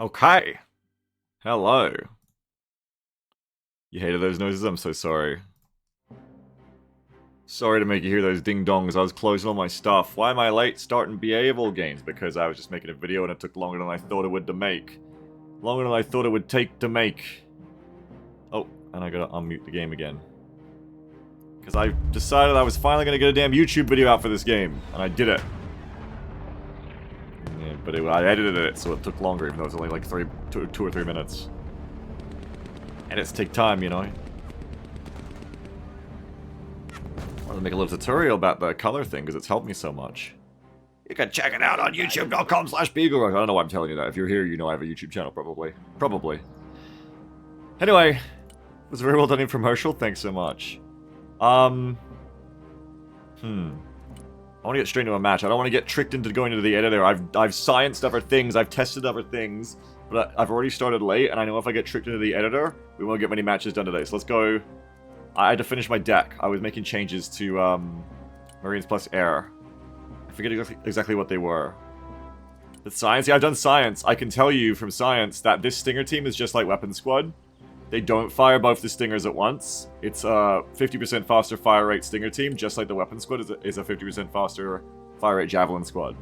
Okay. Hello. You hated those noises? I'm so sorry. Sorry to make you hear those ding-dongs. I was closing all my stuff. Why am I late starting BA of all games? Because I was just making a video and it took longer than I thought it would to make. Longer than I thought it would take to make. Oh, and I gotta unmute the game again. Because I decided I was finally gonna get a damn YouTube video out for this game. And I did it. Yeah, but I edited it, so it took longer, even though it was only like two or three minutes. Edits take time, you know. I wanted to make a little tutorial about the color thing, because it's helped me so much. You can check it out on youtube.com/BeagleRush. I don't know why I'm telling you that. If you're here, you know I have a YouTube channel, probably. Probably. Anyway, it was a very well done infomercial. Thanks so much. I want to get straight into a match. I don't want to get tricked into going into the editor. I've scienced other things. I've tested other things. But I've already started late, and I know if I get tricked into the editor, we won't get many matches done today. So let's go. I had to finish my deck. I was making changes to Marines plus Air. I forget exactly what they were. The science? Yeah, I've done science. I can tell you from science that this Stinger team is just like Weapon Squad. They don't fire both the Stingers at once. It's a 50% faster fire rate Stinger team, just like the Weapon Squad is a 50% faster fire rate Javelin Squad.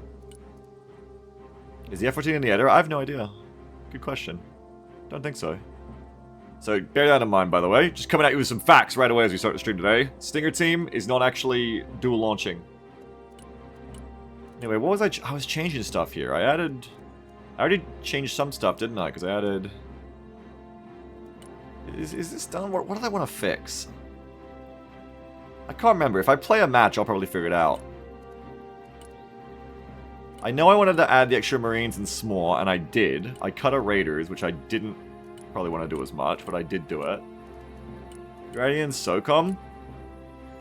Is the F-14 in the editor? I have no idea. Good question. Don't think so. So, bear that in mind, by the way. Just coming at you with some facts right away as we start the stream today. Stinger team is not actually dual launching. Anyway, what was I was changing stuff here. I already changed some stuff, didn't I? Because I added... Is this done? What do I want to fix? I can't remember. If I play a match, I'll probably figure it out. I know I wanted to add the extra Marines and S'more, and I did. I cut a Raiders, which I didn't probably want to do as much, but I did do it. Gradian SOCOM?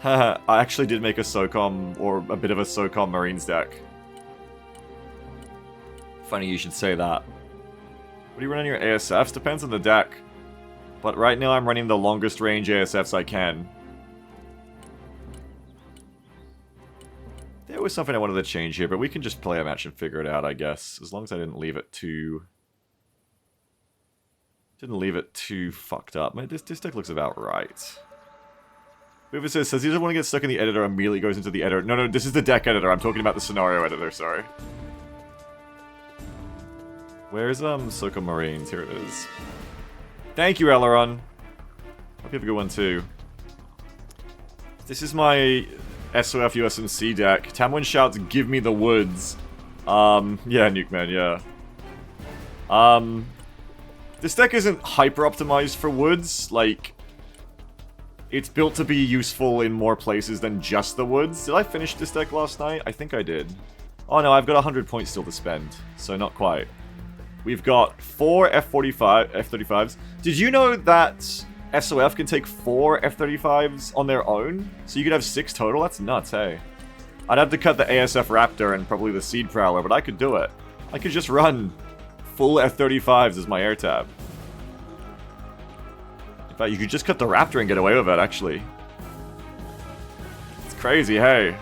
Haha, I actually did make a SOCOM, or a bit of a SOCOM Marines deck. Funny you should say that. What do you run on your ASFs? Depends on the deck. But right now I'm running the longest range ASFs I can. There was something I wanted to change here, but we can just play a match and figure it out, I guess. As long as I didn't leave it too... fucked up. This deck looks about right. Whoever says he doesn't want to get stuck in the editor, immediately goes into the editor. No, this is the deck editor. I'm talking about the scenario editor, sorry. Where's, SOCOM Marines? Here it is. Thank you, Eleron. Hope you have a good one, too. This is my... SOF USMC deck. Tamwin shouts, "Give me the woods." Yeah, Nuke Man, yeah. This deck isn't hyper-optimized for woods. Like, it's built to be useful in more places than just the woods. Did I finish this deck last night? I think I did. Oh no, I've got 100 points still to spend, so not quite. We've got 4 F-35s. Did you know that SOF can take 4 F-35s on their own? So you could have 6 total? That's nuts, hey. I'd have to cut the ASF Raptor and probably the Seed Prowler, but I could do it. I could just run full F-35s as my air tab. In fact, you could just cut the Raptor and get away with it, actually. It's crazy, hey.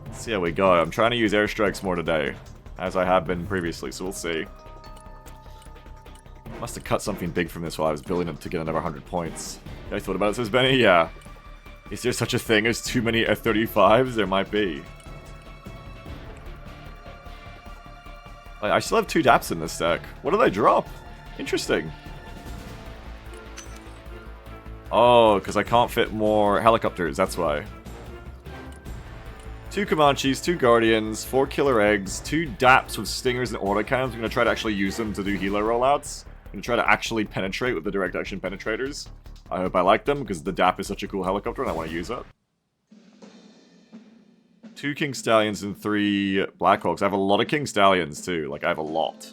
Let's see how we go. I'm trying to use airstrikes more today, as I have been previously, so we'll see. Must have cut something big from this while I was building it to get another 100 points. You guys thought about it, says Benny? Yeah. Is there such a thing as too many F-35s? There might be. I still have 2 DAPs in this deck. What did I drop? Interesting. Oh, because I can't fit more helicopters, that's why. 2 Comanches, 2 Guardians, 4 Killer Eggs, 2 DAPs with Stingers and autocannons. I'm going to try to actually use them to do helo rollouts. I'm going to try to actually penetrate with the direct action penetrators. I hope I like them, because the DAP is such a cool helicopter and I want to use it. 2 King Stallions and 3 Blackhawks. I have a lot of King Stallions too, like I have a lot.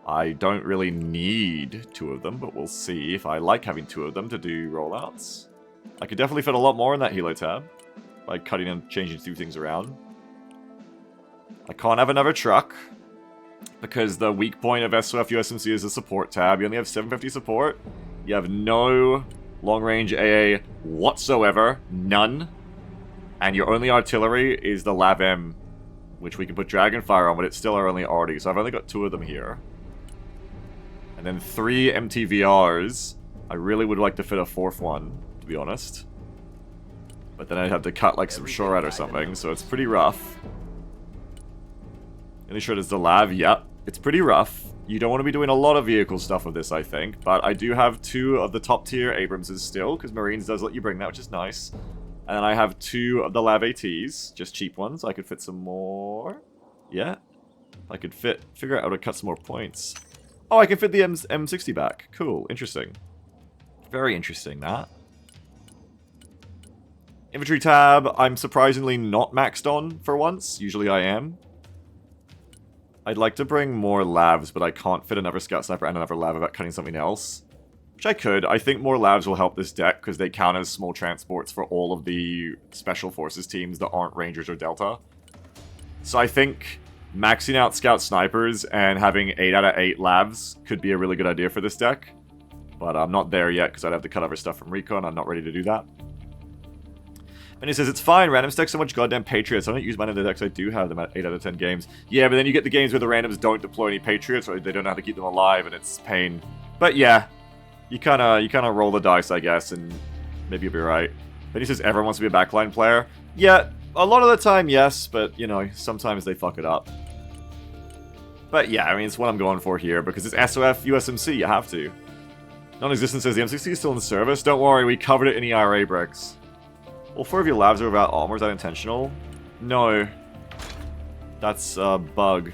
I don't really need 2 of them, but we'll see if I like having 2 of them to do rollouts. I could definitely fit a lot more in that helo tab, by cutting and changing 2 things around. I can't have another truck, because the weak point of SOF USMC is a support tab. You only have 750 support. You have no long-range AA whatsoever. None. And your only artillery is the LAV-M which we can put Dragonfire on, but it's still our only arty, so I've only got 2 of them here. And then 3 MTVRs. I really would like to fit a 4th one, to be honest. But then I'd have to cut like some Shorat or something, so it's pretty rough. Any shred is the lav, yep. It's pretty rough. You don't want to be doing a lot of vehicle stuff with this, I think. But I do have 2 of the top tier Abramses still, because Marines does let you bring that, which is nice. And then I have 2 of the Lav ATs, just cheap ones. I could fit some more. Yeah. I could figure out how to cut some more points. Oh, I can fit the M60 back. Cool, interesting. Very interesting, that. Infantry tab, I'm surprisingly not maxed on for once. Usually I am. I'd like to bring more lavs, but I can't fit another scout sniper and another lav without cutting something else. Which I could. I think more lavs will help this deck because they count as small transports for all of the special forces teams that aren't rangers or delta. So I think maxing out scout snipers and having 8 out of 8 lavs could be a really good idea for this deck. But I'm not there yet because I'd have to cut other stuff from recon. I'm not ready to do that. And he says, it's fine, randoms deck so much goddamn Patriots. I don't use mine in the decks, I do have them at 8 out of 10 games. Yeah, but then you get the games where the randoms don't deploy any Patriots, or they don't know how to keep them alive, and it's pain. But yeah, you kinda roll the dice, I guess, and maybe you'll be right. Then he says, everyone wants to be a backline player. Yeah, a lot of the time, yes, but, you know, sometimes they fuck it up. But yeah, I mean, it's what I'm going for here, because it's SOF USMC, you have to. Non-existent says, the M60 is still in service. Don't worry, we covered it in the IRA bricks. All 4 of your labs are without armor. Is that intentional? No. That's a bug.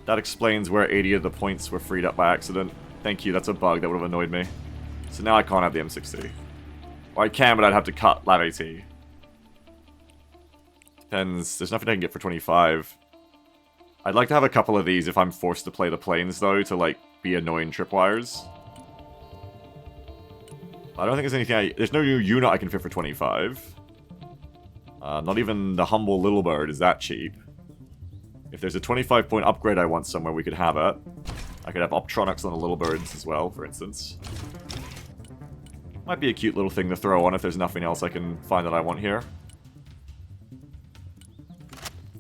That explains where 80 of the points were freed up by accident. Thank you, that's a bug. That would have annoyed me. So now I can't have the M60. Or I can, but I'd have to cut Lav AT. Depends. There's nothing I can get for 25. I'd like to have a couple of these if I'm forced to play the planes, though, to, like, be annoying tripwires. I don't think there's anything there's no new unit I can fit for 25. Not even the humble little bird is that cheap. If there's a 25 point upgrade I want somewhere, we could have it. I could have Optronics on the little birds as well, for instance. Might be a cute little thing to throw on if there's nothing else I can find that I want here.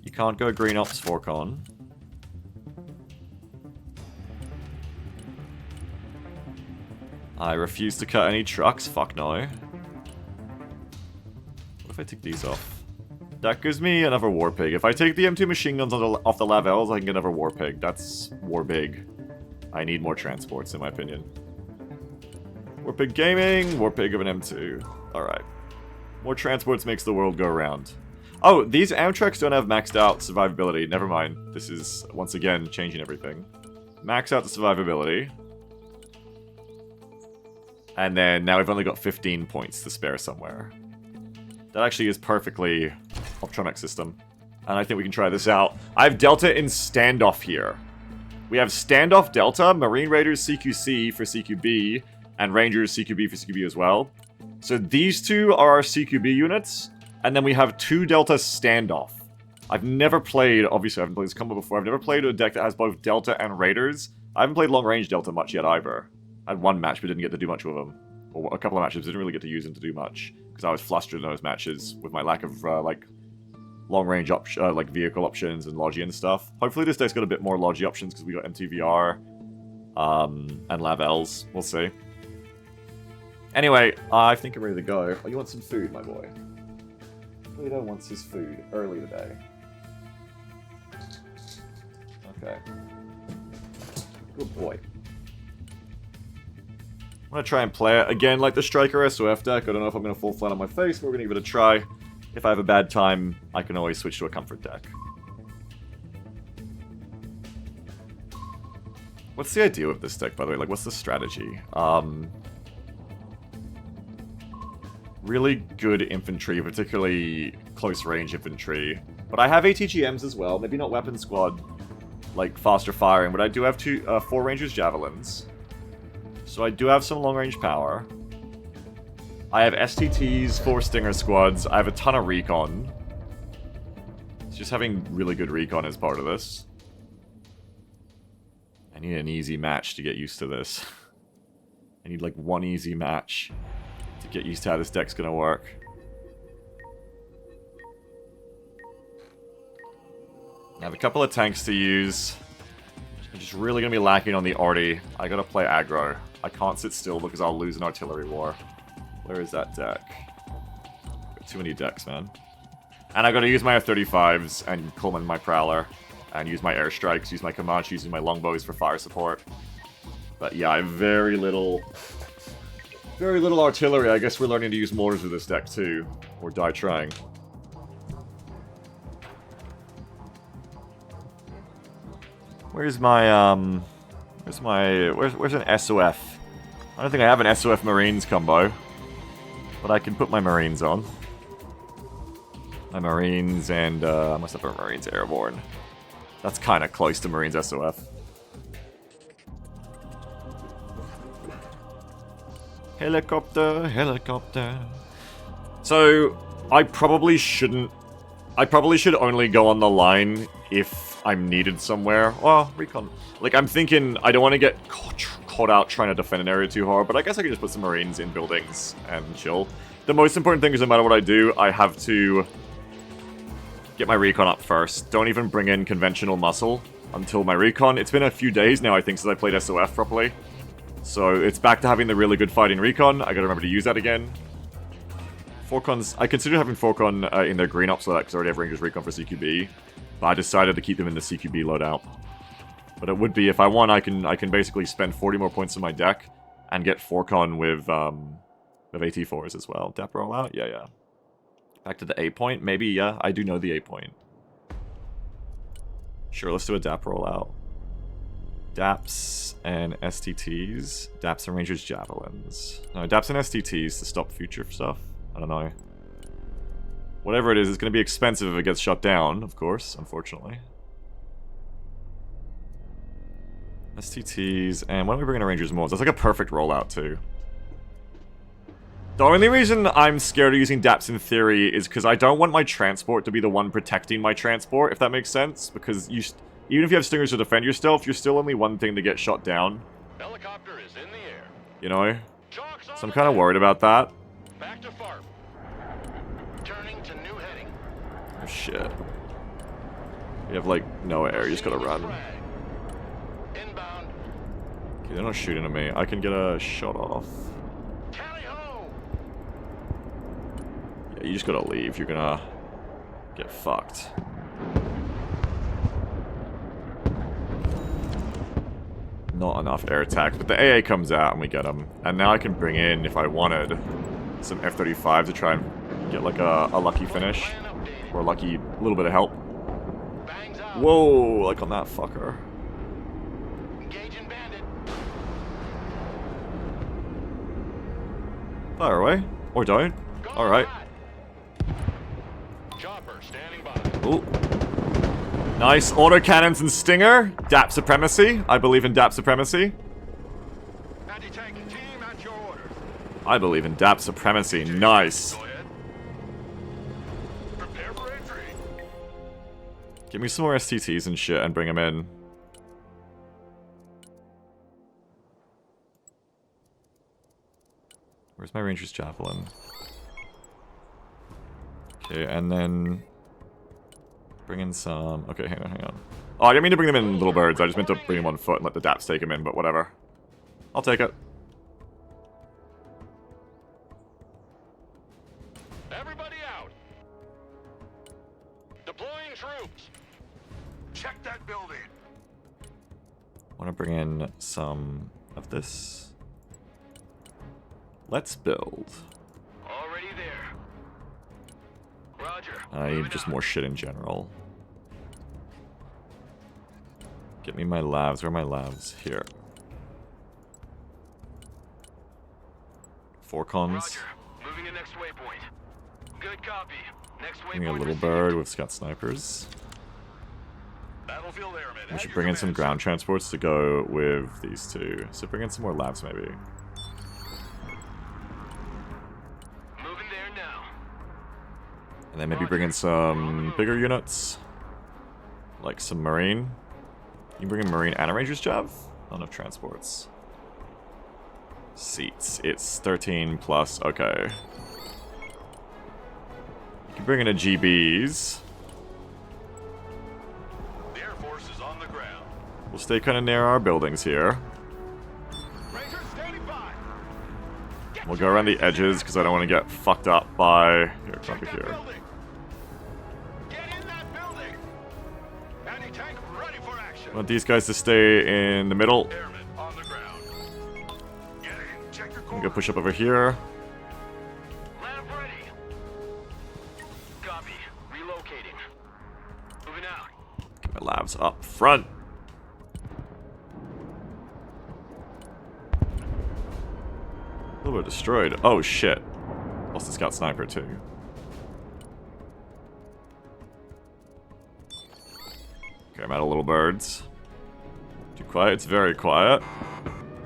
You can't go green ops 4-con. I refuse to cut any trucks. Fuck no. What if I take these off? That gives me another War Pig. If I take the M2 machine guns off the Lavels, I can get another War Pig. That's War Big. I need more transports, in my opinion. War Pig Gaming, War Pig of an M2. Alright. More transports makes the world go round. Oh, these Amtreks don't have maxed out survivability. Never mind. This is, once again, changing everything. Max out the survivability. And then now we've only got 15 points to spare somewhere. That actually is perfectly Optronic system. And I think we can try this out. I have Delta in Standoff here. We have Standoff Delta, Marine Raiders CQC for CQB, and Rangers CQB for CQB as well. So these 2 are our CQB units, and then we have 2 Delta Standoff. I've never played, obviously I haven't played this combo before, I've never played a deck that has both Delta and Raiders. I haven't played long range Delta much yet either. I had 1 match, but didn't get to do much with them. Or a couple of matches, didn't really get to use them to do much. Because I was flustered in those matches with my lack of, like, long-range like vehicle options and Logi and stuff. Hopefully this deck's got a bit more Logi options, because we got MTVR, and Lavels. We'll see. Anyway, I think I'm ready to go. Oh, you want some food, my boy? Lito wants his food early today. Okay. Good boy. I'm going to try and play it again like the Striker SOF deck. I don't know if I'm going to fall flat on my face, but we're going to give it a try. If I have a bad time, I can always switch to a comfort deck. What's the idea with this deck, by the way? Like, what's the strategy? Really good infantry, particularly close-range infantry. But I have ATGMs as well. Maybe not Weapon Squad, like faster firing, but I do have 4 Rangers Javelins. So I do have some long-range power. I have STTs, 4 Stinger Squads. I have a ton of recon. It's just having really good recon is part of this. I need an easy match to get used to this. I need like 1 easy match to get used to how this deck's gonna work. I have a couple of tanks to use. I'm just really going to be lacking on the arty. I got to play aggro. I can't sit still because I'll lose an artillery war. Where is that deck? Got too many decks, man. And I got to use my F-35s and Coleman my Prowler. And use my airstrikes, use my Comanches, use my longbows for fire support. But yeah, I have very little artillery. I guess we're learning to use mortars with this deck too. Or die trying. Where's an SOF? I don't think I have an SOF Marines combo. But I can put my Marines on. My Marines and, I must have a Marines Airborne. That's kind of close to Marines SOF. Helicopter, helicopter. So, I probably should only go on the line if I'm needed somewhere. Well, recon. Like, I'm thinking I don't want to get caught out trying to defend an area too hard, but I guess I could just put some Marines in buildings and chill. The most important thing is no matter what I do, I have to get my recon up first. Don't even bring in conventional muscle until my recon. It's been a few days now, I think, since I played SOF properly. So it's back to having the really good fighting recon. I gotta remember to use that again. Forcons, I considered having Forcon in their green ops so that because I already have Rangers recon for CQB. But I decided to keep them in the CQB loadout. But it would be, if I want, I can basically spend 40 more points on my deck and get Forcon with AT4s as well. DAP rollout? Yeah, yeah. Back to the A point? Maybe, yeah. I do know the A point. Sure, let's do a DAP rollout. DAPs and STTs. DAPs and Rangers Javelins. No, DAPs and STTs to stop future stuff. I don't know. Whatever it is, it's going to be expensive if it gets shut down, of course, unfortunately. STTs, and when are we bringing a Rangers mods? That's like a perfect rollout, too. The only reason I'm scared of using DAPs in theory is because I don't want my transport to be the one protecting my transport, if that makes sense. Because even if you have stingers to defend yourself, you're still only one thing to get shot down. Helicopter is in the air. You know? So I'm kind of worried about that. Back to farm. Turning to new heading. Oh shit. You have like no air, you just gotta run. Inbound. Okay, they're not shooting at me. I can get a shot off. Tally-ho! Yeah, you just gotta leave. You're gonna get fucked. Not enough air attacks, but the AA comes out and we get them. And now I can bring in, if I wanted, some F-35 to try and get like a lucky finish. Or a lucky little bit of help. Whoa, like on that fucker. Engaging bandit. Fire away. Or don't. Alright. Chopper standing by. Ooh. Nice. Autocannons and Stinger. DAP supremacy. I believe in DAP supremacy. Anti-tank team at your orders. I believe in DAP supremacy. Nice. Go ahead. Prepare for entry. Give me some more STTs and shit and bring them in. Where's my Ranger's Javelin? Okay, and then bring in some... Okay, hang on. Oh, I didn't mean to bring them in little birds. I just meant to bring them on foot and let the DAPs take them in, but whatever. I'll take it. Everybody out. Deploying troops. Check that building. I want to bring in some of this. Let's build. Already there. Roger. I need just more shit in general. Get me my labs. Where are my labs? Here. Forcons. Roger. Moving to next waypoint. Good copy. Next waypoint. Give me a little bird with Scout snipers. Battlefield airmen. We should bring in some ground transports to go with these two. So bring in some more labs maybe. Moving there now. And then maybe bring in some bigger units. Like some marine. You can bring in marine and a ranger's jav? Not enough transports. Seats. It's 13 plus. Okay. You can bring in a GBs. We'll stay kind of near our buildings here. Rangers standing by. We'll go around the edges because I don't want to get fucked up by... Here, come over here. Get in that building. Anti-tank ready for action. I want these guys to stay in the middle. Airmen on the ground. Get in. Check your I'm core. gonna push up over here. Lab ready. Copy. Relocating. Moving out. Get my labs up front. A little bit destroyed. Oh shit. Lost the scout sniper too. Okay, I'm out of little birds. Too quiet, it's very quiet.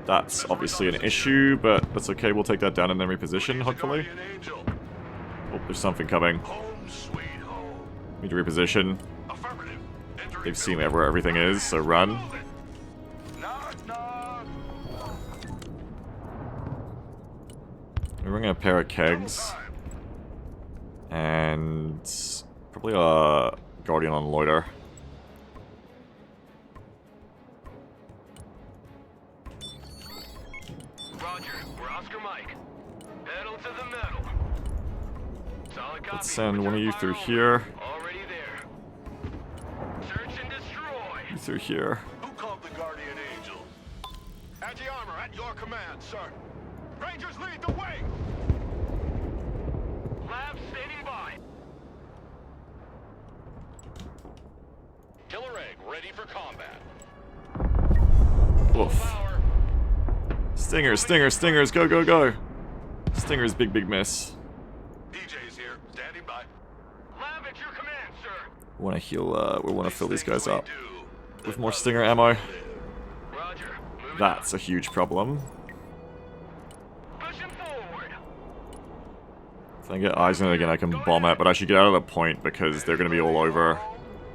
That's obviously an issue, but that's okay, we'll take that down and then reposition, hopefully. Oh, there's something coming. Home sweet home. Need to reposition. Affirmative. Entering They've seen building. where everything is, so run. Knock, knock. We're bringing a pair of kegs. And probably a Guardian on loiter. Roger. We're Oscar Mike. Pedal to the metal. Solid copy. Let's send one of you through Return here. fire already there. Search and destroy. You through here. Who called the Guardian Angel? Anti-armor at your command, sir. Rangers lead the way. Lab standing by. Killer egg ready for combat. Woof. Power. Stingers, stingers, stingers, go, go, go. Stingers, big, big miss. DJ's here, standing by. Lab at your command, sir. We want to heal, we want to fill these guys up Do. with more stinger ammo. Roger. Moving That's a huge problem. out. Pushing forward. If I get eyes on it again, I can bomb it, but I should get out of the point because they're going to be all over.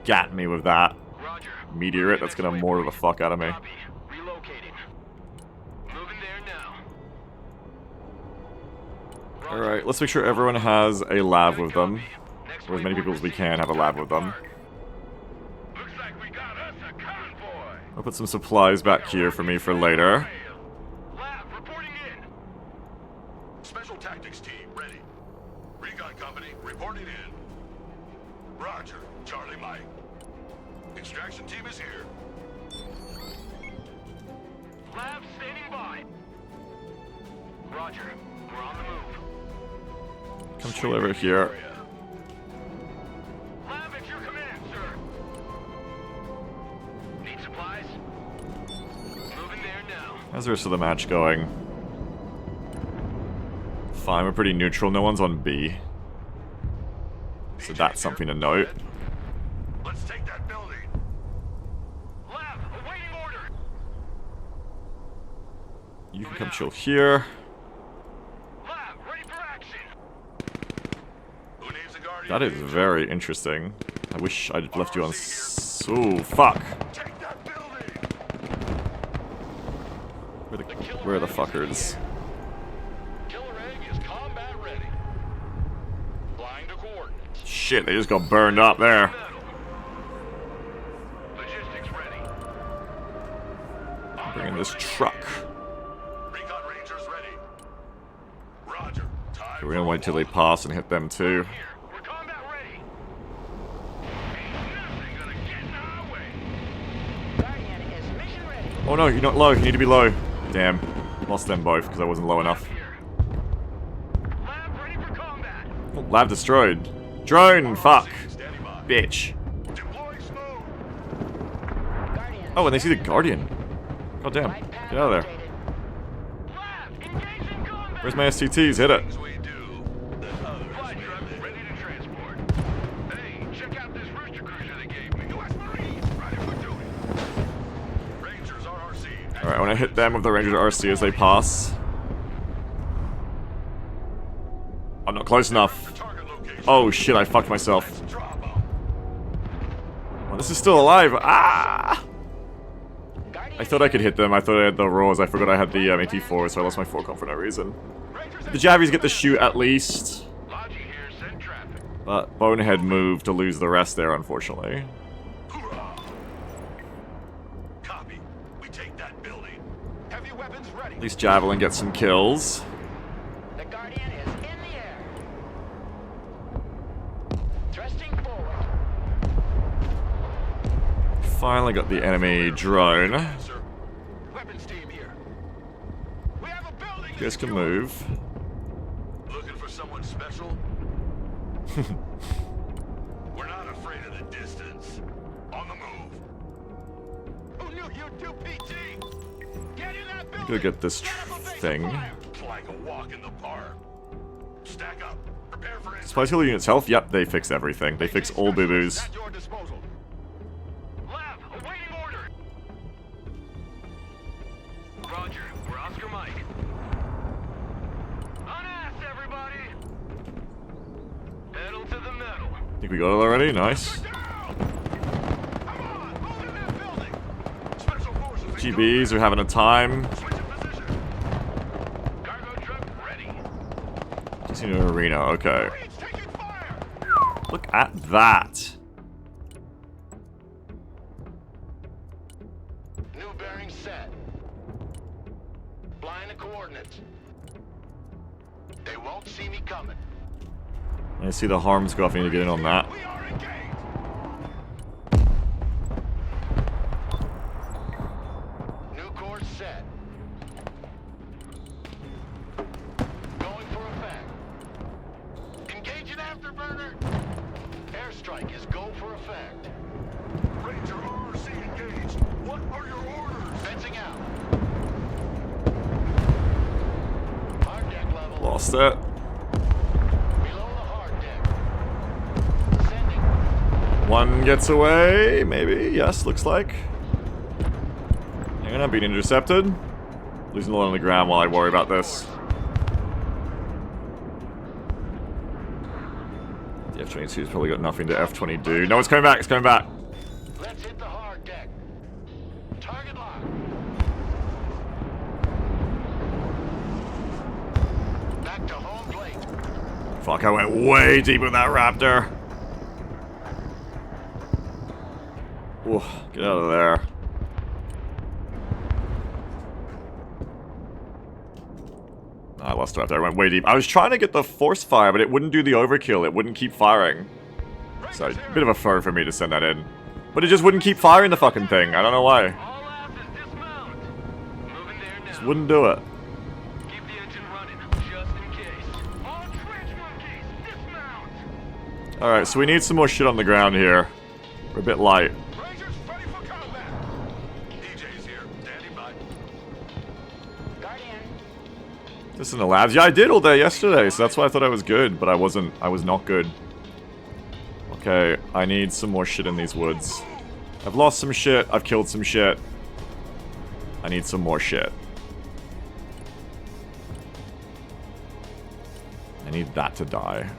Gat me with that Roger. meteorite. That's going to mortar the fuck out of me. Copy. Relocating. Moving there now. Alright, let's make sure everyone has a lab with them. Or as many people as we can have a lab with them. Looks like we got us a convoy. I'll put some supplies back here for me for later. Lab reporting in. Special tactics team ready. Recon company reporting in. Roger, Charlie Mike. Extraction team is here. Lab standing by. Roger, we're on the move. Come chill over here. Lab at your command, sir. Need supplies? Moving there now. How's the rest of the match going? Fine, we're pretty neutral. No one's on B. So that's something to note. Let's take that building. Lab, awaiting order. You can come chill here. Lab, ready for action. Who needs a guardian? That is very interesting. I wish I'd left you on oh, fuck. Take that building. Where are the fuckers? Killer egg is combat ready. Flying to coordinates. Shit, they just got burned up there. Logistics ready. Bring in this truck. Recon Rangers ready. Roger. Time We're gonna wait till they pass and hit them too. here. We're combat ready. Ain't nothing gonna get in our way. Guardian is mission ready. Oh no, you're not low. You need to be low. Damn. Lost them both because I wasn't low enough. Here. Lab ready for combat. Oh, lab destroyed. Drone! Fuck! Standing by. Bitch. Deploy smooth. Guardian. Oh, and they see the Guardian. God damn. Flight path Get out of there. updated. Lab, engage in combat. Where's my STTs? Hit it. Things we do that others Flight truck ready to transport. Hey, check out this rooster cruiser they gave me. U.S. Marines, ready for duty. Rangers RRC. Alright, I want to hit them with the Ranger RC as they pass. I'm not close enough. Target location. Oh shit, I fucked myself. Drop 'em. Oh, this is still alive. Ah! Guardian I thought I could hit them. I thought I had the roars. I forgot I had the AT4, so I lost my 4-com for no reason. Rangers The Javies get the shoot at least. Logi here, send traffic. But Bonehead moved to lose the rest there, unfortunately. Hoorah. Copy. least Javelin gets some kills. The Guardian is in the air. Thrusting forward. Finally got the enemy drone. Sir. Weapons team here. We have a building. You guys can move. Looking for someone special? We're not afraid of the distance. On the move. Who knew you'd do PT? Get in that building. Go get this thing. It's like a walk in the park. Stack up. Prepare for it. Spice heal unit's health? Yep, they fix everything. They fix all boo-boos. At your disposal. Lab, awaiting order. Roger, we're Oscar Mike. On ass, everybody. Pedal to the metal. Think we got it already? Nice. GBs are having a time. Cargo truck ready. Casino Arena, okay. Look at that. New bearing set. Blind the coordinates. They won't see me coming. I see the harms go off. I need to get in on that. We are engaged. New course set. Going for effect. Engaging afterburner. Airstrike is go for effect. Ranger RRC engaged. What are your orders? Fencing out. Hard deck level. Lost it. Below the hard deck. Sending. One gets away, maybe. Yes, looks like. Hang on, I'm being intercepted. Losing a lot on the ground while I worry about this. The F-22's probably got nothing to F-20 do. No, it's coming back, it's coming back. Let's hit the hard deck. Target lock. Back to home plate. Fuck, I went way deep with that Raptor. Ooh, get out of there. I lost Raptor, I went way deep. I was trying to get the force fire, but it wouldn't do the overkill. It wouldn't keep firing. So, a bit of a fur for me to send that in. But it just wouldn't keep firing the fucking thing. I don't know why. All aft is dismount. Moving there now. Just wouldn't do it. Keep the engine running, just in case. All trench monkeys, dismount. Alright, so we need some more shit on the ground here. We're a bit light. Rangers ready for combat. DJ's here, standing by. Guardian. Just in the labs. Yeah, I did all day yesterday, so that's why I thought I was good, but I wasn't. I was not good. Okay, I need some more shit in these woods. I've lost some shit, I've killed some shit. I need some more shit. I need that to die.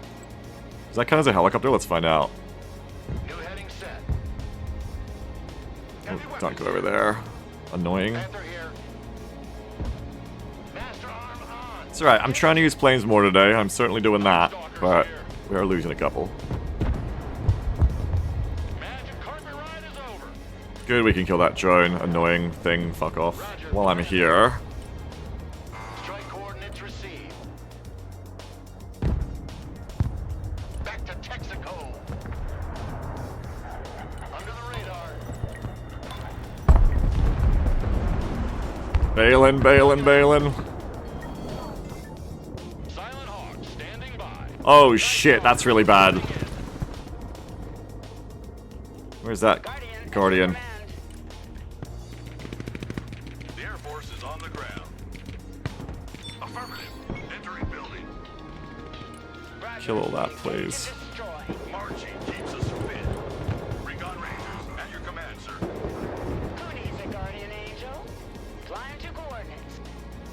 Does that count as a helicopter? Let's find out. New heading set. Oh, don't go over there. Annoying. Panther here. Master arm on. It's alright, I'm trying to use planes more today. I'm certainly doing that, but we are losing a couple. Magic carpet ride is over. Good, we can kill that drone. Annoying thing. Fuck off. While I'm here. Strike coordinates received. Back to Texaco. Under the radar. Bailin', bailin', bailin'. Silent Hawk standing by. Oh shit, that's really bad. Where's that Guardian? The Air Force is on the ground. Affirmative. Entering building. Kill all that, please. Marching keeps us fit. Recon Rangers at your command, sir. Who needs a Guardian Angel? Flying to coordinates.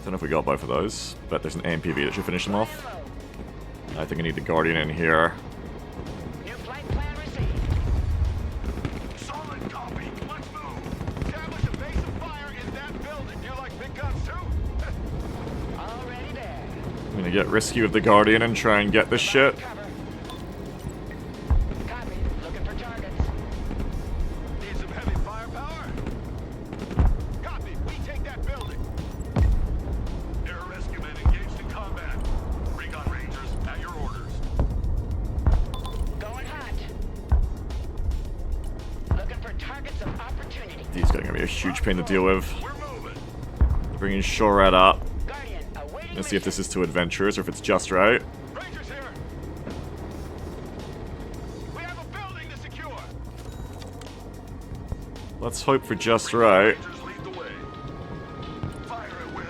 Don't know if we got both of those, but there's an AMPV that should finish them off. I think I need the Guardian in here. New flight plan received. Solid copy. Let's move. Establish a base of fire in that building. You like big guns too? Already there. I'm gonna get risky with the Guardian and try and get this shit. Cover. Copy. Looking for targets. Need some heavy firepower? Copy. We take that building. These are going to be a huge pain to deal with. We're moving. Bringing Shorad up. Guardian, awaiting Let's see if this mission. is too adventurous or if it's just right. Rangers here. We have a building to secure. Let's hope for just right. Rangers lead the way. Fire at will.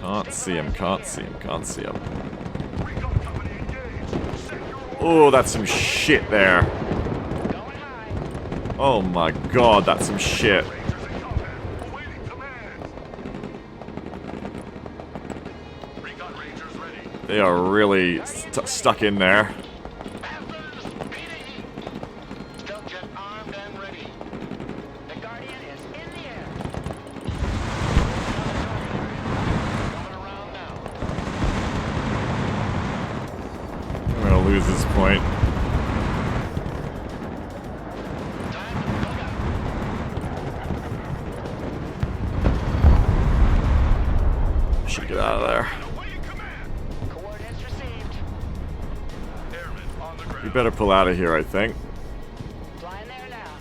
Can't see him, can't see him, can't see him. Recon company engaged. Set your Oh, that's some shit there. Going high. Oh my god, that's some shit. Rangers in combat. Awaiting commands. Recon Rangers ready. They are really stuck in there. Panthers, PD. Stealth jet armed and ready. The Guardian is in the air. Coming around now. I'm gonna lose this point. Time to look out. Should get out of there. Awaiting command. Coordinates received. Airmen on the We ground. better pull out of here, I think. Flying there now.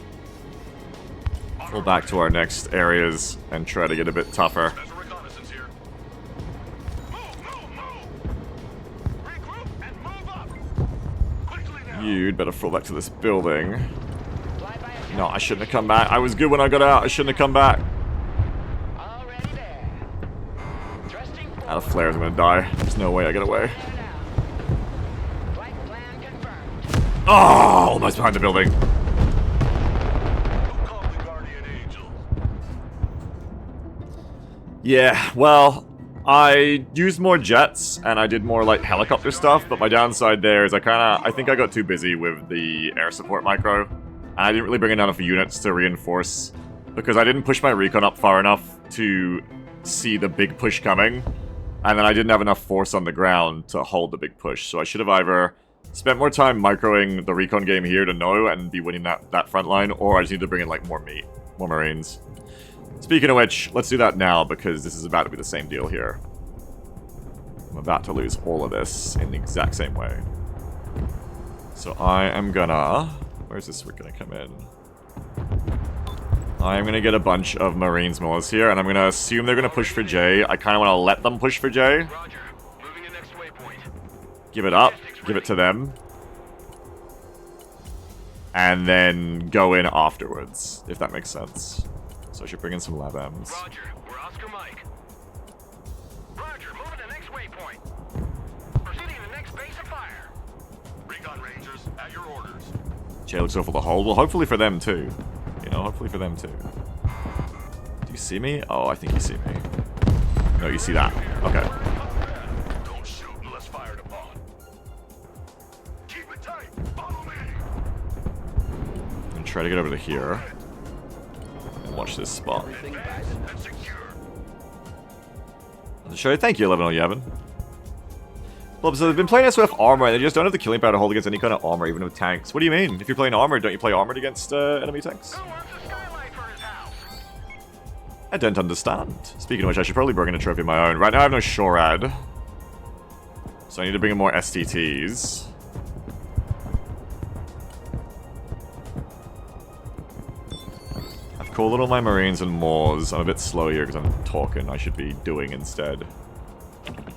Pull back to our next areas and try to get a bit tougher. Special reconnaissance here. Move, move, move. Regroup and move up. Quickly now. You'd better fall back to this building. Fly by a No, I shouldn't have come back. I was good when I got out. I shouldn't have come back. already there. Thrusting forward. Out of flares, I'm gonna die. There's no way I get away. There now. Flight plan confirmed. Oh, almost behind the building. Who called the Guardian Angels? Yeah, well, I used more jets and I did more like helicopter stuff, but my downside there is I think I got too busy with the air support micro. And I didn't really bring in enough units to reinforce because I didn't push my recon up far enough to see the big push coming. And then I didn't have enough force on the ground to hold the big push. So I should have either spent more time microing the recon game here to know and be winning that front line, or I just need to bring in like more meat, more Marines. Speaking of which, let's do that now because this is about to be the same deal here. I'm about to lose all of this in the exact same way. So I am gonna... Where's this gonna come in? I'm gonna get a bunch of Marines Millers here, and I'm gonna assume they're gonna push for J. I kinda wanna let them push for J. Roger. Moving to next waypoint. Give it up. Give it to them. And then go in afterwards, if that makes sense. So I should bring in some lab Ms. Roger. We're Oscar Mike. Roger. Moving to next waypoint. Proceeding to next base of fire. Recon Rangers at your orders. J looks awful to hold. Well, hopefully for them too. You know, hopefully for them too. Do you see me? Oh, I think you see me. No, you see that. Okay. Don't shoot unless fired upon. Keep it tight. Follow me. And try to get over to here. And watch this spot. Advance and secure. Show thank you, 1107. Well, so they've been playing us with armor, and they just don't have the killing power to hold against any kind of armor, even with tanks. What do you mean? If you're playing armor, don't you play armored against enemy tanks? Who wants a skylight for his house? I don't understand. Speaking of which, I should probably bring in a trophy of my own. Right now I have no Shorad. So I need to bring in more STTs. I've called in all my Marines and Moors. I'm a bit slow here because I'm talking. I should be doing instead.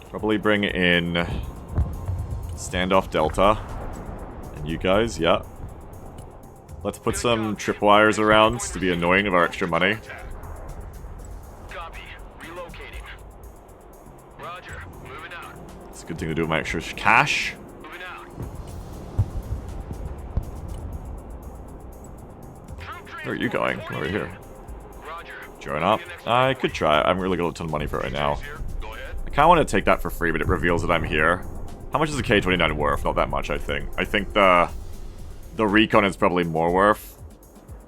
Probably bring in Standoff Delta. And you guys, yeah. Let's put some tripwires around to be annoying with our extra money. Copy. Relocating. Roger. Moving out. It's a good thing to do with my extra cash. Moving out. Where are you going? Come over here. Roger. Join up. I could try. I haven't really got a ton of money for it right now. Here. Go ahead. I kind of want to take that for free, but it reveals that I'm here. How much is a K-29 worth? Not that much, I think. I think the recon is probably more worth.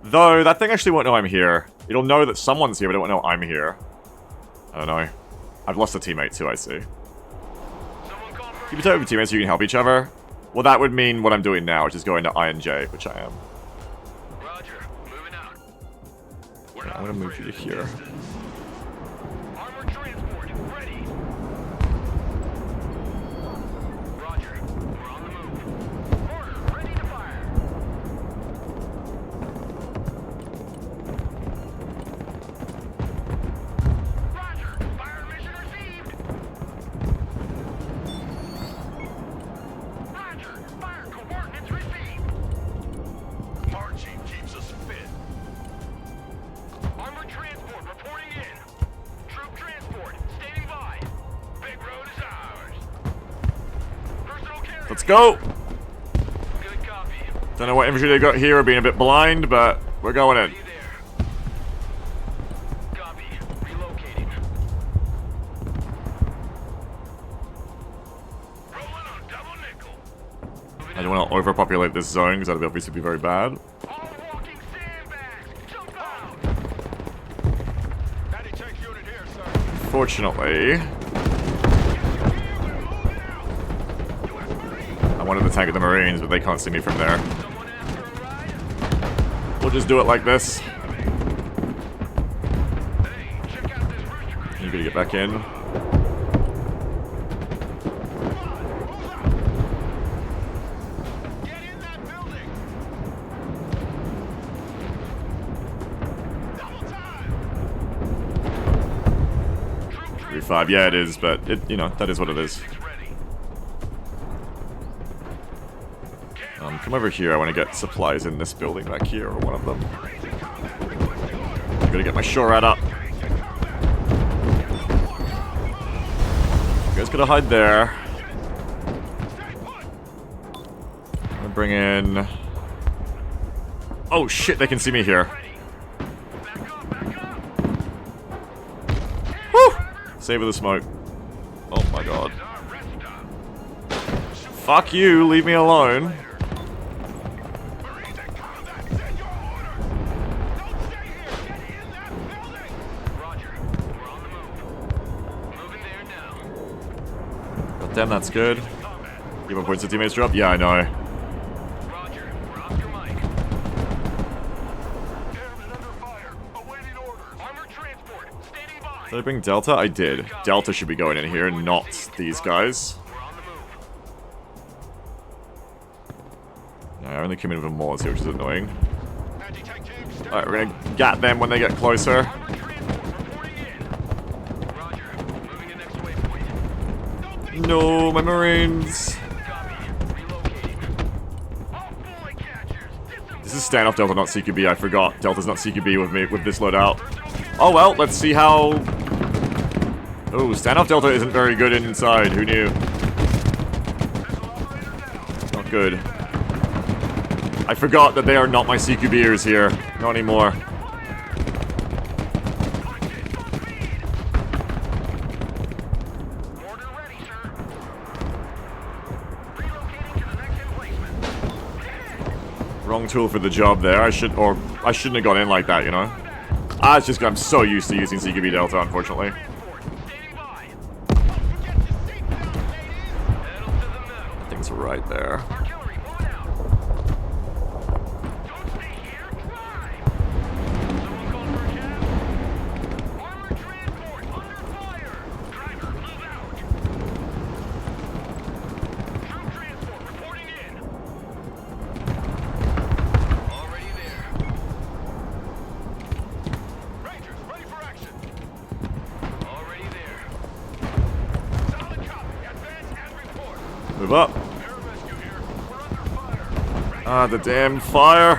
Though, that thing actually won't know I'm here. It'll know that someone's here, but it won't know I'm here. I don't know. I've lost a teammate too, I see. Someone call for Keep it tight with teammates so you can help each other. Well, that would mean what I'm doing now, which is going to INJ, which I am. Roger. Moving out. We're I'm not gonna move afraid you to of here. distance. Armored transport. Ready. Roger. We're on the move. Order. Ready to fire. Let's go! Good copy. Don't know what infantry they got here, being a bit blind, but we're going in. Be there. Copy. Relocating. Rolling on double nickel. I don't want to overpopulate this zone because that would obviously be very bad. All walking sandbags. Jump out. Anti-tank unit here, sir. Fortunately, I wanted to tank the Marines, but they can't see me from there. Someone asked for a ride? We'll just do it like this. Hey, check out this rooster cruiser. You gotta get back in. Get in that building. Double time. 3-5, yeah it is, but it, you know, that is what it is. Ready. Come over here, I want to get supplies in this building back here, or one of them. I'm gonna get my SHORAD up. You guys gotta hide there. I'm gonna bring in... Oh shit, they can see me here. Woo! Savor the smoke. Oh my god. Fuck you, leave me alone. Damn, that's good. Give up points to teammates drop? Yeah, I know. Roger, we're Oscar Mike. Airman under fire. Awaiting orders. Armored transport. Standing by. Did I bring Delta? I did. Delta should be going in here, not these guys. We're on the move. No, I only came in with a Morse here, which is annoying. Anti-tank team, stand Alright, we're gonna get them when they get closer. Armored transport reporting in. Roger, moving to next waypoint. No, my Marines. Copy. Relocating. All boy catchers. This is standoff Delta, not CQB. I forgot. Delta's not CQB with me with this loadout. Oh well, let's see how... Oh, standoff Delta isn't very good inside. Who knew? Not good. I forgot that they are not my CQBers here. Not anymore. Order ready, sir. Relocating to the next emplacement. Wrong tool for the job there. I shouldn't have gone in like that, you know? It's just I'm so used to using CQB Delta, unfortunately. Transport. Standing by. Don't forget your seatbelt, ladies. Pedal to the metal. Things are right there. Artillery, one out. Don't stay here. Drive. Someone called for a cab. Armored transport under fire. Driver, move out. Troop transport reporting in. Already there. Rangers, ready for action. Already there. Solid copy. Advance and report. Move up. Air rescue here. We're under fire. The damn fire.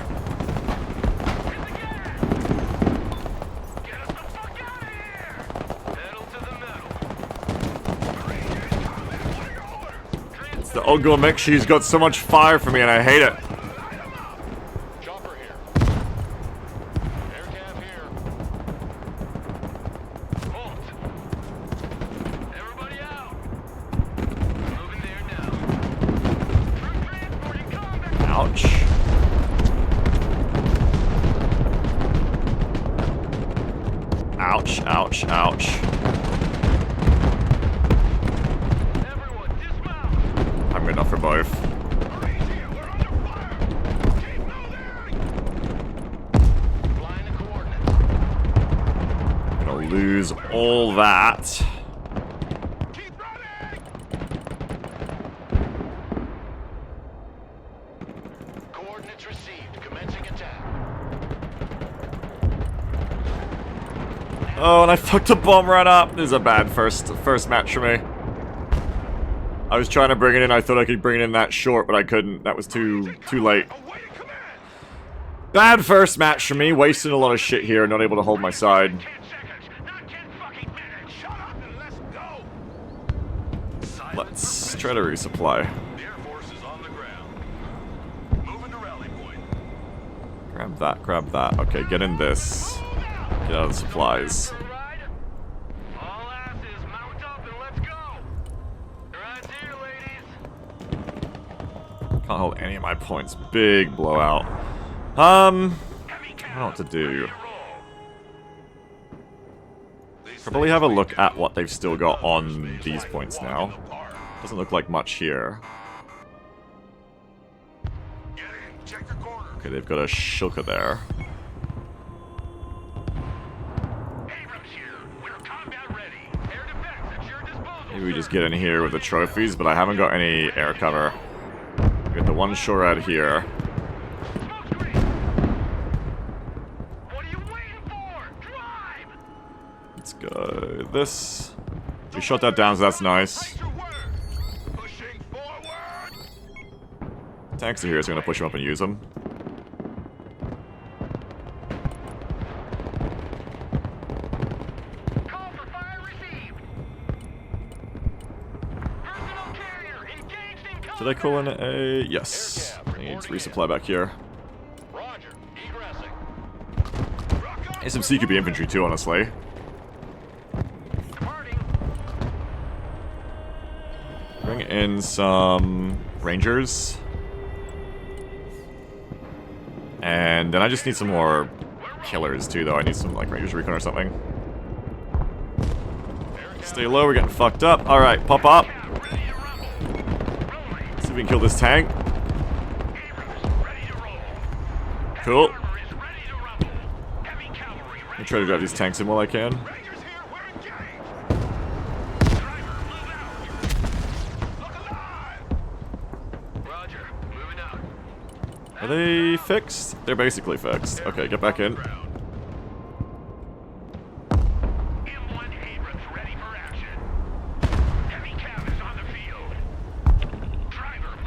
Get us the fuck out of here! Pedal to the metal. Rangers, combat. What are your orders? It's the Ogor mix. She's got so much fire for me and I hate it. Chopper here. Air cab here. Halt. Everybody out. Moving there now. Troop transporting combat. Ouch. Ouch, ouch, ouch. Everyone, dismount. I'm good enough for both. Marines here. We're under fire. Keep moving. Flying the coordinates. Gonna lose all that. Keep running. Coordinates received. Commencing attack. Oh, and I fucked a bomb right up. This is a bad first match for me. I was trying to bring it in. I thought I could bring it in that short, but I couldn't. That was too late. Awaiting command. Bad first match for me. Wasting a lot of shit here. Not able to hold my side. 10 seconds, not 10 fucking minutes. Shut up and let's go. Let's try to resupply. The Air Force is Grab that, grab that. Okay, get in this. Get out of the supplies. All asses, mount up and let's go. Right here, ladies. Can't hold any of my points. Big blowout. I don't know what to do. Probably have a look at what they've still got on these points now. Doesn't look like much here. Okay, they've got a shulker there. Maybe we just get in here with the trophies, but I haven't got any air cover. We got the one shore out here. Let's go this. We shot that down, so that's nice. Tanks are here, so I'm gonna push them up and use them. Did I call in a... Yes. Needs resupply back here. SMC could be infantry too, honestly. Bring in some rangers. And then I just need some more killers too, though. I need some, like, rangers recon or something. Stay low, we're getting fucked up. Alright, pop up. See if we can kill this tank. Cool. Let me try to drive these tanks in while I can. Are they fixed? They're basically fixed. Okay, get back in.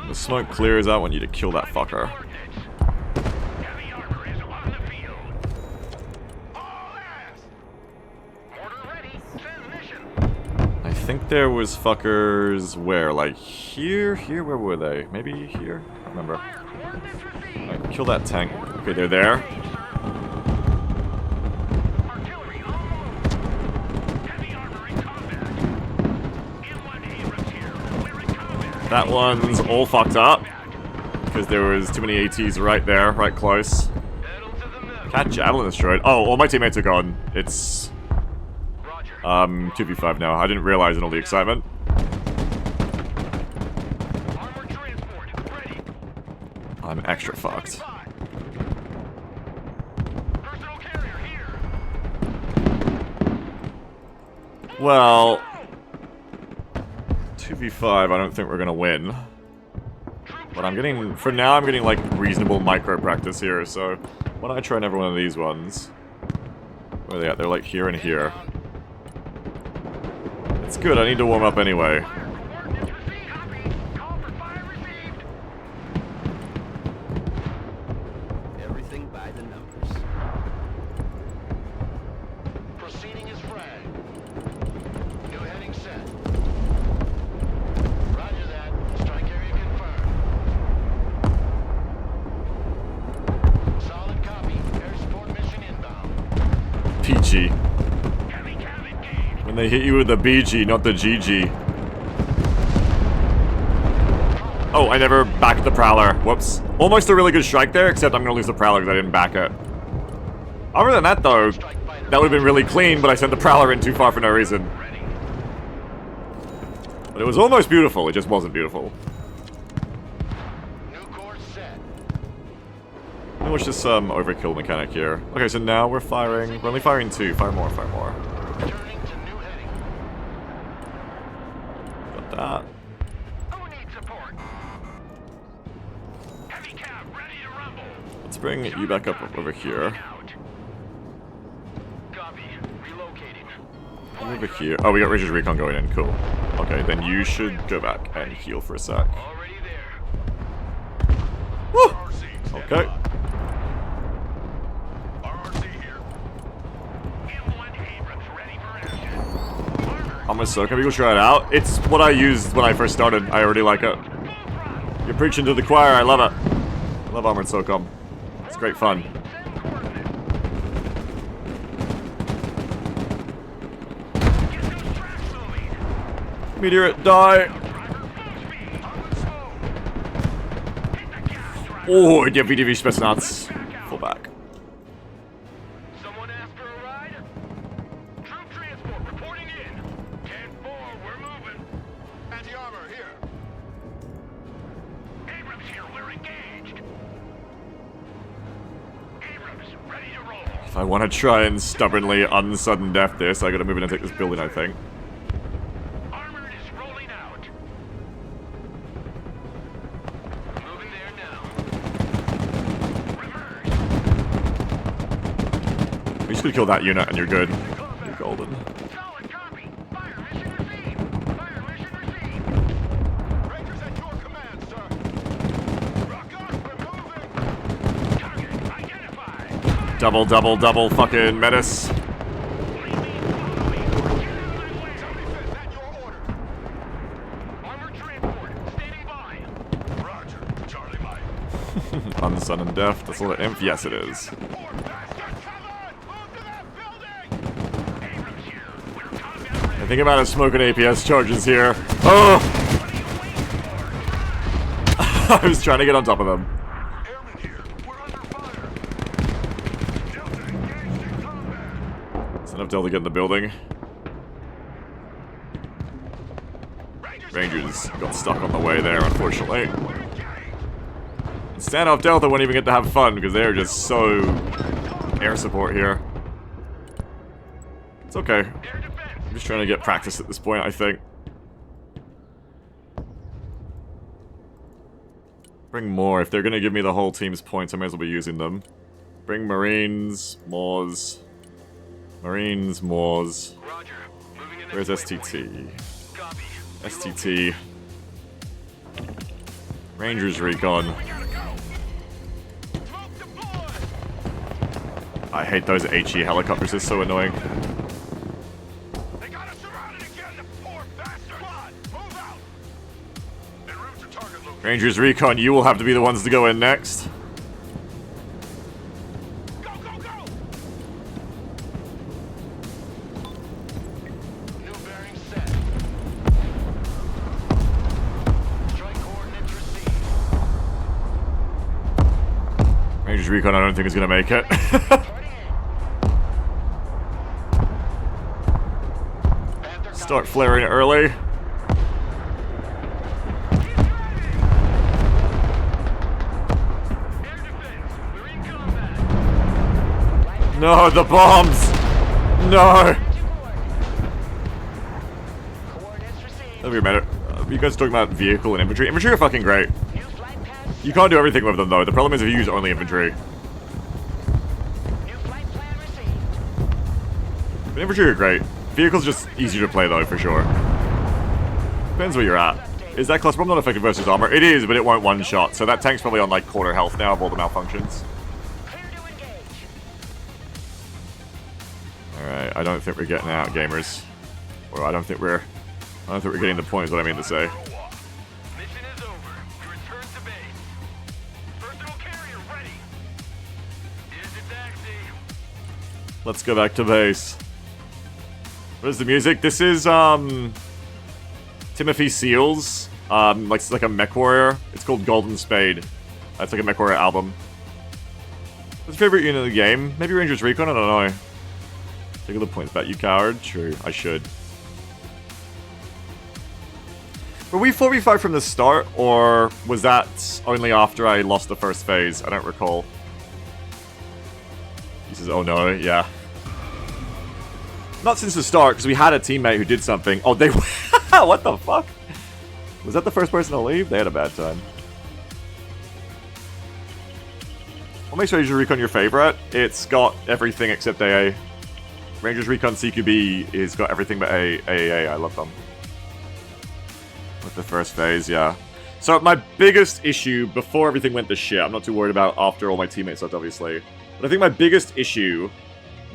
The smoke clears out when you to kill that fucker. I think there was fuckers where? Like here? Here? Where were they? Maybe here? I don't remember. Alright, kill that tank. Okay, they're there. That one's all fucked up. Because there was too many ATs right there, right close. Cat Javelin destroyed. Oh, all my teammates are gone. It's 2v5 now. I didn't realize in all the excitement. I'm extra fucked. Well, 2v5, I don't think we're gonna win. But I'm getting, for now, I'm getting like reasonable micro practice here, so why don't I try every one of these ones? Where are they at? They're like here and here. It's good, I need to warm up anyway. PG. When they hit you with the BG, not the GG. Oh, I never backed the Prowler. Whoops. Almost a really good strike there, except I'm gonna lose the Prowler because I didn't back it. Other than that, though, that would have been really clean, but I sent the Prowler in too far for no reason. But it was almost beautiful, it just wasn't beautiful. Watch this overkill mechanic here. Okay, so now we're firing. We're only firing 2. Fire more, fire more. Got that. Let's bring you back up over here. Over here. Oh, we got Rangers Recon going in. Cool. Okay, then you should go back and heal for a sec. Woo! Okay. I'm gonna soak. Can we go try it out? It's what I used when I first started. I already like it. You're preaching to the choir. I love it. I love Armored SOCOM. It's great fun. Meteorite, die! Oh, DV Spetsnaz. Fall back. Someone asked for a ride? Troop transport reporting in. 10-4, we're moving. Anti-armor here. Abrams here, we're engaged. Abrams, ready to roll. If I want to try and stubbornly unsudden death this, I gotta move in and take this building, I think. Armor is rolling out. Moving there now. Reverse. You just gotta kill that unit and you're good. You're golden. Solid copy. Fire mission received. Fire mission received. Rangers at your command, sir. Rock on, we're moving. Target identified. Double, double, double fucking menace. Unsudden death. That's a little imp. Yes, it is. I think I'm out of smoke and APS charges here. Oh! I was trying to get on top of them. Send up Delta to get in the building. Rangers got stuck on the way there, unfortunately. Standoff Delta won't even get to have fun because they're just so air support here. It's okay. I'm just trying to get practice at this point, I think. Bring more. If they're going to give me the whole team's points, I may as well be using them. Bring Marines, Moors. Marines, Moors. Where's STT? STT. Rangers Recon. I hate those HE helicopters, it's so annoying. They got us surrounded again, the poor bastard! Move out! En route to target location. Rangers Recon, you will have to be the ones to go in next. Go, go, go! New bearing set. Strike coordinates received. Rangers Recon, I don't think is going to make it. Start flaring early. No, the bombs! No! That'll be a minute. You guys talking about vehicle and infantry? Infantry are fucking great. You can't do everything with them though. The problem is if you use only infantry. But infantry are great. Vehicles just easier to play though, for sure. Depends where you're at. Is that cluster bomb not effective versus armor? It is, but it won't one-shot. So that tank's probably on like quarter health now of all the malfunctions. Alright, I don't think we're getting out, gamers. Or I don't think we're getting the point is what I mean to say. Mission is over. Return to base. Personal carrier ready. Here's the taxi. Let's go back to base. What is the music? This is Timothy Seals. Like a mech warrior. It's called Golden Spade. It's like a mech warrior album. What's your favorite unit of the game? Maybe Rangers Recon? I don't know. Take all the points back, you coward. True, I should. Were we 4v5 from the start, or was that only after I lost the first phase? I don't recall. He says, oh no, yeah. Not since the start, because we had a teammate who did something. Oh, they... What the fuck? Was that the first person to leave? They had a bad time. What makes Rangers Recon your favorite? It's got everything except AA. Rangers Recon CQB is got everything but AAA. I love them. With the first phase, yeah. So my biggest issue before everything went to shit, I'm not too worried about after all my teammates left, obviously. But I think my biggest issue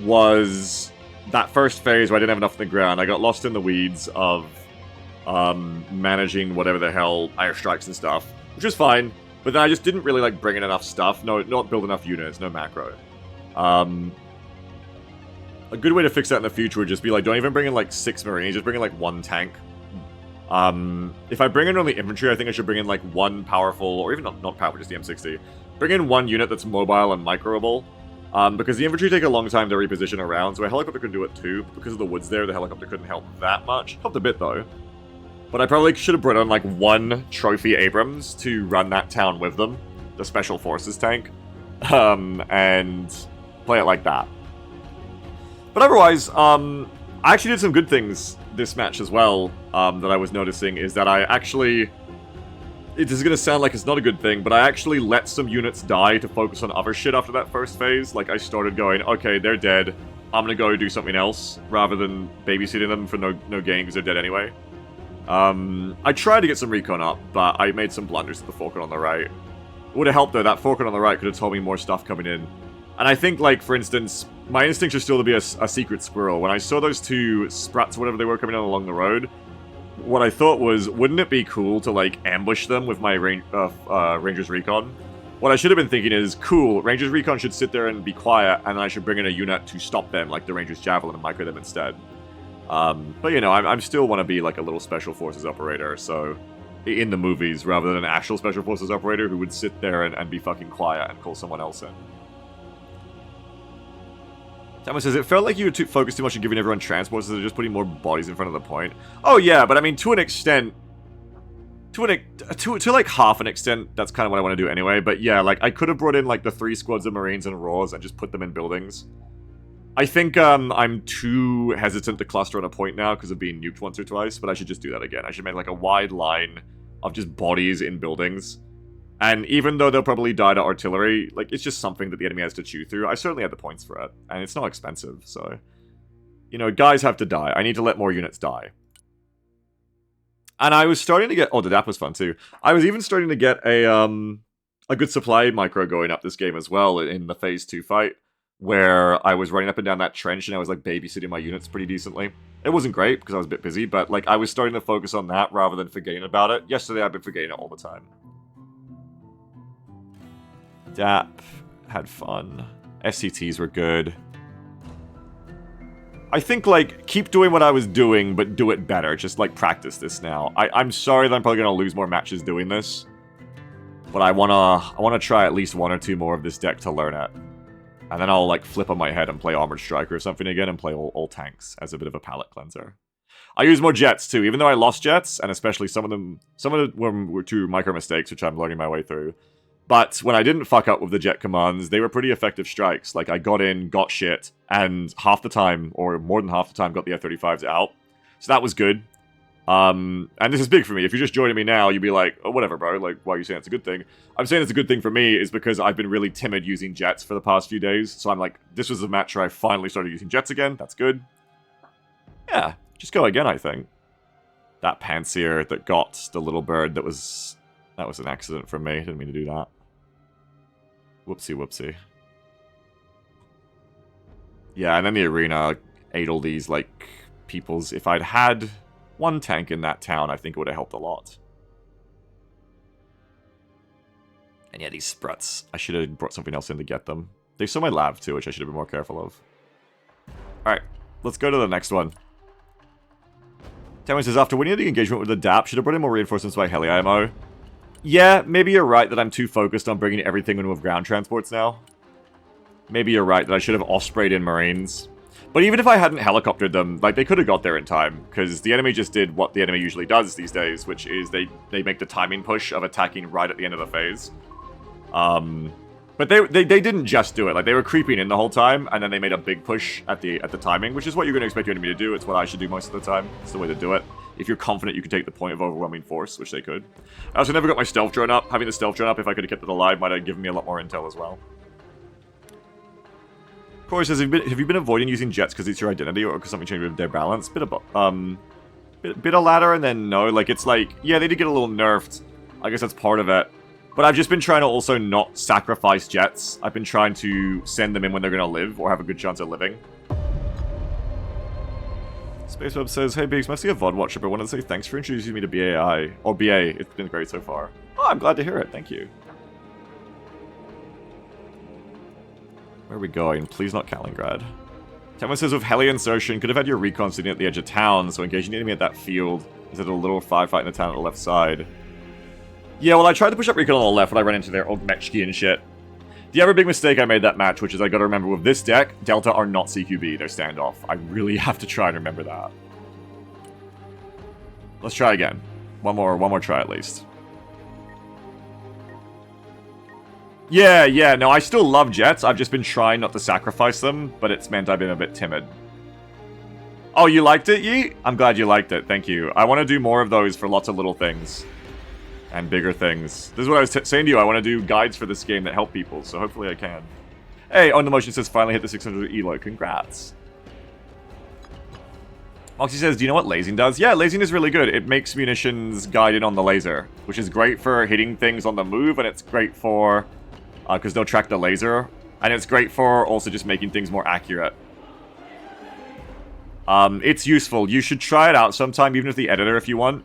was that first phase where I didn't have enough on the ground. I got lost in the weeds of managing whatever the hell airstrikes and stuff, which was fine. But then I just didn't really, like, bring in enough stuff. No, not build enough units, no macro. A good way to fix that in the future would just be, like, don't even bring in, like, 6 Marines, just bring in, like, 1 tank. If I bring in only infantry, I think I should bring in, like, 1 powerful, or even not powerful, just the M60. Bring in 1 unit that's mobile and microable. Because the infantry take a long time to reposition around, so a helicopter could do it too. But because of the woods there, the helicopter couldn't help that much. Helped a bit, though. But I probably should have brought on, like, 1 trophy Abrams to run that town with them. The Special Forces tank. And play it like that. But otherwise, I actually did some good things this match as well, that I was noticing, is that I actually... This is gonna sound like it's not a good thing, but I actually let some units die to focus on other shit after that first phase. Like, I started going, okay, they're dead, I'm gonna go do something else, rather than babysitting them for no gain because they're dead anyway. I tried to get some recon up, but I made some blunders at the Falcon on the right. It would have helped, though. That Falcon on the right could have told me more stuff coming in. And I think, like, for instance, my instincts are still to be a secret squirrel. When I saw those 2 Spruts, whatever they were, coming down along the road, what I thought was, wouldn't it be cool to, like, ambush them with my Ranger's Recon? What I should have been thinking is, cool, Ranger's Recon should sit there and be quiet, and then I should bring in a unit to stop them, like the Ranger's Javelin, and micro them instead. But, you know, I'm still want to be, like, a little Special Forces operator, so... In the movies, rather than an actual Special Forces operator who would sit there and be fucking quiet and call someone else in. Thomas says, it felt like you were focused too much on giving everyone transports instead of just putting more bodies in front of the point. Oh yeah, but I mean, to an extent... To like half an extent, that's kind of what I want to do anyway. But yeah, like, I could have brought in like the 3 squads of Marines and Raws and just put them in buildings. I think I'm too hesitant to cluster on a point now because of being nuked once or twice, but I should just do that again. I should make like a wide line of just bodies in buildings. And even though they'll probably die to artillery, like, it's just something that the enemy has to chew through. I certainly had the points for it, and it's not expensive, so... You know, guys have to die. I need to let more units die. And I was starting to get... Oh, the DAP was fun, too. I was even starting to get a good supply micro going up this game as well in the Phase 2 fight, where I was running up and down that trench, and I was, like, babysitting my units pretty decently. It wasn't great, because I was a bit busy, but, like, I was starting to focus on that rather than forgetting about it. Yesterday, I've been forgetting it all the time. DAP had fun. FCTs were good. I think, like, keep doing what I was doing, but do it better. Just, like, practice this now. I'm sorry that I'm probably going to lose more matches doing this. But I wanna try at least 1 or 2 more of this deck to learn it. And then I'll, like, flip on my head and play Armored Striker or something again and play all tanks as a bit of a palette cleanser. I use more jets, too. Even though I lost jets, and especially some of them were 2 micro mistakes, which I'm learning my way through. But when I didn't fuck up with the jet commands, they were pretty effective strikes. Like, I got in, got shit, and half the time, or more than half the time, got the F-35s out. So that was good. And this is big for me. If you're just joining me now, you'd be like, oh, whatever, bro. Like, why are you saying it's a good thing? I'm saying it's a good thing for me is because I've been really timid using jets for the past few days. So I'm like, this was a match where I finally started using jets again. That's good. Yeah, just go again, I think. That Pansier that got the little bird that was an accident from me. Didn't mean to do that. Whoopsie, whoopsie. Yeah, and then the arena ate all these, like, people's... If I'd had 1 tank in that town, I think it would have helped a lot. And yeah, these Spruts. I should have brought something else in to get them. They saw my lab, too, which I should have been more careful of. Alright, let's go to the next one. Tammy says, after winning the engagement with the DAP, should have brought in more reinforcements by heli ammo. Yeah, maybe you're right that I'm too focused on bringing everything in with ground transports now. Maybe you're right that I should have Ospreyed in Marines. But even if I hadn't helicoptered them, like, they could have got there in time, because the enemy just did what the enemy usually does these days, which is they make the timing push of attacking right at the end of the phase. But they didn't just do it. Like, they were creeping in the whole time, and then they made a big push at the timing, which is what you're going to expect your enemy to do. It's what I should do most of the time. It's the way to do it. If you're confident you can take the point of overwhelming force, which they could. I also never got my stealth drone up. Having the stealth drone up, if I could have kept it alive, might have given me a lot more intel as well. Corey says, have you been avoiding using jets because it's your identity or because something changed with their balance? Bit of latter and then no. Like, it's like, yeah, they did get a little nerfed. I guess that's part of it. But I've just been trying to also not sacrifice jets. I've been trying to send them in when they're going to live or have a good chance of living. SpaceWeb says, hey Biggs, must be a VOD watcher, but I wanted to say thanks for introducing me to BAI. Or BA, it's been great so far. Oh, I'm glad to hear it, thank you. Where are we going? Please not Kaliningrad. Temwa says with heli insertion, could have had your recon sitting at the edge of town, so engaging the enemy at that field instead of a little firefight in the town at the left side. Yeah, well, I tried to push up recon on the left when I ran into their Ogmechki and shit. The other big mistake I made that match, which is I gotta remember with this deck, Delta are not CQB, they're standoff. I really have to try and remember that. Let's try again. One more try at least. Yeah, no, I still love jets. I've just been trying not to sacrifice them, but it's meant I've been a bit timid. Oh, you liked it, Yeet? I'm glad you liked it, thank you. I want to do more of those for lots of little things. And bigger things. This is what I was saying to you, I want to do guides for this game that help people, so hopefully I can. Hey, On The Motion says finally hit the 600 elo, congrats. Moxie says, do you know what lasing does? Yeah, lasing is really good. It makes munitions guided on the laser, which is great for hitting things on the move, and it's great for, because they'll track the laser, and it's great for also just making things more accurate. It's useful. You should try it out sometime, even with the editor if you want.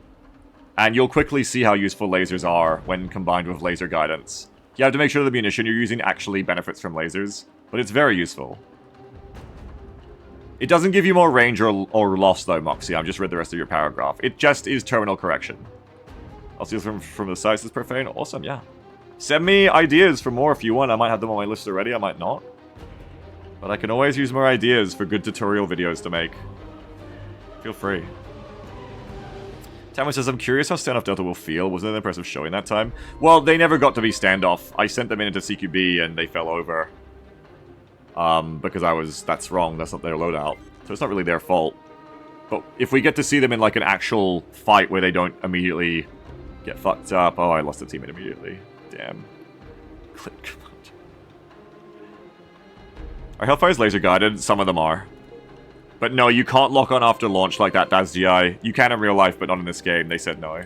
And you'll quickly see how useful lasers are when combined with laser guidance. You have to make sure the munition you're using actually benefits from lasers, but it's very useful. It doesn't give you more range or loss though, Moxie. I've just read the rest of your paragraph. It just is terminal correction. I'll see this from the size this profane. Awesome, yeah. Send me ideas for more if you want. I might have them on my list already, I might not. But I can always use more ideas for good tutorial videos to make. Feel free. Tammo says, I'm curious how standoff Delta will feel. Wasn't it impressive showing that time? Well, they never got to be standoff. I sent them into CQB and they fell over. Because that's wrong. That's not their loadout. So it's not really their fault. But if we get to see them in like an actual fight where they don't immediately get fucked up. Oh, I lost a teammate immediately. Damn. Click. Are Hellfires laser guided? Some of them are. But no, you can't lock on after launch like that, Daz GI. You can in real life, but not in this game. They said no.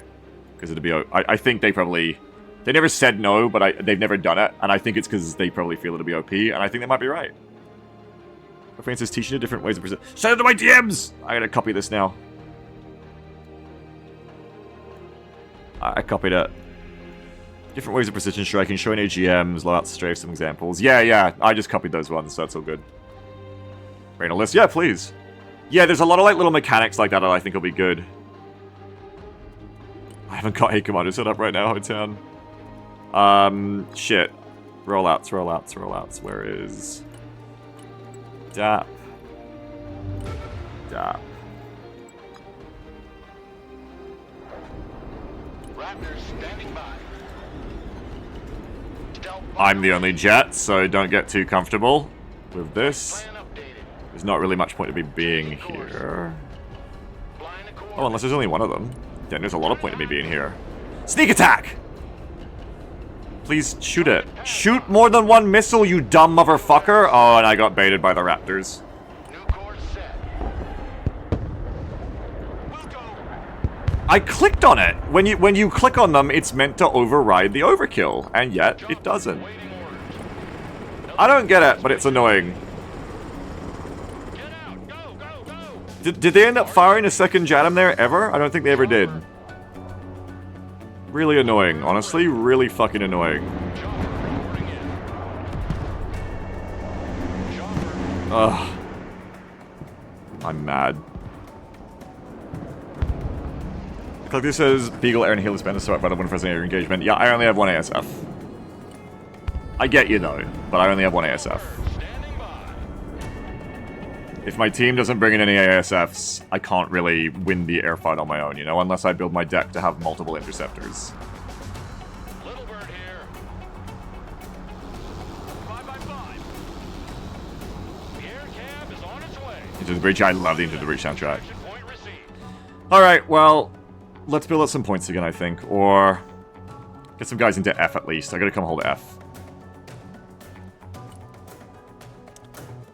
Because it'd be... I think they probably... They never said no, but they've never done it. And I think it's because they probably feel it'll be OP. And I think they might be right. My friend says, teaching you different ways of... Send it to my DMs! I gotta copy this now. I copied it. Different ways of precision striking, showing AGMs, loadouts, strafe, some examples. Yeah, I just copied those ones, so that's all good. Brain a list? Yeah, please. Yeah, there's a lot of like little mechanics like that that I think will be good. I haven't got a commander set up right now, Town. Shit. Rollouts. Where is... DAP. Raptors standing by. I'm the only jet, so don't get too comfortable with this. There's not really much point of me being here. Oh, unless there's only one of them. Then there's a lot of point of me being here. Sneak attack! Please shoot it. Shoot more than one missile, you dumb motherfucker! Oh, and I got baited by the Raptors. I clicked on it! When you click on them, it's meant to override the overkill, and yet it doesn't. I don't get it, but it's annoying. Did they end up firing a second JATM there ever? I don't think they ever did. Really annoying, honestly. Really fucking annoying. Ugh. I'm mad. Like this says, Beagle, Air, and Heal is better, so I one first air engagement. Yeah, I only have one ASF. I get you though, but I only have one ASF. If my team doesn't bring in any ASFs, I can't really win the airfight on my own, you know, unless I build my deck to have multiple interceptors. Little bird here. 5x5. The air cab is on its way. Into the Breach, I love the Into the Breach soundtrack. Alright, well, let's build up some points again, I think, or get some guys into F at least. I gotta come hold F.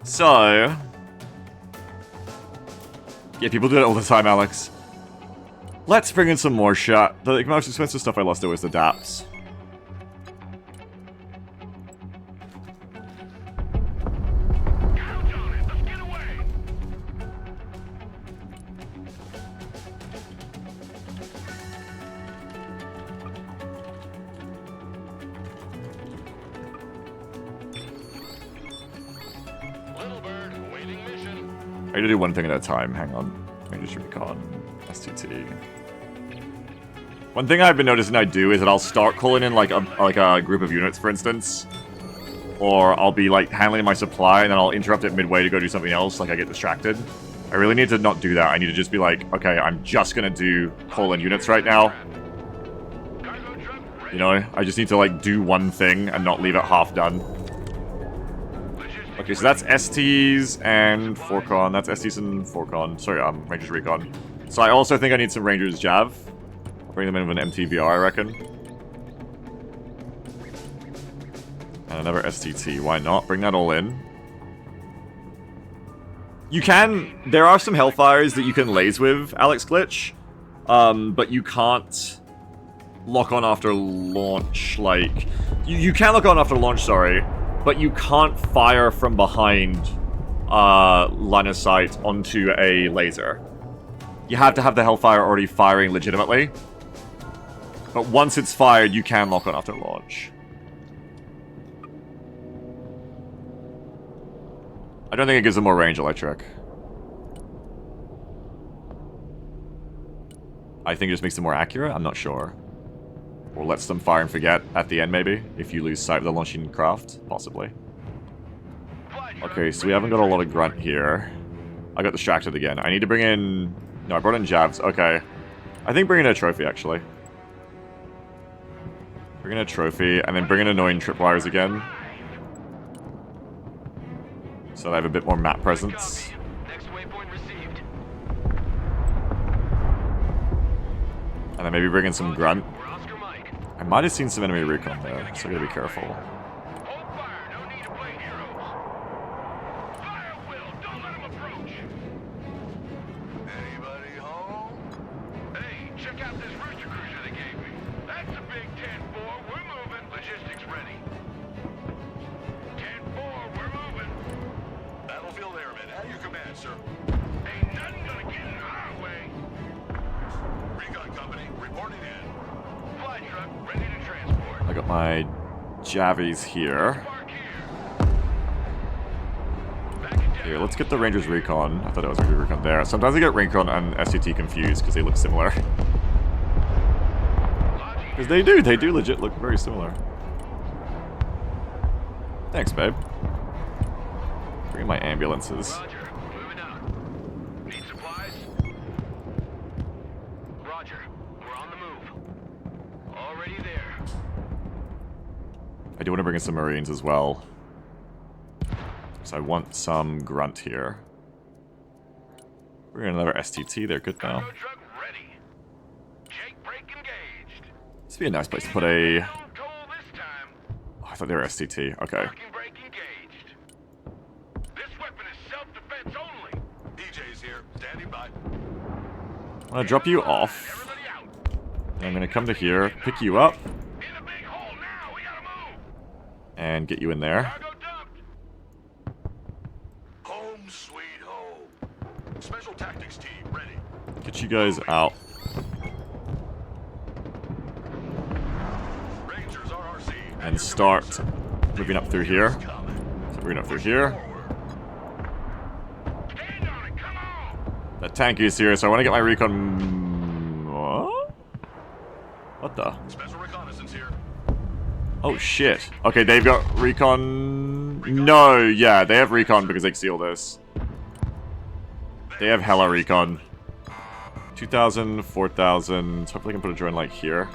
So... yeah, people do that all the time, Alex. Let's bring in some more shot. The most expensive stuff I lost though was the DAPs. I need to do one thing at a time. Hang on. Rangers Recon. STT. One thing I've been noticing I do is that I'll start calling in like a group of units, for instance. Or I'll be like handling my supply and then I'll interrupt it midway to go do something else, like I get distracted. I really need to not do that. I need to just be like, okay, I'm just gonna do call in units right now. You know, I just need to like do one thing and not leave it half done. Okay, so that's STs and Forcon. That's STs and Forcon. Sorry, Rangers Recon. So I also think I need some Rangers Jav. I'll bring them in with an MTVR, I reckon. And another STT, why not? Bring that all in. You can... There are some Hellfires that you can laze with, Alex Glitch. But you can't lock on after launch, like... You can lock on after launch, sorry. But you can't fire from behind line of sight onto a laser. You have to have the Hellfire already firing legitimately. But once it's fired, you can lock on after launch. I don't think it gives them more range electric. I think it just makes them more accurate? I'm not sure. Or lets them fire and forget at the end, maybe? If you lose sight of the launching craft? Possibly. Okay, so we haven't got a lot of grunt here. I got distracted again. I need to bring in... No, I brought in Javs. Okay. I think bring in a trophy, actually. Bring in a trophy, and then bring in annoying tripwires again. So I have a bit more map presence. And then maybe bring in some grunt. I might have seen some enemy recon there, so I gotta be careful. I got my Javies here. Here, let's get the Rangers Recon. I thought it was Rangers Recon there. Sometimes I get Recon and SCT confused because they look similar. Because they do legit look very similar. Thanks, babe. Bring in my ambulances. I do want to bring in some Marines as well. So I want some grunt here. Bring in another STT, they're good now. This would be a nice place to put a... Oh, I thought they were STT, okay. I'm gonna drop you off. And I'm gonna come to here, pick you up. And get you in there. Home sweet home. Special tactics team ready. Get you guys out. Rangers RRC. And start moving up through here. So moving up through here. That tank is here, so I want to get my recon. What the? Special reconnaissance here. Oh shit. Okay, they've got recon... No, yeah, they have recon because they seal this. They have hella recon. 2,000, 4,000. Hopefully I can put a drone like here.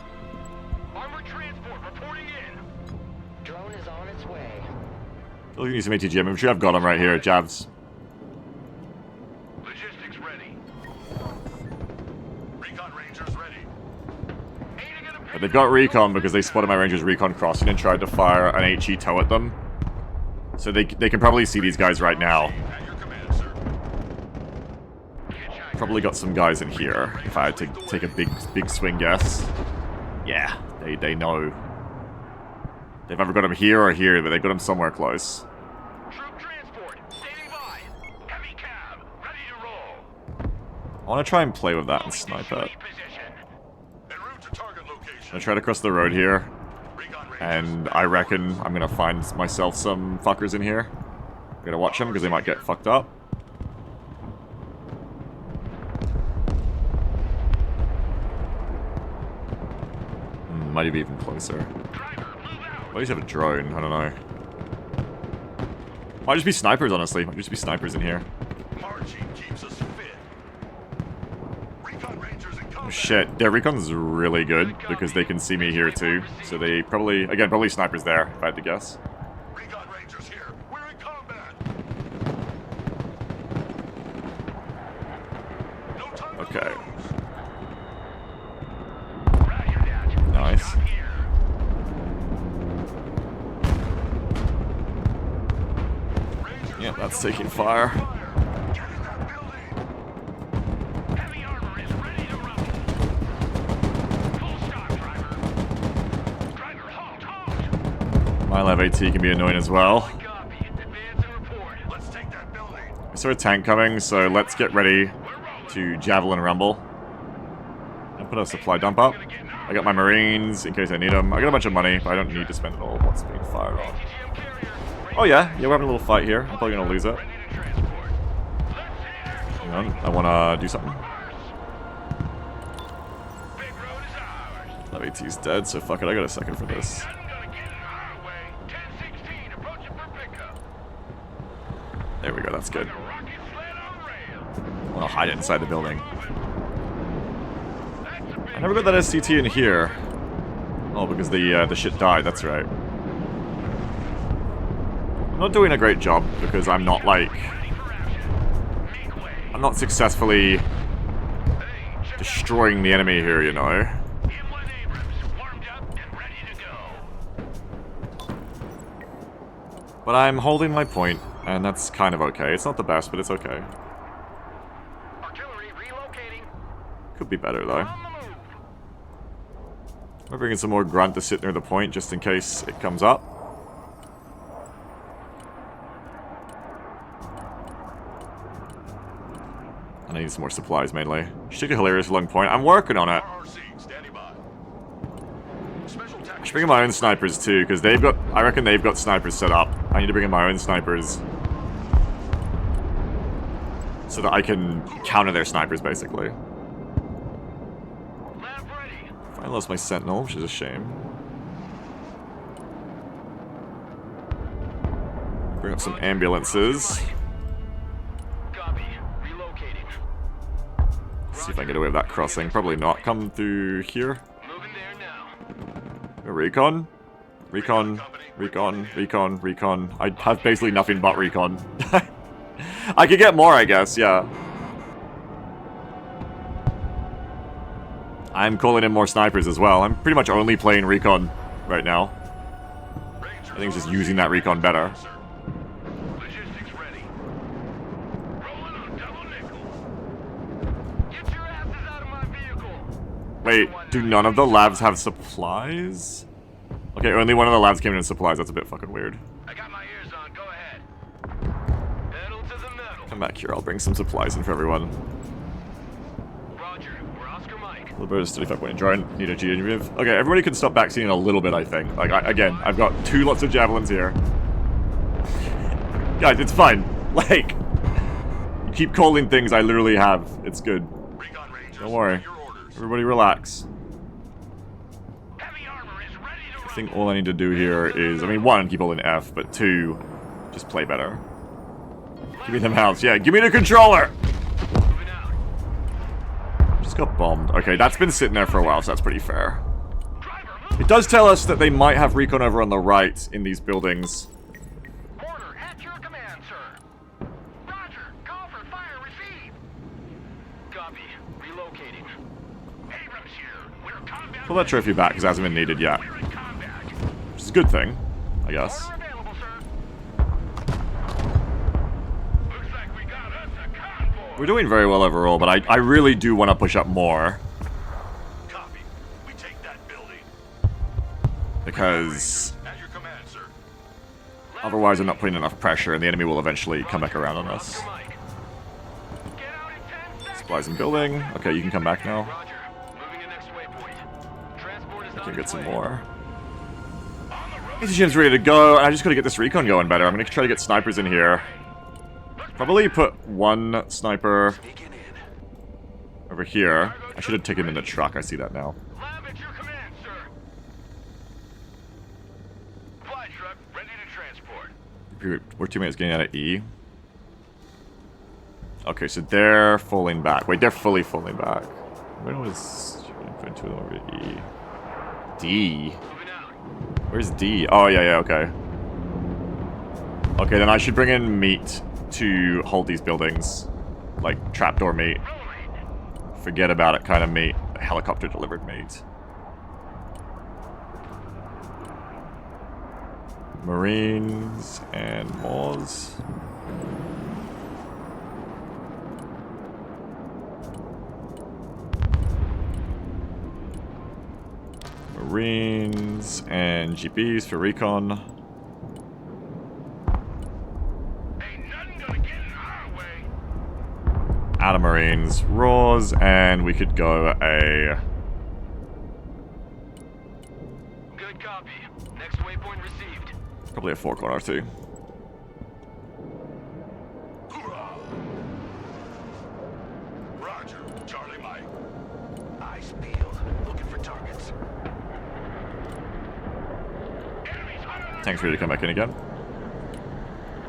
Armored transport reporting in. Drone is on its way. I feel like I need some ATGM. I'm sure I've got them right here. Javs. Logistics ready. Recon Rangers ready. But they've got recon because they spotted my Rangers recon crossing and tried to fire an HE tow at them. So they can probably see these guys right now. At your command, sir. Probably got some guys in here, if I had to take a big swing guess. Yeah, they know. They've either got them here or here, but they've got them somewhere close. Troop transport standing by. Heavy cab ready to roll. I want to try and play with that and snipe it. En route to target location. I'm gonna try to cross the road here. And I reckon I'm gonna find myself some fuckers in here. I'm gonna watch them because they might get fucked up. might be even closer. At least have a drone, I don't know. Might just be snipers, honestly. Might just be snipers in here. Marching keeps us fit. Recon Rangers in Oh combat. shit, their recon's really good because they can see me here too. So they probably, again, probably snipers there, if I had to guess. Recon Rangers here. We're in combat. No time to Okay. lose. Nice. Yeah, that's taking fire. Get in that building. Heavy armor is ready to rumble. Full stop, driver. Driver, halt, halt. My Lev AT can be annoying as well. Copy. Advance and report. Let's take that building. I saw a tank coming, so let's get ready to Javelin Rumble. And put a supply dump up. I got my Marines in case I need them. I got a bunch of money, but I don't need to spend it all once being fired on. Oh yeah, we're having a little fight here. I'm probably gonna lose it. Hang on, I wanna do something. Lev AT's dead, so fuck it, I got a second for this. There we go, that's good. I wanna hide it inside the building. I never got that SCT in here. Oh, because the shit died, that's right. I'm not doing a great job because I'm not like... I'm not successfully destroying the enemy here, you know. But I'm holding my point, and that's kind of okay. It's not the best, but it's okay. Artillery relocating. Could be better, though. On the move. I'm bringing some more grunt to sit near the point, just in case it comes up. I need some more supplies, mainly. Should take a hilarious long point. I'm working on it. RRC, standing by. Special I tactics. should bring in my own snipers, too, because they've got... I reckon they've got snipers set up. I need to bring in my own snipers. So that I can counter their snipers, basically. Lab ready. I lost my sentinel, which is a shame. Bring up some ambulances. Copy. Relocating. See if I can get away with that crossing. Probably not. Come through here. Moving there now. Recon. Recon. Recon. Recon. Recon. I have basically nothing but recon. I could get more, I guess, yeah. I'm calling in more snipers as well. I'm pretty much only playing recon right now. I think it's just using that recon better. Logistics ready. Rolling on double nickel. Get your asses out of my vehicle. Wait, do none of the labs have supplies? Okay, only one of the labs came in with supplies. That's a bit fucking weird. I got my ears on. Go ahead. Pedal to the metal. Come back here. I'll bring some supplies in for everyone. Roger. We're Oscar Mike. Liberos 35 point drone. Need a G-Initiative. Okay, everybody can stop backseating a little bit, I think. Like, again, I've got two lots of javelins here. Guys, it's fine. Like, you keep calling things I literally have. It's good. Recon Rangers. Don't worry. Your orders. Everybody relax. Heavy armor is ready to I think all I need to do here is, I mean, one, keep holding F, but two, just play better. Give me the mouse. Yeah, give me the controller! moving out. Just got bombed. Okay, that's been sitting there for a while, so that's pretty fair. Driver, move. It does tell us that they might have recon over on the right in these buildings. Order at your command, sir. Roger. Call for fire received. Copy. Relocating. Abrams here. We're combat. Pull that trophy back, because it hasn't been needed yet. We're in combat. Which is a good thing, I guess. Order available, sir. Looks like we got us a convoy. We're doing very well overall, but I really do want to push up more. Copy. We take that building. Because At your command, sir. otherwise I'm not putting enough pressure and the enemy will eventually come back around on us. Oscar Mike. Get out in 10 seconds. Supplies in building. Okay, you can come back now. Roger. Moving to next waypoint. Transport is I on can get its some way. more. Ship's ready to go, and I just gotta get this recon going better. I'm gonna try to get snipers in here. Probably put one sniper over here. I should have taken him in the truck, I see that now. Lab at your command, sir. We're 2 minutes getting out of E. Okay, so they're falling back. Wait, they're fully falling back. When was... Putting 2 of them over to E. D? Where's D? Oh, yeah, okay. Okay, then I should bring in meat to hold these buildings. Like, trapdoor meat. Forget about it kind of meat. Helicopter delivered meat. Marines and Moors. Marines and GBs for recon. Ain't nothing gonna get in our way. Out of Marines, Raws, and we could go a... Good copy. Next waypoint received. Probably a 4-corner too. Hoorah! Roger, Charlie Mike. Eyes peeled. Looking for targets. Enemies on Tanks ready to come back in again.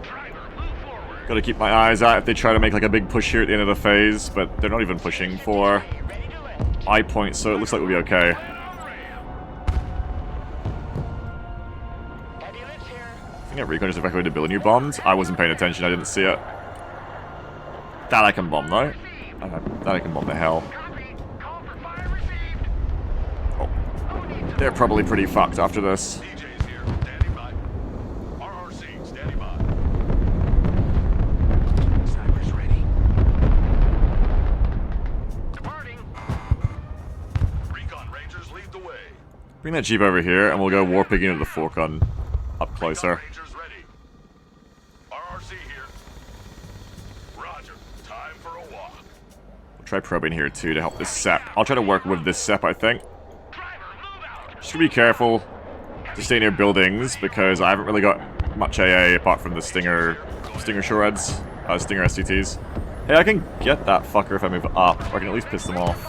Driver, move forward. Gotta keep my eyes out if they try to make like a big push here at the end of the phase, but they're not even pushing for eye points, so it looks like we'll be okay. I think Recon just evacuated to build new bombs. I wasn't paying attention, I didn't see it. That I can bomb though. That I can bomb the hell. Copy. Call for fire received. Oh. They're probably pretty fucked after this. DJ's here, standing by. RRC, standing by. Snipers ready. Departing. Recon Rangers lead the way. Bring that Jeep over here and we'll go warping into the 4-con up closer. Recon Rangers ready. RRC here. Roger, time for a walk. We'll try probing here too to help this SEP. I'll try to work with this SEP, I think. Driver, move out. Just be careful to stay near buildings because I haven't really got much AA apart from the Stinger Shoreheads, Stinger STTs. Hey, I can get that fucker if I move up, or I can at least piss them off.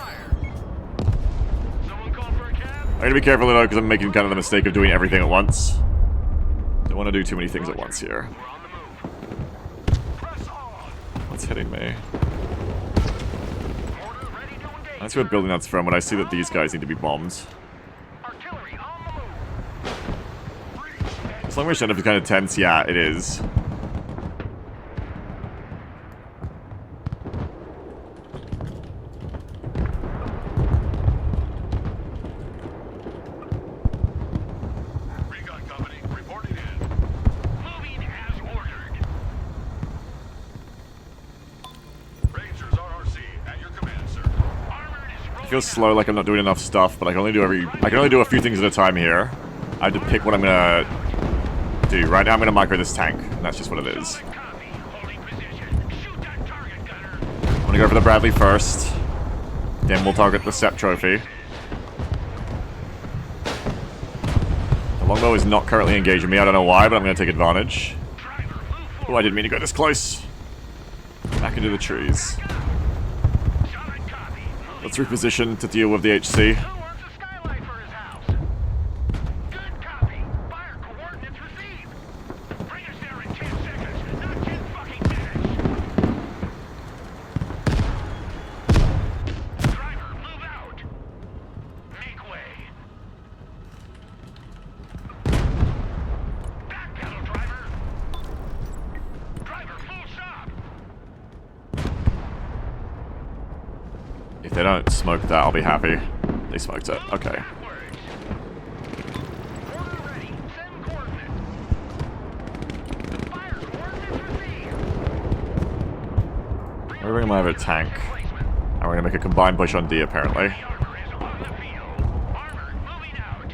Someone call for a cab? I'm gonna be careful though because I'm making kind of the mistake of doing everything at once. Don't want to do too many things at once here. We're on the move. Press on. What's hitting me? Mortar ready to engage. That's where building that's from when I see that these guys need to be bombed. Artillery on the move. As long as Shenif is kind of tense, yeah, it is. Recon Company, reporting in. Moving as ordered. Rangers RRC at your command, sir. Armored is It rolling feels slow, like I'm not doing enough stuff, but I can only do a few things at a time here. I have to pick what I'm gonna do. Right now I'm gonna micro this tank, and that's just what it is. out. Copy. Holding position. Shoot that target, gunner. I'm gonna go for the Bradley first. Then we'll target the SEP trophy. The longbow is not currently engaging me, I don't know why, but I'm gonna take advantage. Driver, move Oh, forward. I didn't mean to go this close. Back into the trees. Solid copy. Let's reposition to deal with the HC. Who wants a skylight for his house? Good copy. Fire coordinates received. Bring us there in 10 seconds, not 10 fucking minutes. Driver, move out. Make way. Backpedal, driver. Driver, full stop. If they don't smoke that, I'll be happy. They smoked it. Okay. Backwards. Order ready. Send coordinates. Fire coordinates received. We're bringing my other tank. And we're gonna make a combined push on D, apparently. Armor is on the field. Armor moving out.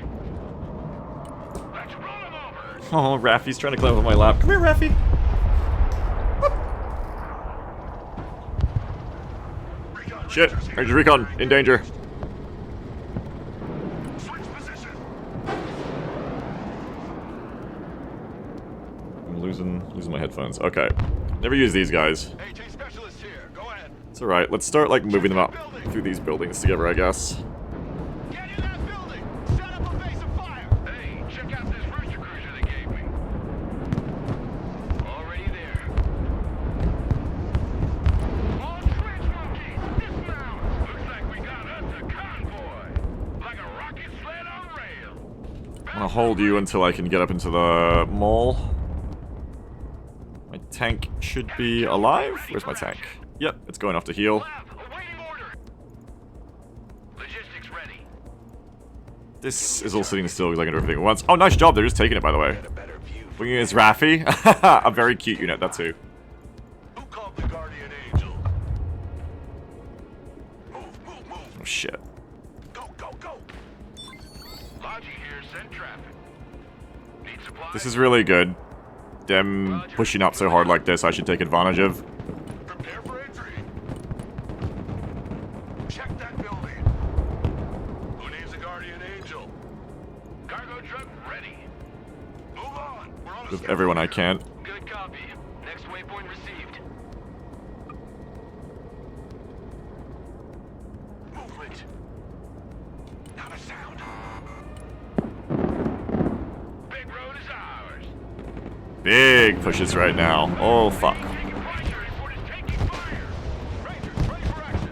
Let's roll him over. Oh, Raffy's trying to climb up my lap. Come here, Raffy. Recon Shit. Rangers here. Ranger Recon, in danger. Switch position. I'm losing my headphones. Okay. Never use these guys. AT specialist here. Go ahead. It's alright. Let's start, like, moving them up through these buildings together, I guess. Get in that building. Set up a base of fire. Hey, check out this rooster cruiser they gave me. hold you until I can get up into the mall. My tank should be alive. Where's my tank? Yep, it's going off to heal. Lab, awaiting order. Logistics ready. This is all sitting still because I can do everything at once. Oh, nice job. They're just taking it, by the way. Get a better view. Bringing in is Raffi. A very cute unit, that too. Who called the Guardian Angel? Move, move, move. Oh, shit. Go, go, go. Logi here, send traffic. Need supplies? This is really good. Them pushing up so hard like this, I should take advantage of. Prepare for entry. Check that building. Who needs a Guardian Angel? Cargo truck ready. Move on. We're on a With schedule everyone I here. can. Good copy. Next waypoint received. Movement. Not a sound. Big road is ours. Big pushes right now. Oh, fuck. Taking pressure. Report is taking fire. Rangers, ready for action.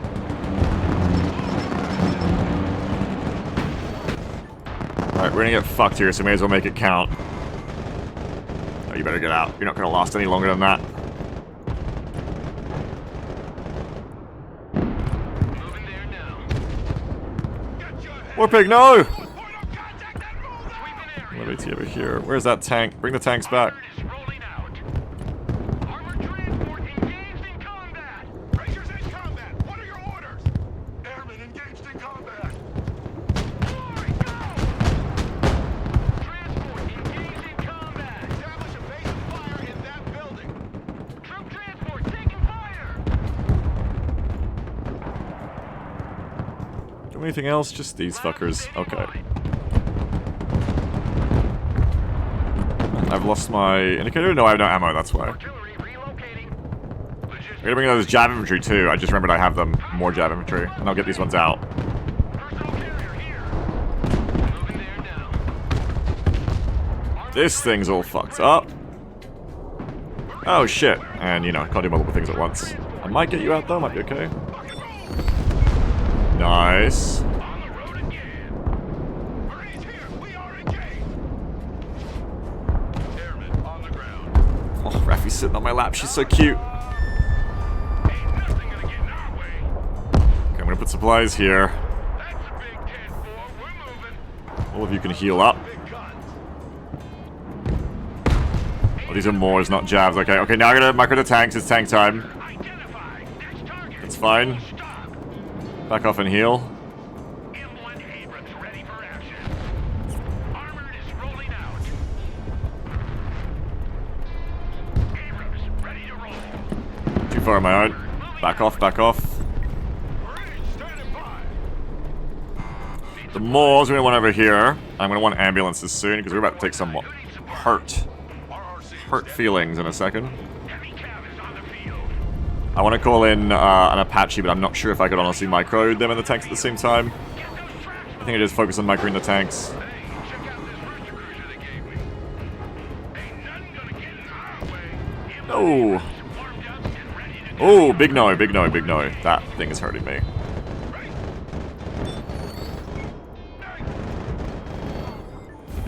Alright, we're gonna get fucked here, so may as well make it count. Oh, you better get out. You're not gonna last any longer than that. Moving there now. Get your head. Warpig, no! Point of contact and move out. Sweeping area. Let me over here. Where's that tank? Bring the tanks back. Armored is rolling out. Armored transport engaged in combat. Rangers in combat. What are your orders? Airmen engaged in combat. Glory, go! Transport engaged in combat. Establish a base of fire in that building. Troop transport taking fire. Do anything else? Just these fuckers. Okay. I've lost my indicator? No, I have no ammo, that's why. Artillery relocating. I'm gonna bring those jab infantry too. I just remembered I have them. More jab infantry. And I'll get these ones out. Personal carrier here. Moving there now. This thing's all fucked up. Oh shit. And you know, I can't do multiple things at once. I might get you out though, might be okay. Nice. On the road again. Marines here. We are engaged. Airmen on the ground. Oh, Raffi's sitting on my lap. She's so cute. Ain't nothing gonna get in our way. Okay, I'm gonna put supplies here. That's a big 10-4. We're moving. All of you can heal up. Big guns. Oh, these are Moors, not jabs. Okay, okay, now I'm gonna micro the tanks. It's tank time. Identify. Next target. It's fine. Stop. Back off and heal. M1 Abrams ready for action. Armored is rolling out. Abrams ready to roll. Too far on my own. Back off, back off. Marines standing by. The Moors are gonna want over here. I'm gonna want ambulances soon because we're about to take some hurt RRC. feelings in a second. Heavy cav is on the field. I want to call in an Apache, but I'm not sure if I could honestly micro them and the tanks at the same time. Get those tracks. I think I just focus on microing the tanks. Hey, check out this rooster cruiser they gave me. Ain't nothing gonna get in our way. No. Warmed up and ready to go. Oh, big no, big no, big no. That thing is hurting me.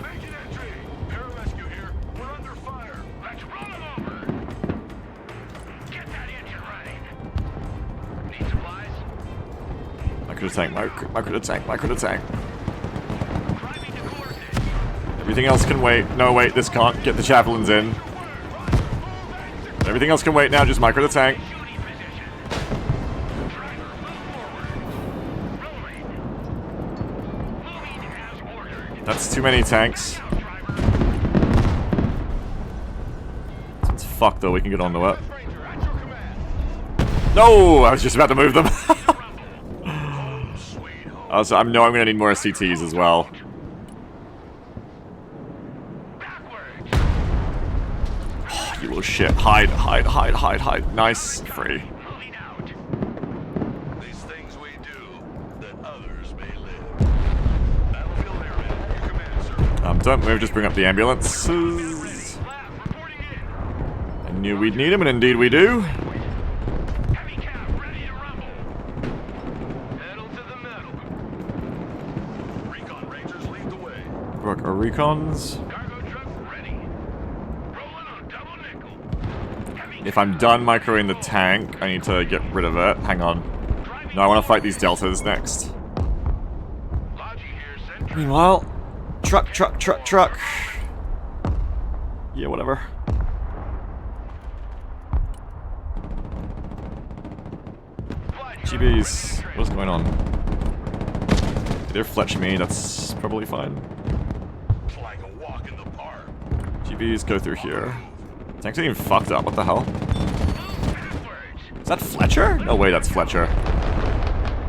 Making entry. Pararescue here. We're under fire. Let's roll them over. Get that engine running. Need supplies? Micro the tank, micro the tank, micro the tank. Driving to coordinates. Everything else can wait. No, wait, this can't. Get the javelins in. Everything else can wait now, just micro the tank. Shooting position. Driver, move forward. Rolling. Moving as ordered. That's too many tanks. Now, driver. It's fucked though, we can get onto it. Ranger at your command. No! I was just about to move them. Home sweet home. Also, I know I'm gonna need more SCTs as well. Backwards. You little shit. Hide, hide, hide, hide, hide. Nice. Free. Moving out. These things we do that others may live. Battlefield airmen at your command, sir. Don't move, just bring up the ambulances. Lab reporting in. I knew we'd need them, and indeed we do. Heavy cap ready to rumble. Pedal to the metal. Recon Rangers lead the way. Brooke, are recons. Cargo truck ready. Rolling on double nickel. Heavy If I'm done microing the tank, I need to get rid of it. Hang on. No, I want to fight these deltas next. Logi here, sentry. Meanwhile, truck. Yeah, whatever. GBs, what's going on? They're fletch me, that's probably fine. It's like a walk in the park. GBs go through here. Tank's even fucked up, what the hell? Is that Fletcher? No way that's Fletcher.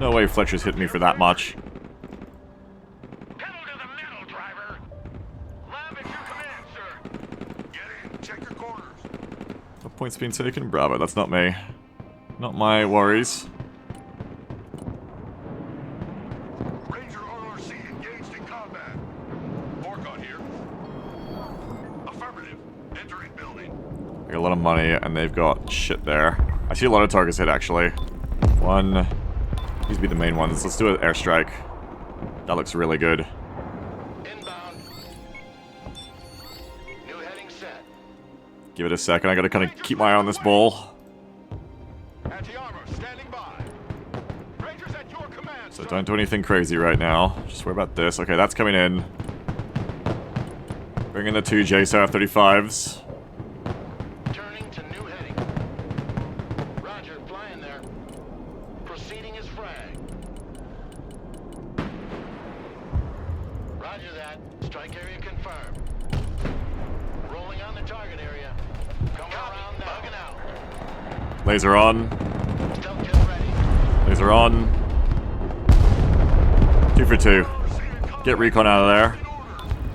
No way Fletcher's hit me for that much. Pedal to the metal, driver. Lab at your command, sir. Get in, check your quarters. What point's been taken? Bravo, that's not me. Not my worries. Ranger RRC engaged in combat. Orcon here. Affirmative. Entering building. I got a lot of money, and they've got shit there. I see a lot of targets hit, actually. One. These be the main ones. Let's do an airstrike. That looks really good. Inbound. New heading set. Give it a second. I gotta kind of keep my eye on this ball. Anti-armor standing by. Rangers at your command, So sir. don't do anything crazy right now. Just worry about this. Okay, that's coming in. Bring in the 2 JSAR 35s. Turning to new heading. Roger, flying there. Proceeding as frag. Roger that. Strike area confirmed. Rolling on the target area. Coming around now. Bugging out. Laser on. Stealth jet ready. Laser on. 2 for 2. Get recon out of there.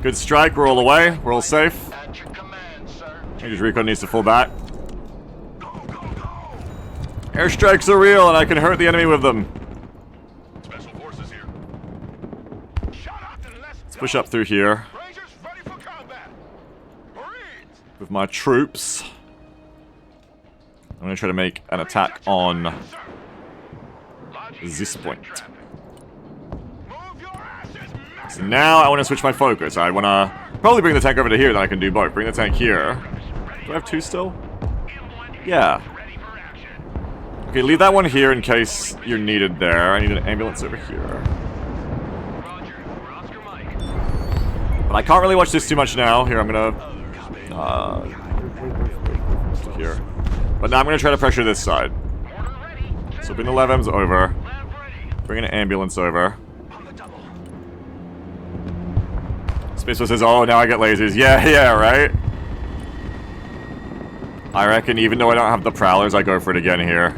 Good strike. We're all away. We're all safe. At your command, sir. Rangers recon needs to fall back. Go, go, go. Airstrikes are real, and I can hurt the enemy with them. Special forces here. Shut up and let's Push up through here Rangers ready for combat. Marines. with my troops. I'm gonna try to make an attack on Sir. this point. Move your asses, So now I want to switch my focus. I want to probably bring the tank over to here, then I can do both. Bring the tank here. Do I have 2 still? Yeah. Okay, leave that one here in case you're needed there. I need an ambulance over here. But I can't really watch this too much now. Here, I'm gonna... to here. But now I'm gonna try to pressure this side. So bring the LevMs over. Bring an ambulance over. Space Force says, oh, now I get lasers. Yeah, right? I reckon even though I don't have the Prowlers, I go for it again here.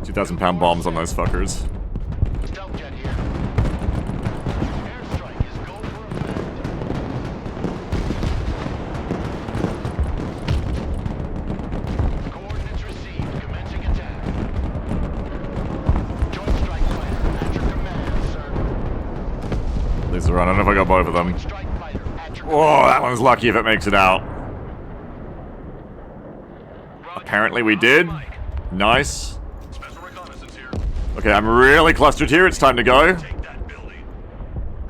2,000-pound bombs on those fuckers. Stealth jet here. Airstrike is go for effect. Coordinates received. Commencing attack. Joint strike fighter at your command, sir. Laser run. I don't know if I got both of them. Strike fighter at your Whoa, that one's lucky if it makes it out. Apparently we did. Nice. Special reconnaissance here. Okay, I'm really clustered here. It's time to go. Take that building.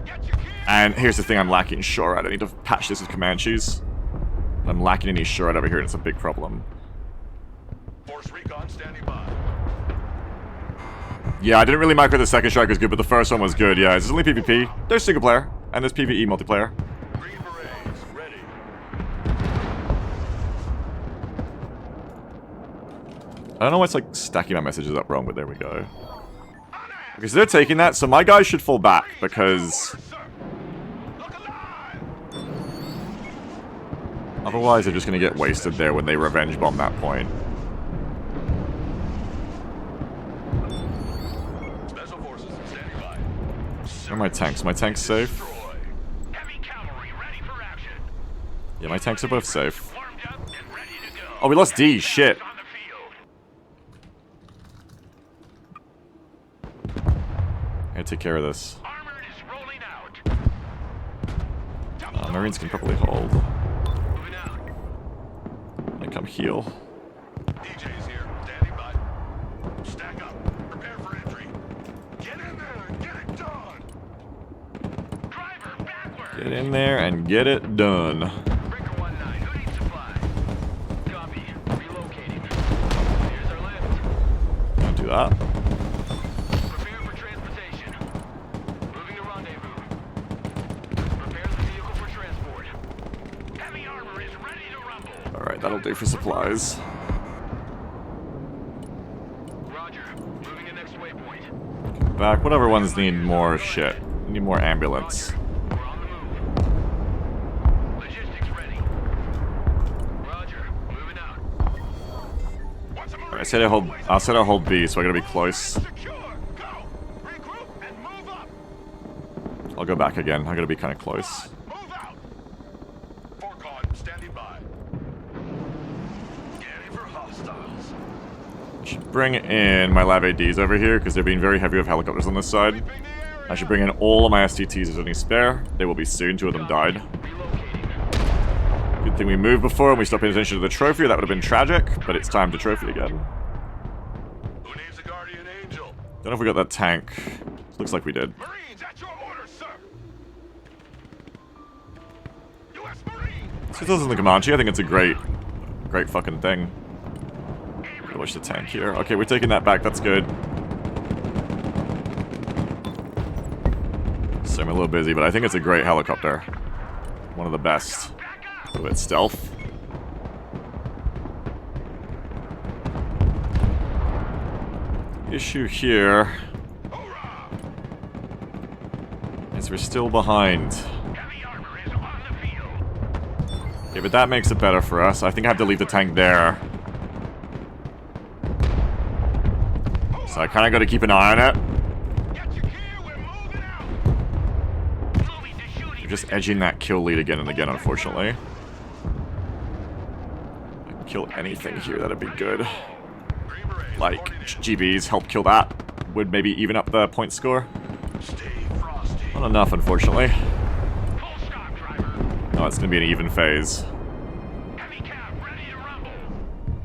Get your kids. And here's the thing I'm lacking shore at. I need to patch this with Comanches. I'm lacking any shore over here, and it's a big problem. Force recon standing by. Yeah, I didn't really micro the second strike was good, but the first one was good. Yeah, it's only PvP. There's single player, and there's PvE multiplayer. Green berets ready. I don't know why it's like stacking my messages up wrong, but there we go. Okay, so they're taking that, so my guys should fall back, because Sir. Look alive. otherwise they're just going to get wasted there when they revenge bomb that point. Special forces standing by. Where are my tanks? My tanks safe? Destroy. heavy cavalry ready for action. Yeah, my tanks are both safe. Warmed up and ready to go. Oh, we lost D, shit. On the field. I gotta take care of this. Armored is rolling out. Marines can probably hold. Moving out. I come heal. DJ's here. Standing by. Stack up. Prepare for entry. Get in there and get it done. orders. Get in there and get it done. Breaker 1-9, who needs supply? Copy. Relocating. Here's our lift. Don't do that. Prepare for transportation. Moving to rendezvous. Prepare the vehicle for transport. Heavy armor is ready to rumble. Alright, that'll do for supplies. Roger. Moving to next waypoint. Back, whatever ones need more shit. Need more ambulance. We're on the move. Logistics ready. Roger. Moving out. Alright, I'll set a hold B, so I gotta be close. Secure. Go. Regroup and move up. I'll go back again. I gotta be kind of close. Move out. Forcon standing by. Scanning for hostiles. I should bring in my Lab ADs over here, because they're being very heavy with helicopters on this side. Sweeping the area. I should bring in all of my STTs as any spare. They will be soon. 2 of them died. Relocating. Good thing we moved before and we stopped paying attention to the trophy. That would have been tragic, but it's time to trophy again. Who needs a guardian angel? Don't know if we got that tank. Looks like we did. Marines at your orders, sir. U.S. Marine. So this isn't the Comanche. I think it's a great fucking thing. Watch the tank here. Okay, we're taking that back. That's good. So I'm a little busy, but I think it's a great helicopter. One of the best. A little bit stealth. Issue here is we're still behind. Heavy armor is on the field. Okay, but that makes it better for us. I think I have to leave the tank there. So I kind of got to keep an eye on it. Get your gear. We're moving out. Moving to shooting. We're just edging that kill lead again and again, unfortunately. If I can kill anything here, that'd be good. Green Berets Like, reporting GBs help kill that. Would maybe even up the point score. in. Stay frosty. Not enough, unfortunately. Full stop, driver. Oh, it's going to be an even phase. Heavy cap ready to rumble.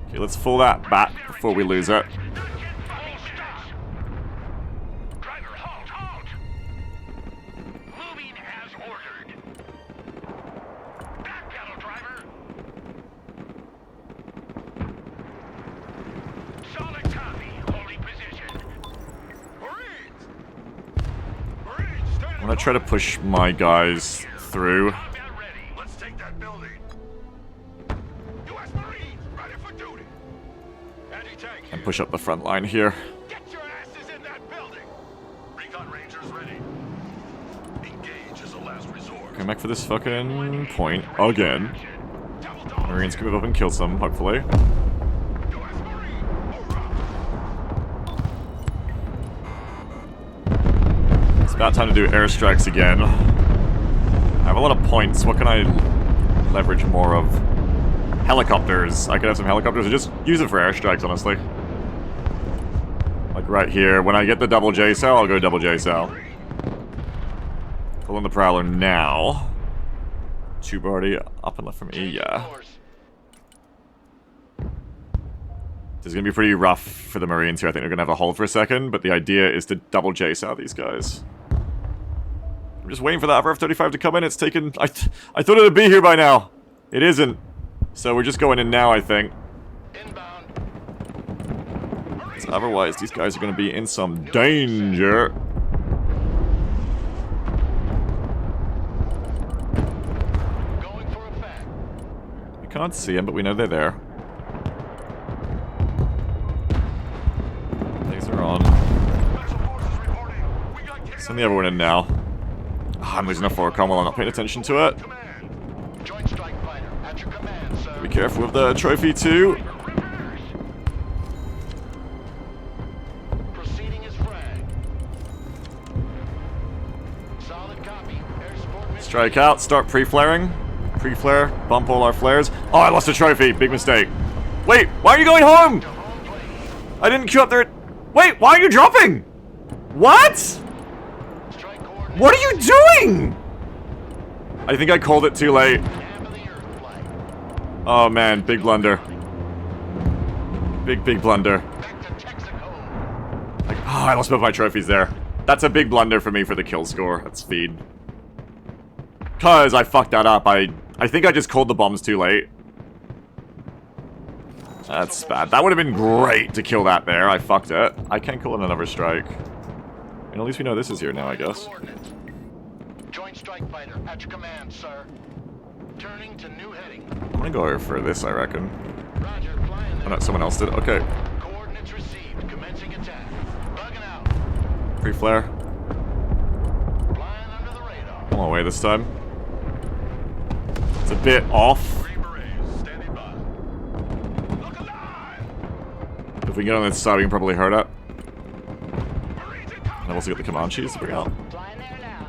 Okay, let's pull that back before we lose it. Not yet full stop. Driver, halt, halt. Moving as ordered. Back pedal, driver. Solid copy. Holding position. Marines. Marines, stand I'm going to try to push my guys through. Combat ready. Let's take that building. U.S. Marines, ready for duty. Anti-tank And here. push up the front line here. Get your asses in that building. Recon Rangers ready. Engage as a last resort. Come back for this fucking point again. Devil dogs Marines can here. move up and kill some, hopefully. U.S. Marine, hoorah. It's about time to do airstrikes again. I have a lot of points. What can I leverage more of? Helicopters. I could have some helicopters and just use it for airstrikes, honestly. Like right here. When I get the double J cell, I'll go double J cell. Pull in the Prowler now. Tube already up and left from E, yeah. This is going to be pretty rough for the Marines here. I think they're going to have to hold for a second, but the idea is to double J cell these guys. I'm just waiting for that F-35 to come in. It's taken... I thought it would be here by now. It isn't. So we're just going in now, I think. Inbound. So otherwise, these guys are going to be in some danger. Going for effect. We can't see them, but we know they're there. These are on. Special forces reporting. We got Send the other one in now. Ah, I'm losing a 4-com while I'm not paying attention to it. command. Joint strike fighter at your command, sir. Be careful with the trophy too. Reverse. Proceeding as frag. Solid copy. Air support mission. Strike out, start pre-flaring. Pre-flare, bump all our flares. Oh, I lost a trophy. Big mistake. Wait, why are you going home? To home plate. I didn't queue up there. Wait, why are you dropping? What? Strike coordinates. What are you doing? I think I called it too late. Half of the earth flag. Oh man, big blunder. Big blunder. Back to Texaco. Like, oh, I lost both my trophies there. That's a big blunder for me for the kill score. That's speed. Because I fucked that up. I think I just called the bombs too late. That's bad. That would have been great to kill that there. I fucked it. I can't call it another strike. And at least we know this is here now, I guess. Joint strike fighter at your command, sir. Turning to new heading. I'm gonna go for this, I reckon. Roger, flying Oh there. no, someone else did. Okay. Coordinates received. Commencing attack. Bugging out. Pre-flare. Flying under the radar. I'm away this time. It's a bit off. Green Berets, standing by. Look alive! If we can get on this side, we can probably hurt it. Marines in And combat. I've also got the Comanches to bring out. Flying there now.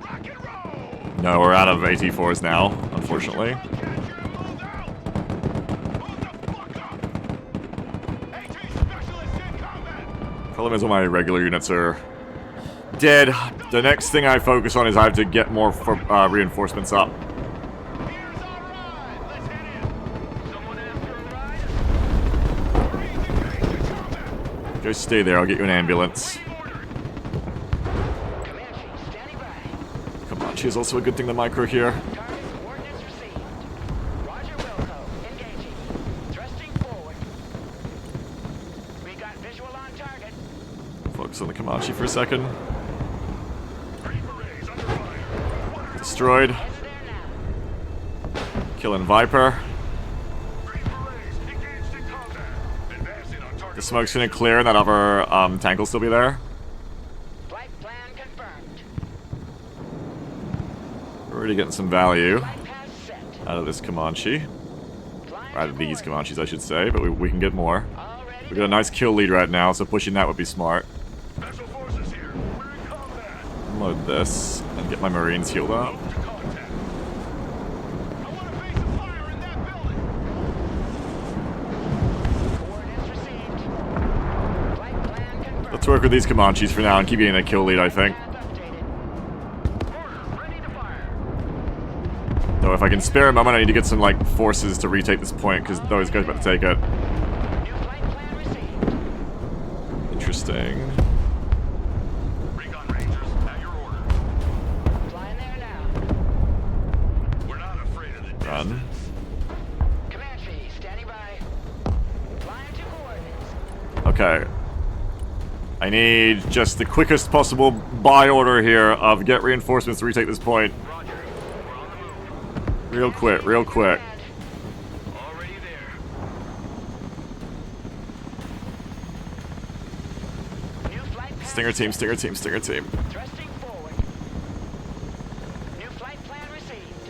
Rock and roll! No, we're out of AT4s now, unfortunately. Catcher, move out! Move the fuck up! AT specialists in combat! Problem is all my regular units are dead. The next thing I focus on is I have to get more for, reinforcements up. Here's our ride! Let's head in! Someone asked for a ride? Marines engaged in combat! Go stay there, I'll get you an ambulance. Comanche, standing by. Comanche is also a good thing to micro here. Target coordinates received. Roger, Wilco. Engaging. Thrusting forward. We got visual on target. Focus on the Comanche for a second. Green Berets under fire! Destroyed. Headed there now. Killing Viper. Green Berets engaged in combat! Advancing on target. The smoke's gonna clear and that other tank will still be there. Flight plan confirmed. We're already getting some value Flight path set. out of this Comanche. Flying Or out of to these coordinates. Comanches, I should say, but we can get more. Already We got a nice kill lead right now, so pushing that would be smart. Special forces here. We're in combat. Load this and get my Marines healed up. Move to contact. I want a base of fire in that building. coordinates received. Flight plan confirmed. Let's work with these Comanches for now and keep getting a kill lead, I think. Path updated. Order, ready to fire. Though if I can spare a moment, I need to get some, like, forces to retake this point, because those guys about to take it. New flight plan received. Interesting. Recon Rangers, at your order. Flying there now. We're not afraid of the Run. distance. Comanche, standing by. Flying to coordinates. Okay. I need just the quickest possible buy order here of get reinforcements to retake this point. Roger. We're on the move. Real quick, real quick. Already there. New flight path Stinger team, set. stinger team, stinger team. Thrusting forward. New flight plan received.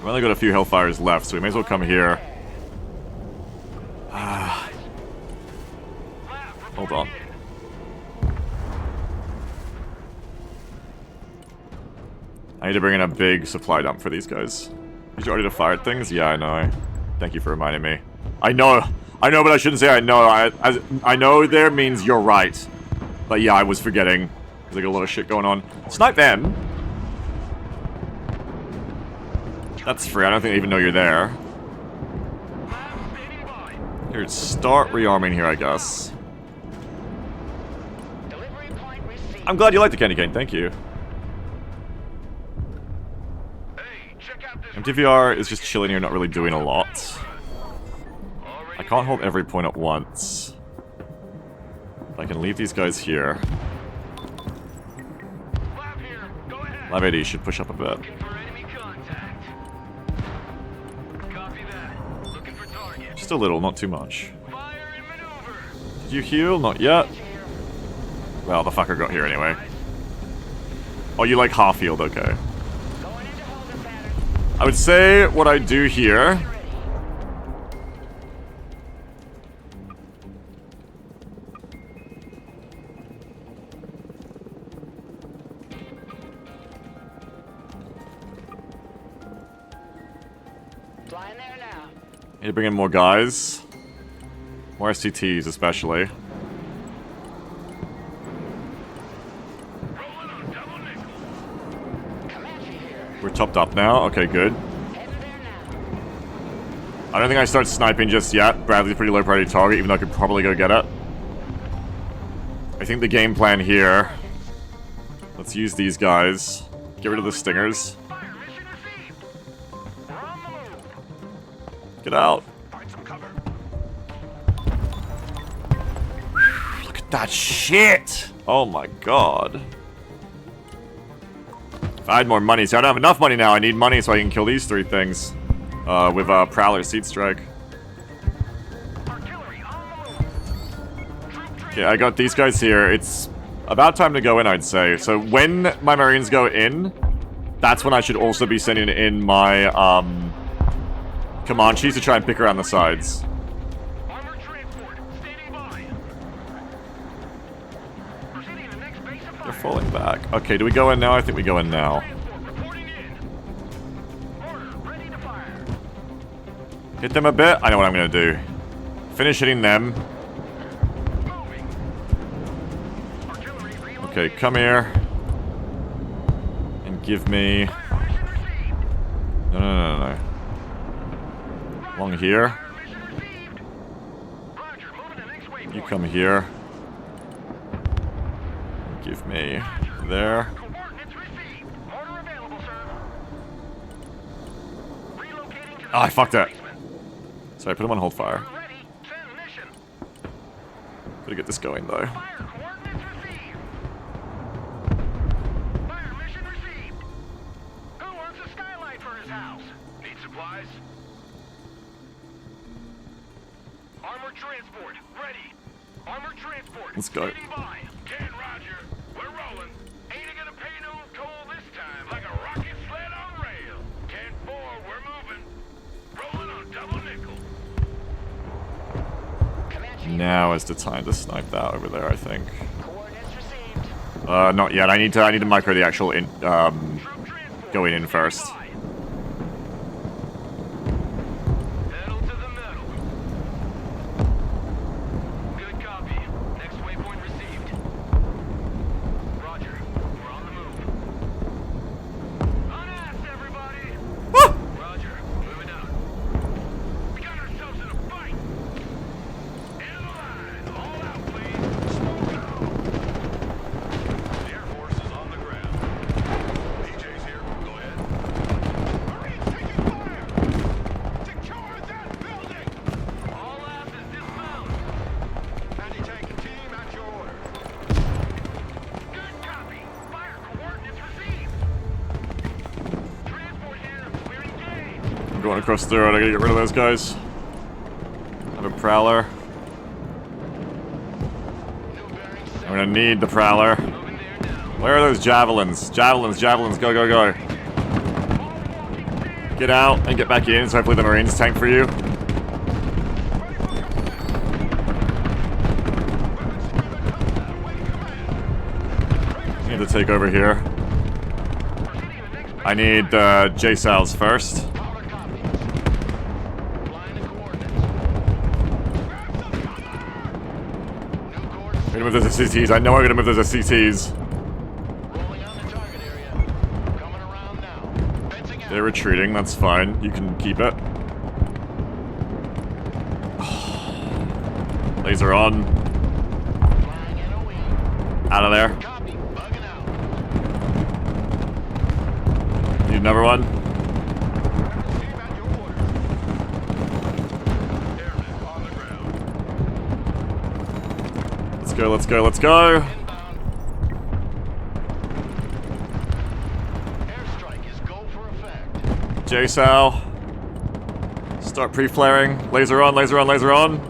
I've only got a few Hellfires left, so we may as well come here. Hold on. I need to bring in a big supply dump for these guys. Did you already fire things? Yeah, I know. Thank you for reminding me. I know, but I shouldn't say I know. I know there means you're right. But yeah, I was forgetting. There's like a lot of shit going on. Snipe them! That's free. I don't think they even know you're there. Here, start rearming here, I guess. Delivery point received. I'm glad you like the candy cane. Thank you. Hey, check out this. MTVR is just chilling here, not really doing a lot. I can't hold every point at once. But I can leave these guys here. Lab here. Go ahead. Live AD should push up a bit. Looking for enemy contact. Copy that. Looking for target. Just a little, not too much. Fire and maneuver. Did you heal? Not yet. Here. Well, the fucker got here anyway. Oh, you like half healed, okay. Going into holding pattern. I would say what I do here... Ready. Flying there now. Need to bring in more guys. More STTs, especially. Rolling on double nickel. Comanche here. We're topped up now. Okay, good. Headed there now. I don't think I start sniping just yet. Bradley's a pretty low priority target, even though I could probably go get it. I think the game plan here Let's use these guys. Get rid of the stingers. Fire mission received. We're on the move. Get out. Find some cover. Look at that shit! Oh my god. If I had more money, see I don't have enough money now. I need money so I can kill these 3 things. With Prowler Seed Strike. Artillery on the move. Okay, I got these guys here. It's about time to go in, I'd say. So when my Marines go in, that's when I should also be sending in my Comanches to try and pick around the sides. Armored transport standing by. Proceeding to the next base of They're fire. falling back. Okay, do we go in now? I think we go in now. Transport reporting in. Order ready to fire. Hit them a bit. I know what I'm gonna do. Finish hitting them. Moving. Artillery relocating. Okay, come here. And give me... Fire mission received. No. Along here. Fire mission received. Roger, moving to the next waypoint. You come here. Give me there. Coordinates received. Order available, sir. Relocating to the Ah, I fucked that. basement. Sorry, put him on hold fire. Ready. Send mission. Gotta get this going though. Fire coordinates received. Fire mission received. Who wants a skylight for his house? Need supplies? Armored transport ready. Armored transport. Let's go. Standing by. 10 Roger. We're rolling. Ain't it gonna pay no toll this time? Like a rocket sled on rail. 10-4. We're moving. Rolling on double nickel. Now is the time to snipe that over there, I think. Coordinates received. Not yet. I need to micro the actual Troop transport. going in first. Standing by. Pedal to the metal. Good copy. Next waypoint received. Roger. We're on the move. Unass, everybody. Roger. Moving out. We got ourselves in a fight. End of the line. All out, please. Smoke out. The Air Force is on the ground. DJ's here. Go ahead. Marines taking fire! Secure that building! All asses dismount. Anti-tank team at your order. Good copy. Fire coordinates received. Transport here. We're engaged. I'm going across the road. I gotta get rid of those guys. I have a Prowler. New bearing set. I'm gonna need the Prowler. Moving there now. Where are those javelins? Javelins, go, go, go. All walking dead. Get out and get back in, so hopefully the Marines tank for you. Need to take over here. Proceeding to the next base. I need JSALs first. Powder copies. Flying the coordinates. New course. I'm gonna move those SCTs. I know I'm gonna move those SCTs. Rolling on the target area. Coming around now. Fencing out. They're retreating, that's fine. You can keep it. Laser on. Flying NOE. Out of there. Copy. Bugging out. Need another one. Team at your order. Airmen on the ground. Let's go, let's go, let's go. Inbound. Airstrike is go for effect. JSAL. Start pre-flaring. Laser on, laser on, laser on.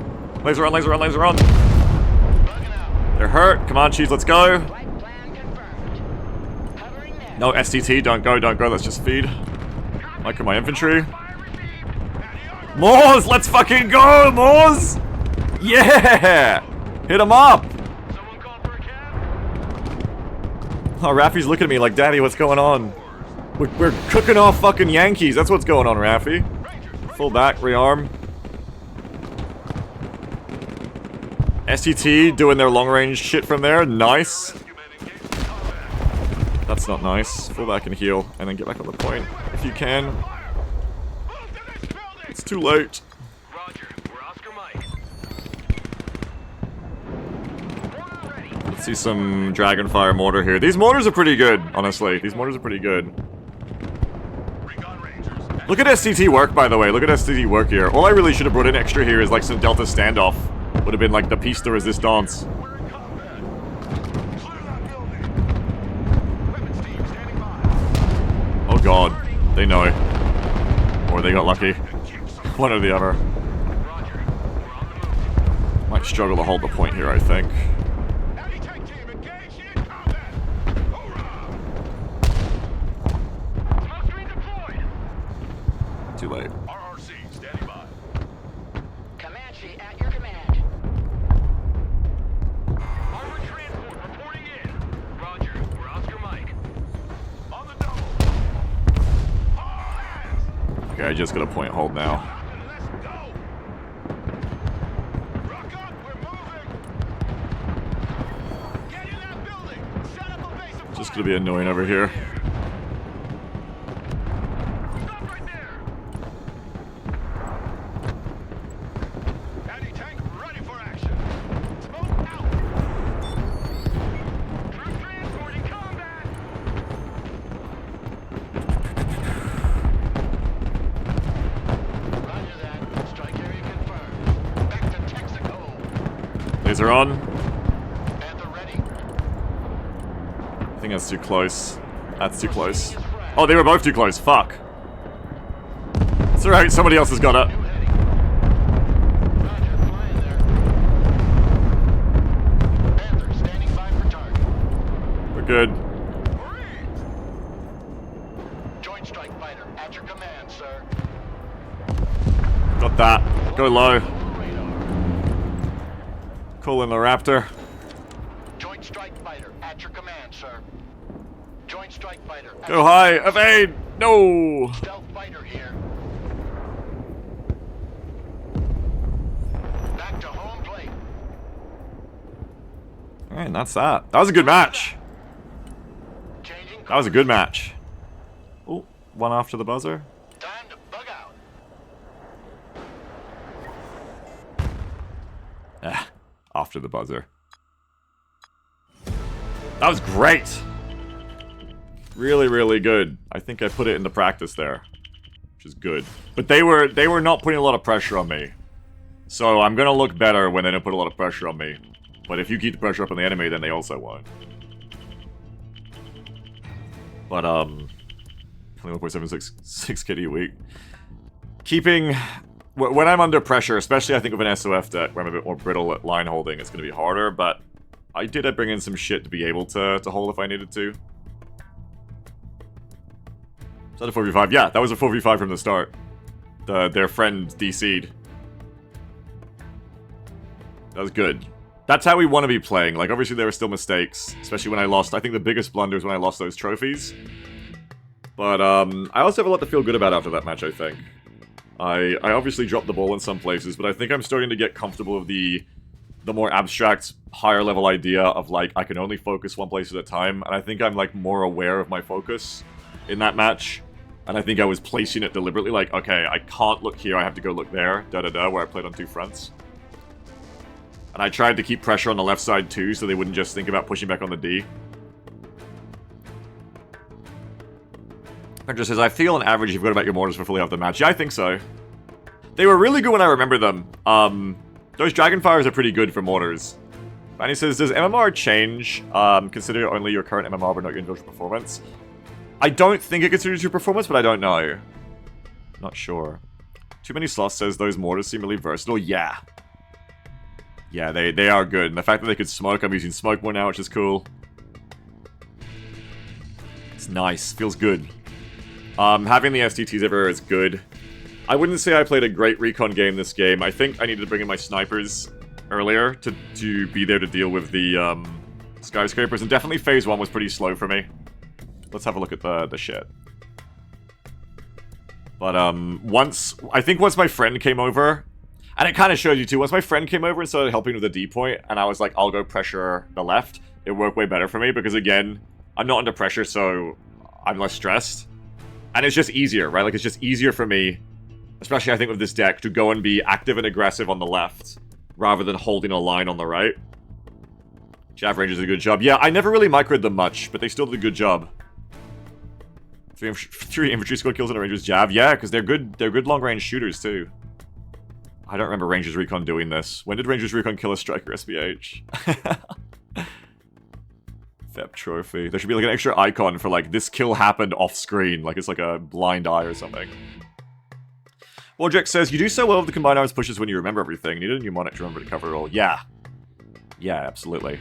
Laser on, laser on, laser on. Bugging out. They're hurt. Come on, cheese, let's go. Flight plan confirmed. Covering net. No STT, don't go, let's just feed. Micro my infantry. Fire received. Moors, let's fucking go, Moors! Yeah! Hit him up! Someone called for a cab? Oh, Raffy's looking at me like, Daddy, what's going on? We're cooking off fucking Yankees, that's what's going on, Raffy. Full back, rearm. STT doing their long-range shit from there, nice. Rescue men engaged in combat. That's not nice. Full back and heal, and then get back on the point, if you can. Move to this building! It's too late. Roger. We're Oscar Mike. Order ready. Let's see some Dragonfire mortar here. These mortars are pretty good, honestly. These mortars are pretty good. Look at STT work, by the way. Look at STT work here. All I really should have brought in extra here is like some Delta standoff. Would have been like the piece de resistance. Oh god. They know. Or they got lucky. One or the other. Might struggle to hold the point here, I think. Too late. RRC standing by. Comanche at your command. Armored transport reporting in. Roger, we're Oscar Mike. On the double. All hands. Okay, I just got a point hold now. Let's go. Rock up, we're moving. Get in that building. Set up a base of Just gonna be annoying over here. Stop right there. Anti-tank ready for action. Smoke out. Troop transport in combat. Roger that. Strike area confirmed. Back to Texaco. Laser on. Panther ready. I think that's too close. That's too close. Oh, they were both too close. Fuck. It's alright, somebody else has got it. New heading. Roger, flying there. Panther standing by for target. We're good. Joint strike fighter at your command, sir. Got that. Go low. Radar. Call in the Raptor. Joint strike fighter at your command, sir. Joint strike fighter. At Go your high. command, sir. Evade. No. Stealth fighter here. Back to home plate. Alright, and that's that. That was a good match. Changing That was a good match. Oh, one after the buzzer. time to bug out. Ah, after the buzzer. That was great. Really, really good. I think I put it into practice there, which is good. But they were not putting a lot of pressure on me. So I'm gonna look better when they don't put a lot of pressure on me. But if you keep the pressure up on the enemy, then they also won't. But 21.76 kitty a week. Keeping when I'm under pressure, especially I think with an SOF deck where I'm a bit more brittle at line holding, it's gonna be harder. But I did bring in some shit to be able to hold if I needed to. Is that a 4v5? Yeah, that was a 4v5 from the start. Their friend DC'd. That was good. That's how we want to be playing. Like, obviously there were still mistakes, especially when I lost. I think the biggest blunder was when I lost those trophies. But I also have a lot to feel good about after that match, I think. I obviously dropped the ball in some places, but I think I'm starting to get comfortable with the more abstract, higher level idea of, like, I can only focus one place at a time, and I think I'm, like, more aware of my focus in that match. And I think I was placing it deliberately, like, okay, I can't look here, I have to go look there, da-da-da, where I played on two fronts. And I tried to keep pressure on the left side too, so they wouldn't just think about pushing back on the D. Hunter says, I feel on average you've got about your mortars for fully off the match. Yeah, I think so. They were really good when I remember them. Those Dragonfires are pretty good for mortars. Fanny says, does MMR change? Consider only your current MMR but not your individual performance? I don't think it considers your performance, but I don't know. Not sure. Too Many Sloths says those mortars seem really versatile. Yeah. Yeah, they are good. And the fact that they could smoke, I'm using smoke more now, which is cool. It's nice. Feels good. Having the STTs everywhere is good. I wouldn't say I played a great recon game this game. I think I needed to bring in my snipers earlier to be there to deal with the skyscrapers. And definitely phase 1 was pretty slow for me. Let's have a look at the shit. But once my friend came over, and it kind of shows you too, once my friend came over and started helping with the D point, and I was like, I'll go pressure the left, it worked way better for me, because again, I'm not under pressure, so I'm less stressed. And it's just easier, right? Like, it's just easier for me, especially I think with this deck, to go and be active and aggressive on the left, rather than holding a line on the right. Jav Rangers did a good job. Yeah, I never really microed them much, but they still did a good job. Three infantry squad kills on a Rangers Jav. Yeah, because they're good long-range shooters, too. I don't remember Rangers Recon doing this. When did Rangers Recon kill a Striker SBH? FEP trophy. There should be like an extra icon for like, this kill happened off-screen. Like it's like a blind eye or something. Wojek says, you do so well with the combined arms pushes when you remember everything. You need a mnemonic to remember to cover it all. Yeah. Yeah, absolutely.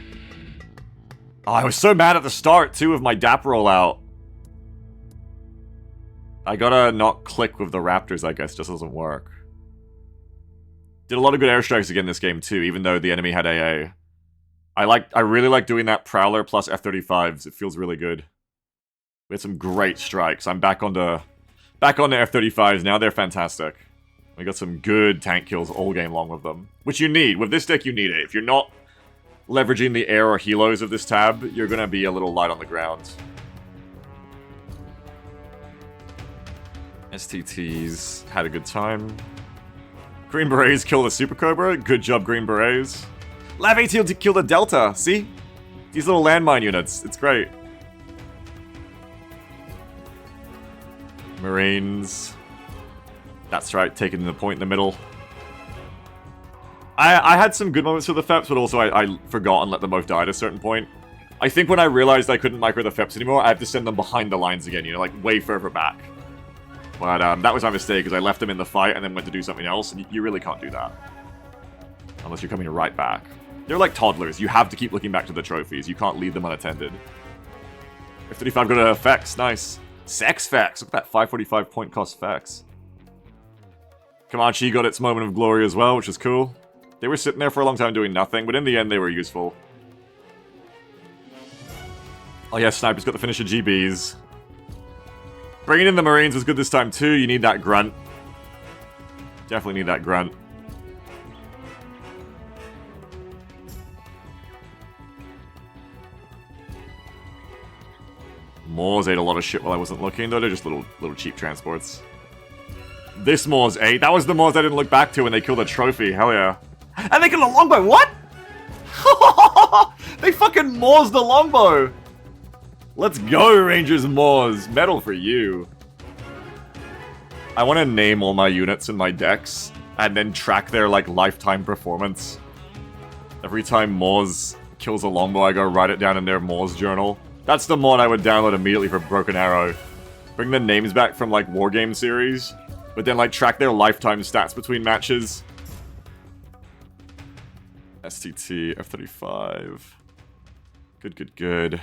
Oh, I was so mad at the start, too, of my DAP rollout. I gotta not click with the Raptors, I guess. Just doesn't work. Did a lot of good airstrikes again this game, too, even though the enemy had AA. I really like doing that Prowler plus F-35s. It feels really good. We had some great strikes. I'm back on the F-35s now. They're fantastic. We got some good tank kills all game long with them. Which you need. With this deck, you need it. If you're not leveraging the air or helos of this tab, you're gonna be a little light on the ground. STTs had a good time. Green Berets kill the Super Cobra. Good job, Green Berets. Lav ATL to kill the Delta. See? These little landmine units. It's great. Marines. That's right, taking the point in the middle. I had some good moments with the FEPs, but also I forgot and let them both die at a certain point. I think when I realized I couldn't micro the FEPs anymore, I have to send them behind the lines again, you know, like way further back. But that was my mistake, because I left them in the fight and then went to do something else, and you really can't do that. Unless you're coming right back. They're like toddlers, you have to keep looking back to the trophies, you can't leave them unattended. F-35 got a Fex, nice. Sex Fex, look at that 545 point cost Fex. Comanche got its moment of glory as well, which is cool. They were sitting there for a long time doing nothing, but in the end they were useful. Oh yeah, Sniper's got the finish of GBs. Bringing in the Marines was good this time too, you need that grunt. Definitely need that grunt. Moors ate a lot of shit while I wasn't looking, though they're just little cheap transports. This Moors ate. That was the Moors I didn't look back to when they killed a trophy. Hell yeah. And they killed a longbow. What? They fucking Moors the longbow. Let's go, Rangers Moors. Medal for you. I want to name all my units in my decks and then track their like lifetime performance. Every time Moors kills a longbow, I go write it down in their Moors journal. That's the mod I would download immediately for Broken Arrow. Bring the names back from like Wargame series. But then, like, track their lifetime stats between matches. STT, F-35. Good, good, good.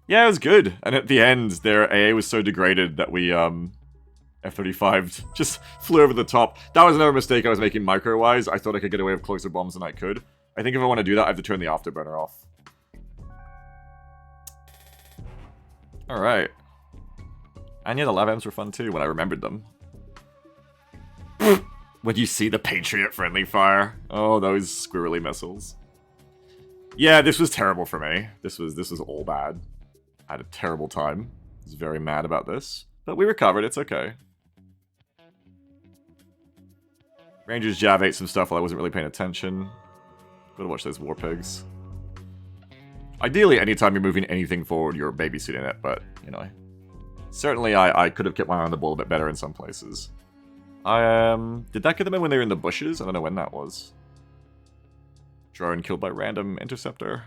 Yeah, it was good. And at the end, their AA was so degraded that we, F-35 just flew over the top. That was another mistake I was making micro-wise. I thought I could get away with closer bombs than I could. I think if I want to do that, I have to turn the afterburner off. Alright. And yeah, the LavMs were fun too, when I remembered them. When you see the Patriot friendly fire. Oh, those squirrely missiles. Yeah, this was terrible for me. This was all bad. I had a terrible time. I was very mad about this. But we recovered, it's okay. Rangers Jav ate some stuff while I wasn't really paying attention. Gotta watch those war pigs. Ideally, anytime you're moving anything forward, you're babysitting it, but, you know. Certainly, I could have kept my eye on the ball a bit better in some places. Did that get them in when they were in the bushes? I don't know when that was. Drone killed by random interceptor.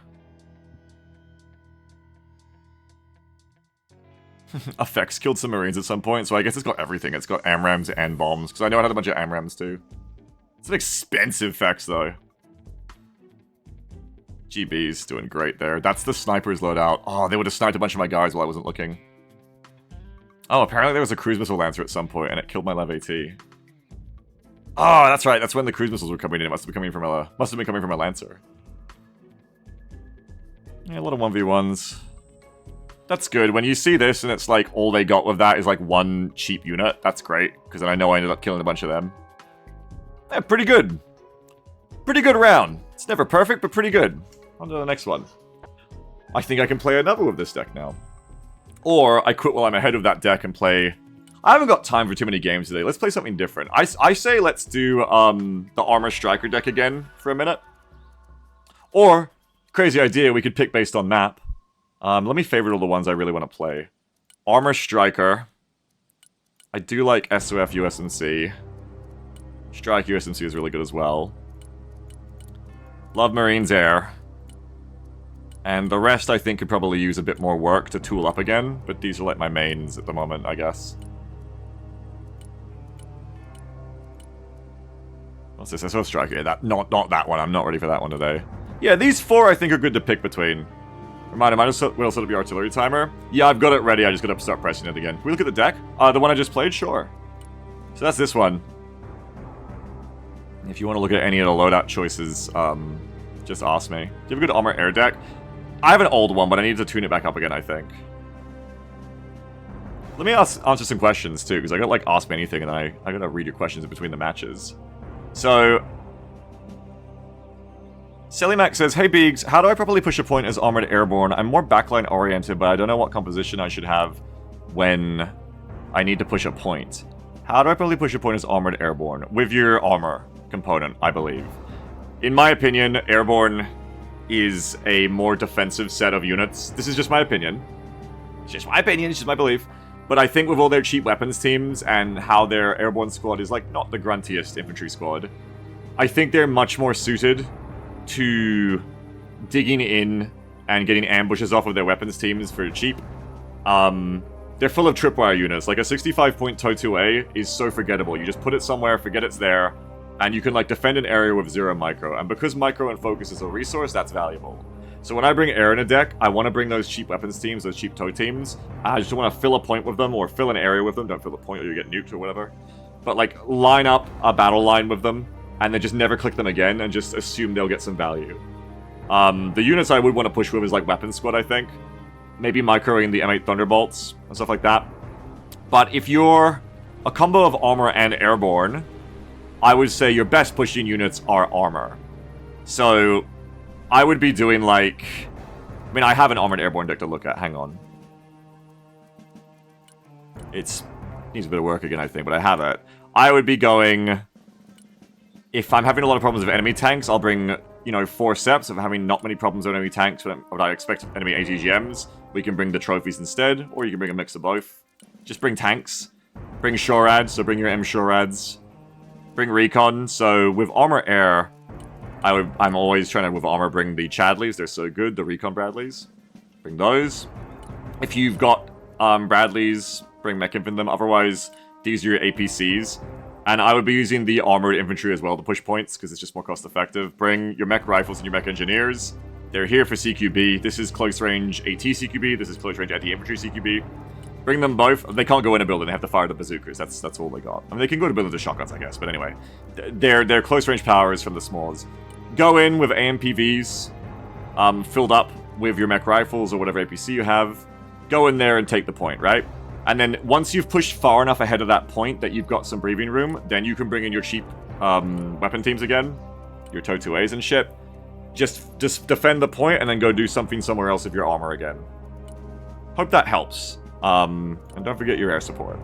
Effects killed some Marines at some point, so I guess it's got everything. It's got AMRAMs and bombs, because I know I had a bunch of AMRAMs too. It's an expensive Fex though. GB's doing great there. That's the sniper's loadout. Oh, they would have sniped a bunch of my guys while I wasn't looking. Oh, apparently there was a cruise missile lancer at some point, and it killed my Lev AT. Oh, that's right. That's when the cruise missiles were coming in. It must have been coming from a lancer. Yeah, a lot of 1v1s. That's good. When you see this, and it's like all they got with that is like one cheap unit, that's great, because then I know I ended up killing a bunch of them. Yeah, pretty good. Pretty good round. It's never perfect, but pretty good. On to the next one. I think I can play another with this deck now. Or I quit while I'm ahead of that deck and play... I haven't got time for too many games today. Let's play something different. I say let's do the Armor Striker deck again for a minute. Or Crazy idea, we could pick based on map. Let me favorite all the ones I really want to play. Armor Striker. I do like SOF USMC. Strike USMC is really good as well. Love Marines Air. And the rest I think could probably use a bit more work to tool up again, but these are like my mains at the moment, I guess. What's this? SOF Striker? Not that one, I'm not ready for that one today. Yeah, these four I think are good to pick between. Reminder, will also be artillery timer. Yeah, I've got it ready, I just gotta start pressing it again. Can we look at the deck? The one I just played? Sure. So that's this one. If you want to look at any of the loadout choices, just ask me. Do you have a good armor air deck? I have an old one, but I need to tune it back up again, I think. Let me answer some questions, too, because I got, like, Ask Me Anything, and I gotta read your questions in between the matches. So... Sellymac says, hey Biggs, how do I properly push a point as Armored Airborne? I'm more backline oriented, but I don't know what composition I should have when I need to push a point. How do I properly push a point as Armored Airborne? With your armor component, I believe. In my opinion, Airborne is a more defensive set of units. This is just my opinion. It's just my opinion, it's just my belief. But I think with all their cheap weapons teams and how their Airborne squad is like not the gruntiest infantry squad, I think they're much more suited to digging in and getting ambushes off of their weapons teams for cheap. They're full of tripwire units. Like a 65-point TOE-2A is so forgettable. You just put it somewhere, forget it's there, and you can like defend an area with 0 micro. And because micro and focus is a resource, that's valuable. So when I bring air in a deck, I want to bring those cheap weapons teams, those cheap TOE teams. I just want to fill a point with them or fill an area with them. Don't fill a point or you get nuked or whatever. But like line up a battle line with them and then just never click them again and just assume they'll get some value. The units I would want to push with is like Weapons Squad, I think. Maybe microing the M8 Thunderbolts and stuff like that. But if you're a combo of armor and airborne, I would say your best pushing units are armor. So I would be doing like... I mean, I have an armored airborne deck to look at. Hang on. It needs a bit of work again, I think, but I have it. I would be going... If I'm having a lot of problems with enemy tanks, I'll bring, you know, 4 steps. If I'm having not many problems with enemy tanks, but I expect enemy ATGMs, we can bring the trophies instead, or you can bring a mix of both. Just bring tanks. Bring Shorads, so bring your M Shorads. Bring Recon, so with Armor Air, I'm always trying to, with Armor, bring the Chadleys. They're so good, the Recon Bradleys. Bring those. If you've got Bradleys, bring Mech Inf in them. Otherwise, these are your APCs. And I would be using the Armored Infantry as well to push points, because it's just more cost effective. Bring your Mech Rifles and your Mech Engineers. They're here for CQB. This is close range AT CQB. This is close range anti-infantry CQB. Bring them both. They can't go in a building. They have to fire the bazookas. That's all they got. I mean, they can go to buildings with shotguns, I guess. But anyway, they're close range powers from the smalls. Go in with AMPVs, filled up with your Mech Rifles or whatever APC you have. Go in there and take the point, right? And then once you've pushed far enough ahead of that point that you've got some breathing room, then you can bring in your cheap weapon teams again, your TOE-2As and shit. Just defend the point and then go do something somewhere else with your armor again. Hope that helps. And don't forget your air support.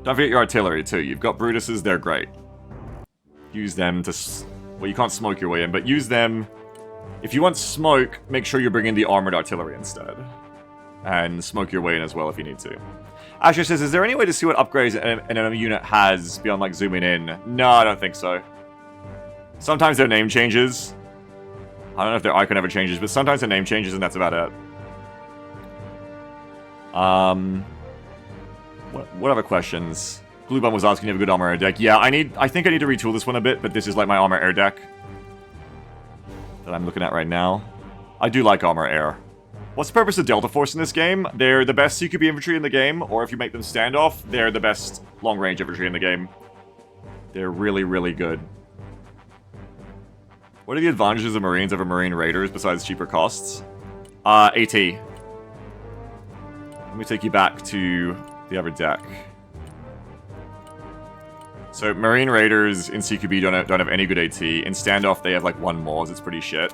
Don't forget your artillery too. You've got Brutuses, they're great. Use them to... Well, you can't smoke your way in, but use them... If you want smoke, make sure you're bringing the armored artillery instead. And smoke your way in as well if you need to. Asher says, is there any way to see what upgrades an enemy unit has beyond like zooming in? No, I don't think so. Sometimes their name changes. I don't know if their icon ever changes, but sometimes their name changes and that's about it. What other questions? Gluebum was asking if you have a good armor air deck. Yeah, I think I need to retool this one a bit, but this is like my armor air deck that I'm looking at right now. I do like armor air. What's the purpose of Delta Force in this game? They're the best CQB infantry in the game, or if you make them standoff, they're the best long-range infantry in the game. They're really, really good. What are the advantages of Marines over Marine Raiders besides cheaper costs? AT. Let me take you back to the other deck. So Marine Raiders in CQB don't have any good AT. In standoff, they have like 1 Mors. It's pretty shit.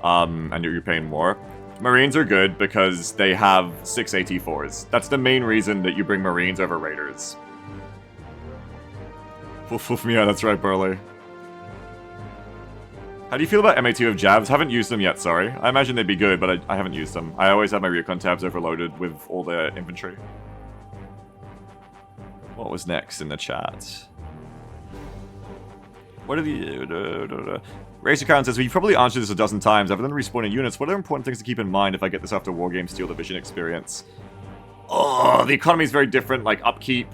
And you're paying more. Marines are good because they have 6 AT4s. That's the main reason that you bring Marines over Raiders. Yeah, that's right, Burley. How do you feel about MA2 of jabs? Haven't used them yet, sorry. I imagine they'd be good, but I haven't used them. I always have my recon tabs overloaded with all the infantry. What was next in the chat? What are the... Racer Karen says, well, you've probably answered this a dozen times. Other than respawning units, what are important things to keep in mind if I get this after Wargame Steel Division experience? Oh, the economy is very different, like upkeep.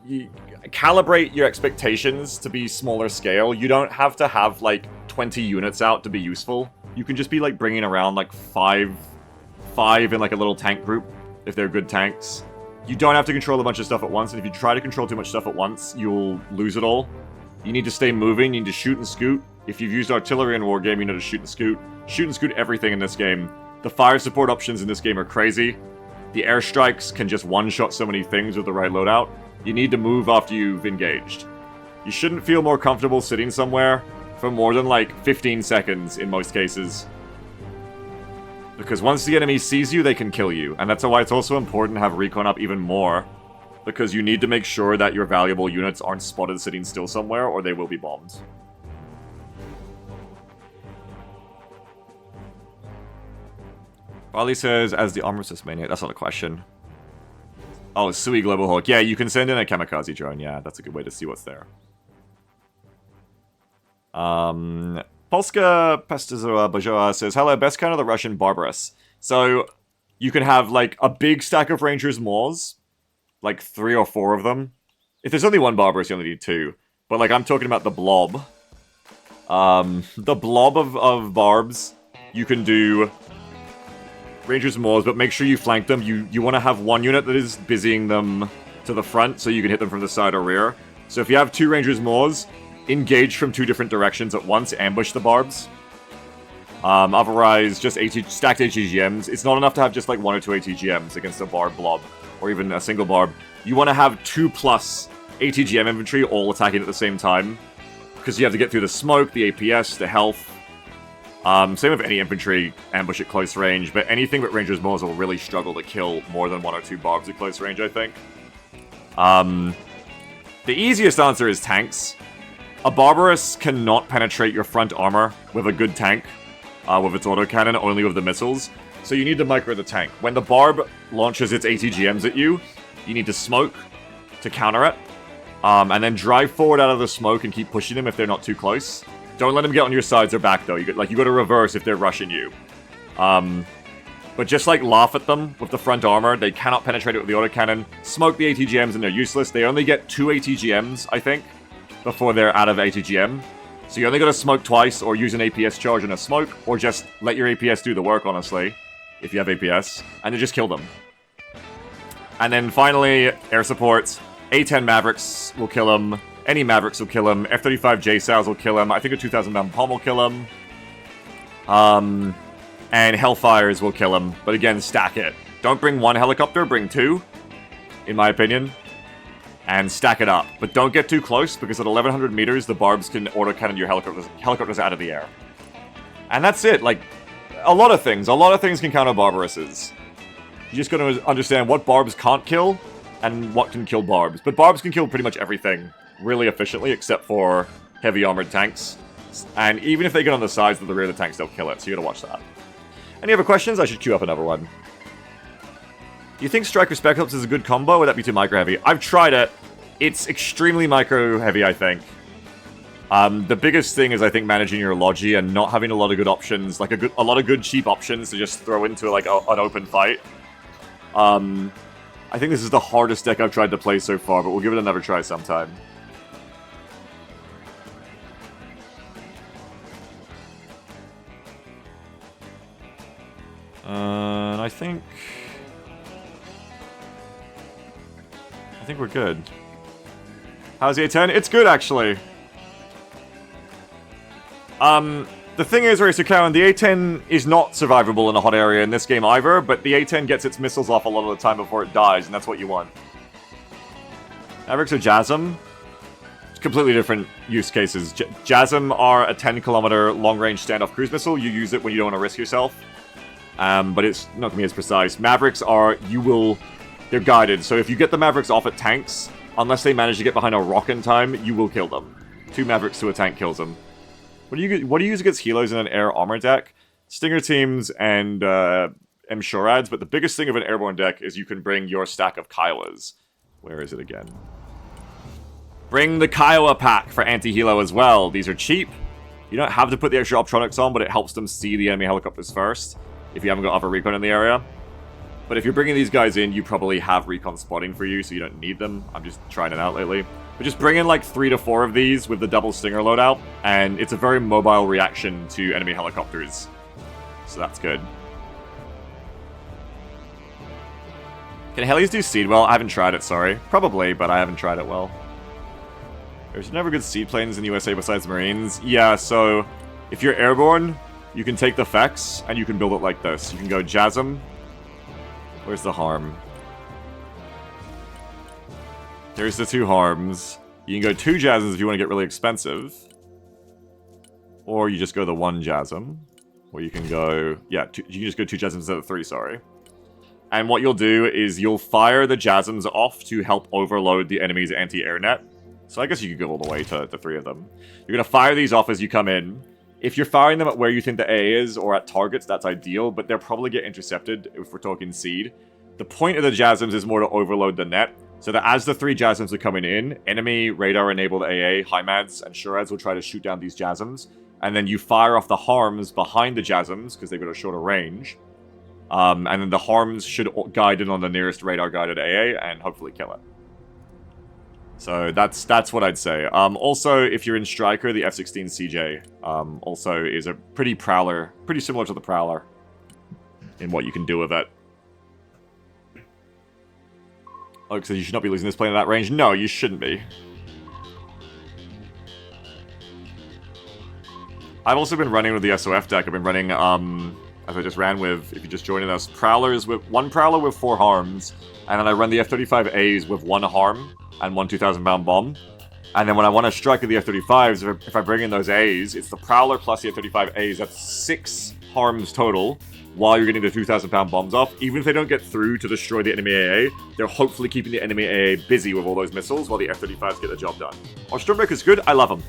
You calibrate your expectations to be smaller scale. You don't have to have, like, 20 units out to be useful. You can just be, like, bringing around, like, five in, like, a little tank group, if they're good tanks. You don't have to control a bunch of stuff at once, and if you try to control too much stuff at once, you'll lose it all. You need to stay moving, you need to shoot and scoot. If you've used artillery in Wargame, you know to shoot and scoot. Shoot and scoot everything in this game. The fire support options in this game are crazy. The airstrikes can just one-shot so many things with the right loadout. You need to move after you've engaged. You shouldn't feel more comfortable sitting somewhere for more than like 15 seconds in most cases. Because once the enemy sees you, they can kill you. And that's why it's also important to have recon up even more. Because you need to make sure that your valuable units aren't spotted sitting still somewhere, or they will be bombed. Barley says, as the armor assist maniac. That's not a question. Oh, Sui Global Hawk. Yeah, you can send in a kamikaze drone. Yeah, that's a good way to see what's there. Polska Pestizora Bajoa says, hello, best kind of the Russian Barbarous. So, you can have, like, a big stack of Rangers Moors. Like, 3 or 4 of them. If there's only one Barbarous, you only need 2. But, like, I'm talking about the blob. The blob of barbs. You can do Rangers Moors, but make sure you flank them. You want to have one unit that is busying them to the front, so you can hit them from the side or rear. So if you have 2 Rangers Moors, engage from 2 different directions at once, ambush the barbs. Otherwise, just stacked ATGMs. It's not enough to have just like 1 or 2 ATGMs against a barb blob, or even a single barb. You want to have 2+ ATGM infantry all attacking at the same time, because you have to get through the smoke, the APS, the health. Same with any infantry ambush at close range, but anything but Rangers Moors will really struggle to kill more than 1 or 2 barbs at close range, I think. The easiest answer is tanks. A Barbarous cannot penetrate your front armor with a good tank, with its autocannon, only with the missiles. So you need to micro the tank. When the Barb launches its ATGMs at you, you need to smoke to counter it, and then drive forward out of the smoke and keep pushing them if they're not too close. Don't let them get on your sides or back, though. You got to reverse if they're rushing you. But just, like, laugh at them with the front armor. They cannot penetrate it with the autocannon. Smoke the ATGMs and they're useless. They only get 2 ATGMs, I think, before they're out of ATGM. So you only got to smoke twice, or use an APS charge in a smoke, or just let your APS do the work, honestly, if you have APS, and then just kill them. And then finally, air support. A-10 Mavericks will kill them. Any Mavericks will kill him. F-35 JSOWs will kill him. I think a 2,000 pound bomb will kill him. And Hellfires will kill him. But again, stack it. Don't bring 1 helicopter, bring 2. In my opinion. And stack it up. But don't get too close, because at 1,100 meters, the barbs can autocannon your helicopters out of the air. And that's it. Like, a lot of things can counter Barbarouses. You just gotta understand what barbs can't kill, and what can kill barbs. But barbs can kill pretty much everything really efficiently, except for heavy armored tanks. And even if they get on the sides of the rear of the tanks, they'll kill it, so you gotta watch that. Any other questions? I should queue up another one. Do you think Striker Spec Ops is a good combo, or would that be too micro-heavy? I've tried it. It's extremely micro-heavy, I think. The biggest thing is, I think, managing your logi and not having a lot of good options, like a lot of good cheap options to just throw into like an open fight. I think this is the hardest deck I've tried to play so far, but we'll give it another try sometime. And I think we're good. How's the A10? It's good, actually. The thing is, Racer Cowan, the A10 is not survivable in a hot area in this game either, but the A10 gets its missiles off a lot of the time before it dies, and that's what you want. Mavericks or JASM? Completely different use cases. JASM are a 10-kilometer long-range standoff cruise missile. You use it when you don't want to risk yourself. But it's not going to be as precise. Mavericks are, they're guided, so if you get the Mavericks off at tanks, unless they manage to get behind a rock in time, you will kill them. 2 Mavericks to a tank kills them. What do you use against helos in an air armor deck? Stinger teams and M-Shorads, but the biggest thing of an airborne deck is you can bring your stack of Kiowas. Where is it again? Bring the Kiowa pack for anti-helo as well. These are cheap. You don't have to put the extra optronics on, but it helps them see the enemy helicopters first if you haven't got other recon in the area. But if you're bringing these guys in, you probably have recon spotting for you, so you don't need them. I'm just trying it out lately. But just bring in like 3 to 4 of these with the double Stinger loadout, and it's a very mobile reaction to enemy helicopters. So that's good. Can helis do seed well? I haven't tried it, sorry. Probably, but I haven't tried it well. There's never good seed planes in the USA besides Marines. Yeah, so if you're airborne, you can take the Fex, and you can build it like this. You can go JASM. Where's the harm? There's the 2 harms. You can go 2 JASMs if you want to get really expensive. Or you just go the 1 JASM. Or you can go... Yeah, you can just go 2 JASMs instead of 3, sorry. And what you'll do is you'll fire the JASMs off to help overload the enemy's anti-air net. So I guess you could go all the way to 3 of them. You're going to fire these off as you come in. If you're firing them at where you think the AA is, or at targets, that's ideal, but they'll probably get intercepted if we're talking seed. The point of the JASMs is more to overload the net, so that as the 3 JASMs are coming in, enemy radar-enabled AA, HIMADs, and SHORADs will try to shoot down these JASMs, and then you fire off the harms behind the JASMs, because they've got a shorter range, and then the harms should guide in on the nearest radar-guided AA, and hopefully kill it. So that's what I'd say. Also, if you're in Striker, the F-16 CJ also is a pretty similar to the Prowler in what you can do with it. Oh, so you should not be losing this plane at that range? No, you shouldn't be. I've also been running with the SOF deck. I've been running, as I just ran with, if you're just joining us, Prowlers with 1 Prowler with 4 harms, and then I run the F-35As with 1 harm and 1 2,000-pound bomb. And then when I want to strike with the F-35s, if I bring in those A's, it's the Prowler plus the F-35As. That's 6 harms total while you're getting the 2,000-pound bombs off. Even if they don't get through to destroy the enemy AA, they're hopefully keeping the enemy AA busy with all those missiles while the F-35s get the job done. Our Stormbreaker's good. I love them.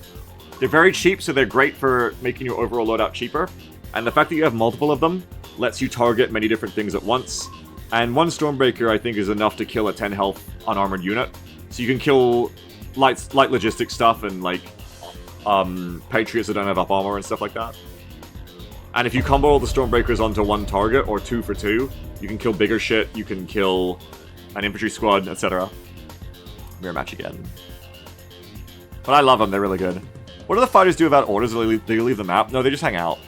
They're very cheap, so they're great for making your overall loadout cheaper. And the fact that you have multiple of them lets you target many different things at once. And 1 Stormbreaker, I think, is enough to kill a 10 health unarmored unit. So you can kill light logistic stuff and, like, Patriots that don't have up armor and stuff like that. And if you combo all the Stormbreakers onto 1 target, or 2 for 2, you can kill bigger shit, you can kill an infantry squad, etc. Mirror match again. But I love them, they're really good. What do the fighters do about orders? Do they leave the map? No, they just hang out.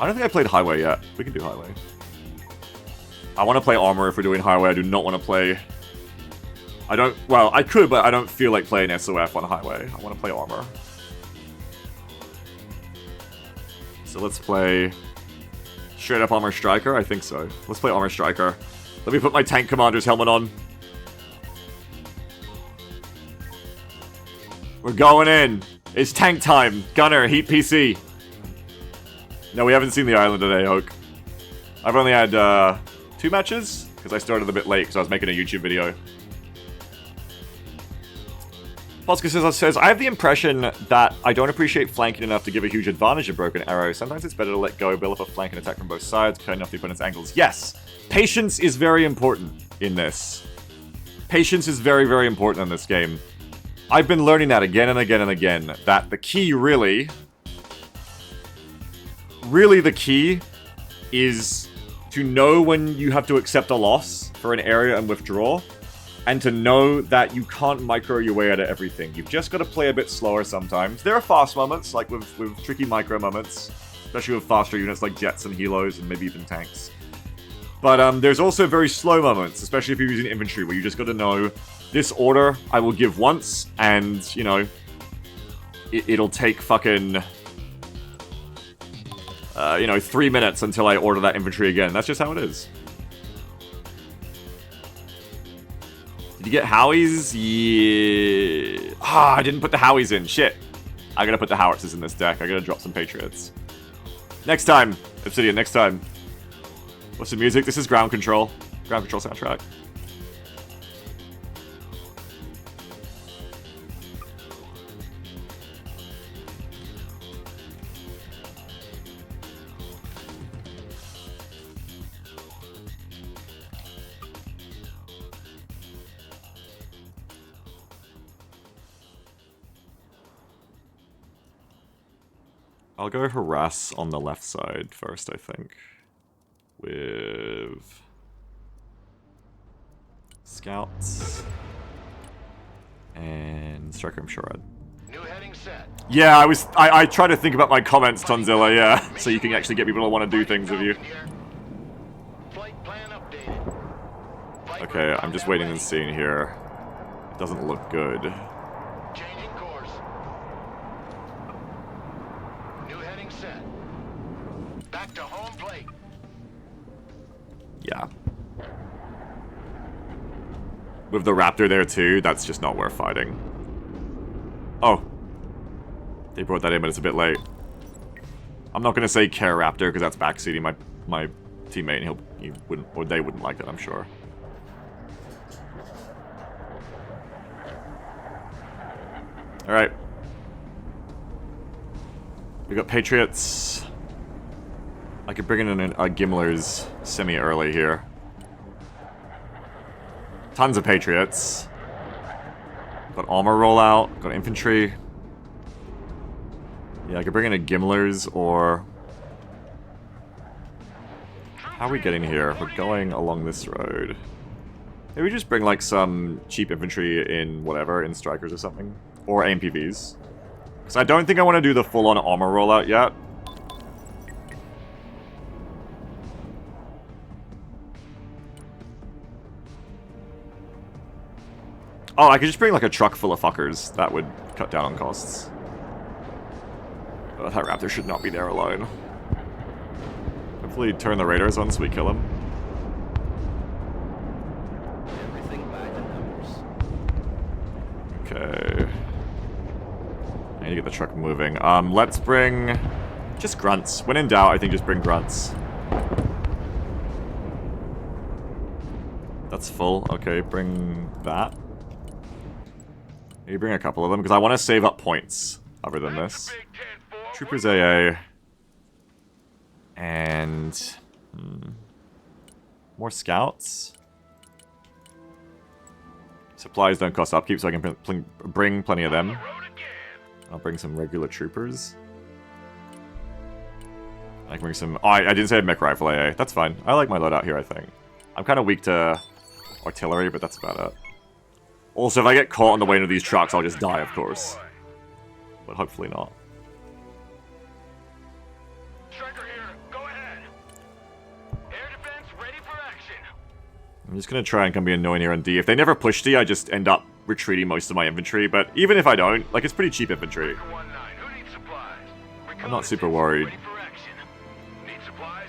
I don't think I played Highway yet. We can do Highway. I want to play Armor if we're doing Highway. I do not want to play... Well, I could, but I don't feel like playing SOF on Highway. I want to play Armor. So let's play... Straight up Armor Striker? I think so. Let's play Armor Striker. Let me put my Tank Commander's helmet on. We're going in. It's tank time. Gunner, Heat PC. No, we haven't seen the island today, Oak. I've only had 2 matches, because I started a bit late, because I was making a YouTube video. Polska says, I have the impression that I don't appreciate flanking enough to give a huge advantage of Broken Arrow. Sometimes it's better to let go, build up a flank and attack from both sides, cutting off the opponent's angles. Yes! Patience is very important in this. Patience is very, very important in this game. I've been learning that again and again and again, that the key really the key is to know when you have to accept a loss for an area and withdraw, and to know that you can't micro your way out of everything. You've just got to play a bit slower sometimes. There are fast moments, like with tricky micro moments, especially with faster units like jets and helos and maybe even tanks. But there's also very slow moments, especially if you're using infantry, where you just got to know, this order I will give once, and, you know, it'll take fucking... 3 minutes until I order that infantry again. That's just how it is. Did you get Howies? Yeah. I didn't put the Howies in. Shit. I gotta put the Howitzers in this deck. I gotta drop some Patriots. Next time. Obsidian, next time. What's the music? This is Ground Control. Ground Control soundtrack. I'll go harass on the left side first, I think. With scouts and striker, I'm sure. New heading set. Yeah, I try to think about my comments, Tonzilla, yeah. So you can actually get people to want to do things with you. Flight plan updated. Okay, I'm just waiting and seeing here. It doesn't look good. Changing course. New heading set. Back to home plate. Yeah. With the Raptor there too, that's just not worth fighting. Oh. They brought that in, but it's a bit late. I'm not gonna say Care Raptor, because that's backseating my teammate, and he wouldn't, or they wouldn't like that, I'm sure. Alright. We got Patriots. I could bring in a Gimler's semi-early here. Tons of Patriots. Got armor rollout, got infantry. Yeah, I could bring in a Gimler's or... How are we getting here? We're going along this road. Maybe just bring like some cheap infantry in whatever, in strikers or something. Or AMPVs. Because I don't think I want to do the full-on armor rollout yet. Oh, I could just bring like a truck full of fuckers. That would cut down on costs. Oh, that Raptor should not be there alone. Hopefully turn the raiders on so we kill him. Everything by the numbers. Okay. I need to get the truck moving. Let's bring... just grunts. When in doubt, I think just bring grunts. That's full. Okay, bring that. Maybe bring a couple of them, because I want to save up points other than this. Troopers AA. And... more scouts? Supplies don't cost upkeep, so I can bring plenty of them. I'll bring some regular troopers. I can bring some... Oh, I didn't say mech rifle AA. That's fine. I like my loadout here, I think. I'm kind of weak to artillery, but that's about it. Also, if I get caught on the way into these trucks, I'll just die, of course. But hopefully not. Striker here. Go ahead. Air defense ready for action. I'm just going to try and come be annoying here on D. If they never push D, I just end up retreating most of my infantry. But even if I don't, like, it's pretty cheap infantry. Who needs supplies? I'm not super worried. Ready for action. Need supplies?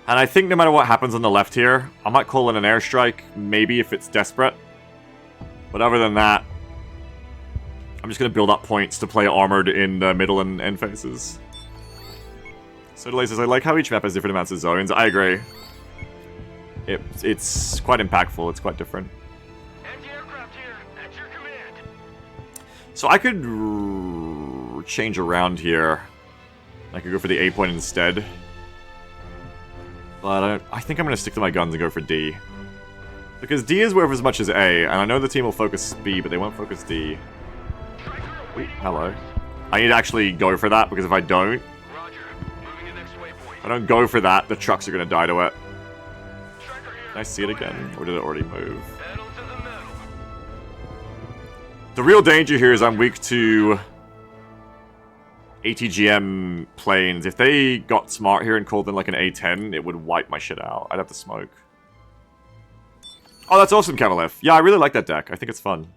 And I think no matter what happens on the left here, I might call in an airstrike, maybe if it's desperate. But other than that, I'm just going to build up points to play armored in the middle and end phases. So Delay says, I like how each map has different amounts of zones. I agree. It's quite impactful, it's quite different. Anti-aircraft here. At your command. So I could change around here. I could go for the A point instead. But I think I'm going to stick to my guns and go for D. Because D is worth as much as A, and I know the team will focus B, but they won't focus D. Ooh, hello. I need to actually go for that, because if I don't... Roger. Moving to next waypoint. If I don't go for that, the trucks are going to die to it. Can I see it again? Or did it already move? Pedal to the metal. The real danger here is I'm weak to ATGM planes. If they got smart here and called in like an A10, it would wipe my shit out. I'd have to smoke. Oh, that's awesome, Kavalef. Yeah, I really like that deck. I think it's fun.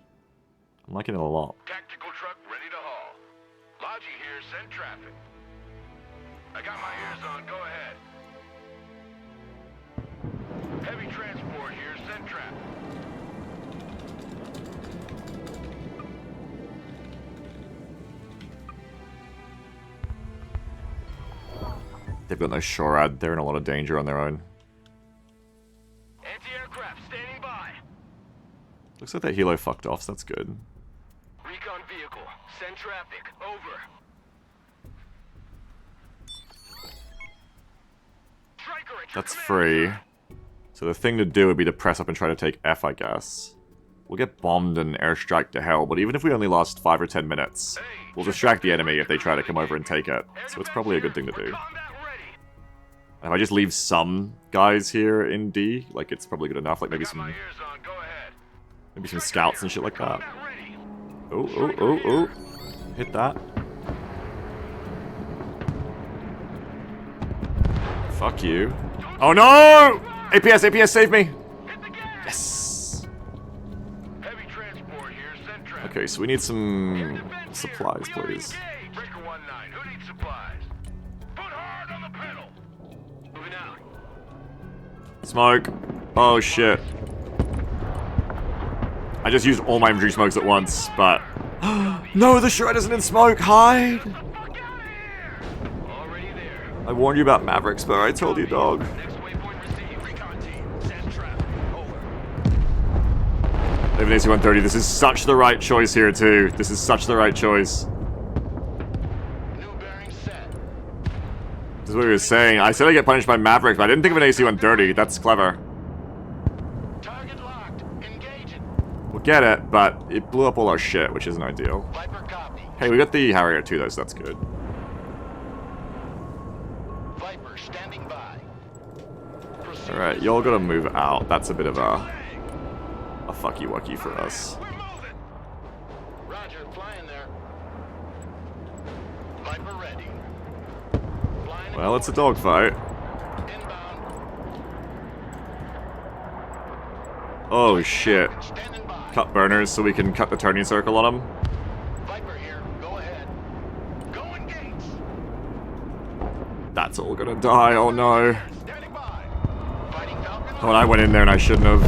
I'm liking it a lot. Tactical truck ready to haul. Logi here, send traffic. I got my ears on, go ahead. Heavy transport here, send traffic. They've got no SHORAD. They're in a lot of danger on their own. Anti-aircraft standing by. Looks like that helo fucked off, so that's good. Recon vehicle, send traffic, over. Striker at your That's command, free. sir. So the thing to do would be to press up and try to take F, I guess. We'll get bombed and airstrike to hell, but even if we only last 5 or 10 minutes, we'll distract the enemy if they try to come over and take it. So it's probably a good thing to do. And if I just leave some guys here in D, like it's probably good enough. Like maybe some scouts and shit like that. Oh, oh, oh, oh. Hit that. Fuck you. Oh no! APS, APS, save me! Yes! Okay, so we need some supplies, please. Smoke. Oh shit. I just used all my infantry smokes at once, but... No, the shred isn't in smoke! Hide! I warned you about Mavericks, but I told you, dog. Even AC-130, this is such the right choice here, too. This is such the right choice. This is what he was saying. I said I get punished by Mavericks, but I didn't think of an AC-130. That's clever. We'll get it, but it blew up all our shit, which isn't ideal. Hey, we got the Harrier too, though, so that's good. Alright, y'all gotta move out. That's a bit of a fucky-wucky for us. Well, it's a dogfight. Oh shit. Cut burners so we can cut the turning circle on them. That's all gonna die, oh no. Oh, I went in there and I shouldn't have.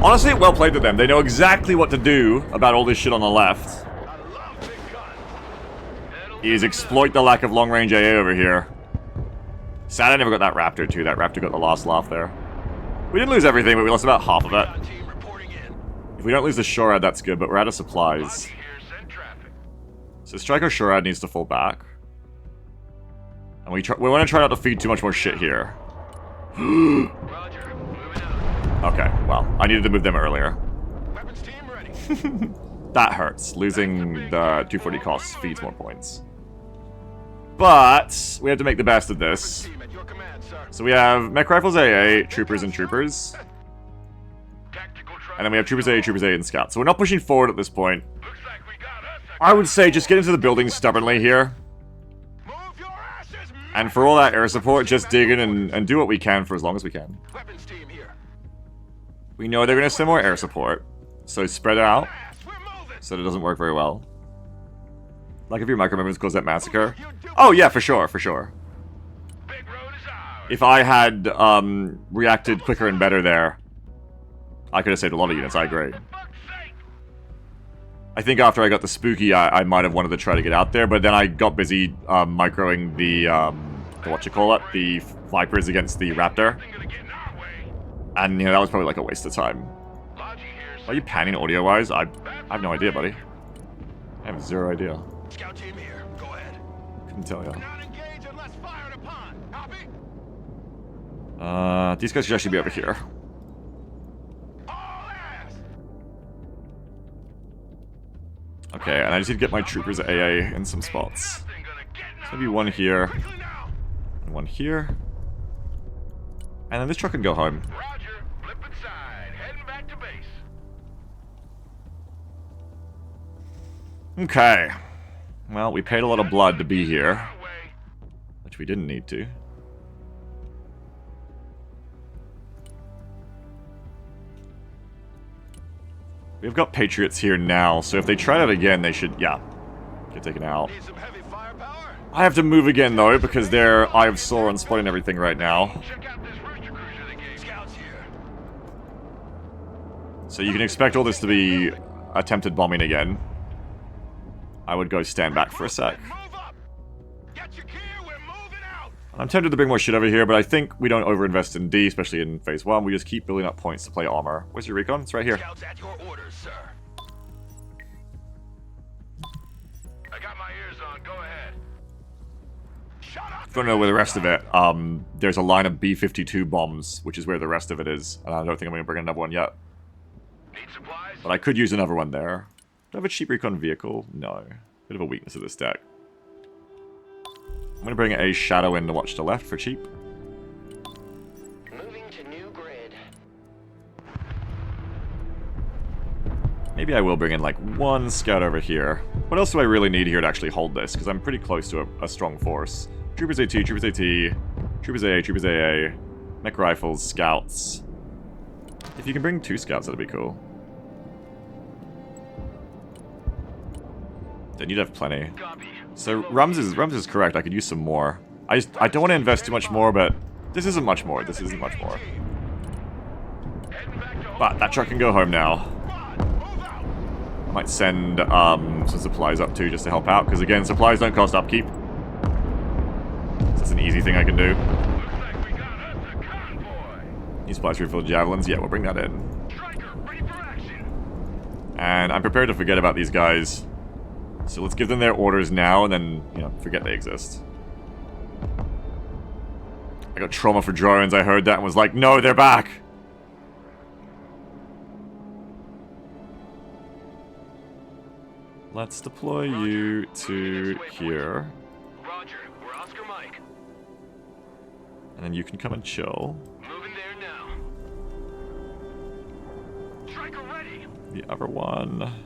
Honestly, well played to them. They know exactly what to do about all this shit on the left. Is exploit the lack of long-range AA over here. Sad I never got that Raptor too. That Raptor got the last laugh there. We didn't lose everything, but we lost about half of it. If we don't lose the Shorad, that's good, but we're out of supplies. So Striker Shorad needs to fall back. And we want to try not to feed too much more shit here. Okay, well, I needed to move them earlier. That hurts. Losing the 240 costs feeds more points. But we have to make the best of this. So we have mech rifles AA, troopers and troopers. And then we have troopers AA, and scouts. So we're not pushing forward at this point. I would say just get into the buildings stubbornly here. And for all that air support, just dig in and do what we can for as long as we can. We know they're going to send more air support. So spread it out. So that it doesn't work very well. Like if your micro movements cause that massacre. Oh yeah, for sure, for sure. If I had reacted quicker and better there, I could have saved a lot of units, I agree. I think after I got the spooky, I might have wanted to try to get out there, but then I got busy microing the whatchamacallit, the Vipers against the Raptor. And, you know, that was probably like a waste of time. Are you panning audio-wise? I have no idea, buddy. I have zero idea. Scout team here. Go ahead. Couldn't tell you. Not engage unless fired upon. Copy. These guys should actually be over here. Okay, and I just need to get my troopers AA in some spots. So maybe one here, and one here. And then this truck can go home. Roger, flip inside, heading back to base. Okay. Well, we paid a lot of blood to be here. Which we didn't need to. We've got Patriots here now, so if they try that again, they should, yeah, get taken out. I have to move again, though, because they're Eye of Sauron spotting everything right now. So you can expect all this to be attempted bombing again. I would go stand back for a sec. I'm tempted to bring more shit over here, but I think we don't overinvest in D, especially in Phase 1. We just keep building up points to play armor. Where's your recon? It's right here. Scouts at your orders, sir. I got my ears on. Go ahead. Shut up. If you want to know where the rest of it, there's a line of B-52 bombs, which is where the rest of it is. And I don't think I'm going to bring another one yet. Need supplies? But I could use another one there. Do I have a cheap recon vehicle? No. Bit of a weakness of this deck. I'm going to bring a Shadow in to watch the left for cheap. Moving to new grid. Maybe I will bring in like one scout over here. What else do I really need here to actually hold this? Because I'm pretty close to a strong force. Troopers AT, Troopers AT, Troopers AA, Troopers AA, mech rifles, scouts. If you can bring 2 scouts, that'd be cool. Then you'd have plenty. So Rums is correct. I could use some more. I don't want to invest too much more, but this isn't much more. This isn't much more. But that truck can go home now. I might send some supplies up too, just to help out. Because again, supplies don't cost upkeep. That's an easy thing I can do. Need supplies to refill javelins. Yeah, we'll bring that in. And I'm prepared to forget about these guys. So let's give them their orders now, and then, you know, forget they exist. I got trauma for drones. I heard that and was like, no, they're back! Let's deploy you to here. Roger, we're Oscar Mike. And then you can come and chill. Moving there now. Striker ready. The other one...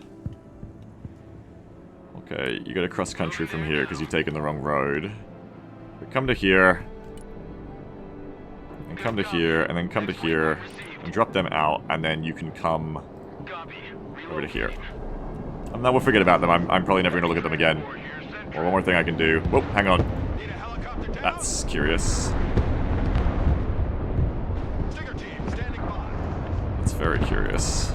Okay, you gotta cross country from here because you've taken the wrong road. But come to here. And come to here, and then come to here. And drop them out, and then you can come over to here. Now we'll forget about them. I'm probably never gonna look at them again. Or one more thing I can do. Whoop, hang on. That's curious. That's very curious.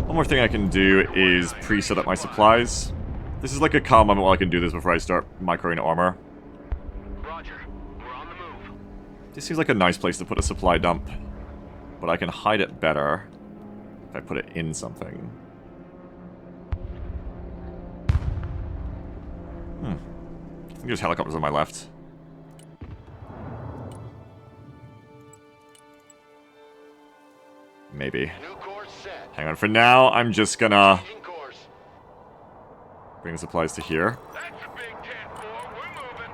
One more thing I can do is pre-set up my supplies. This is like a calm moment while I can do this before I start microing armor. Roger, we're on the move. This seems like a nice place to put a supply dump. But I can hide it better if I put it in something. I think there's helicopters on my left. Maybe. New course set. Hang on, for now, I'm just gonna Changing course. bring the supplies to here. That's a big 10-4. We're moving.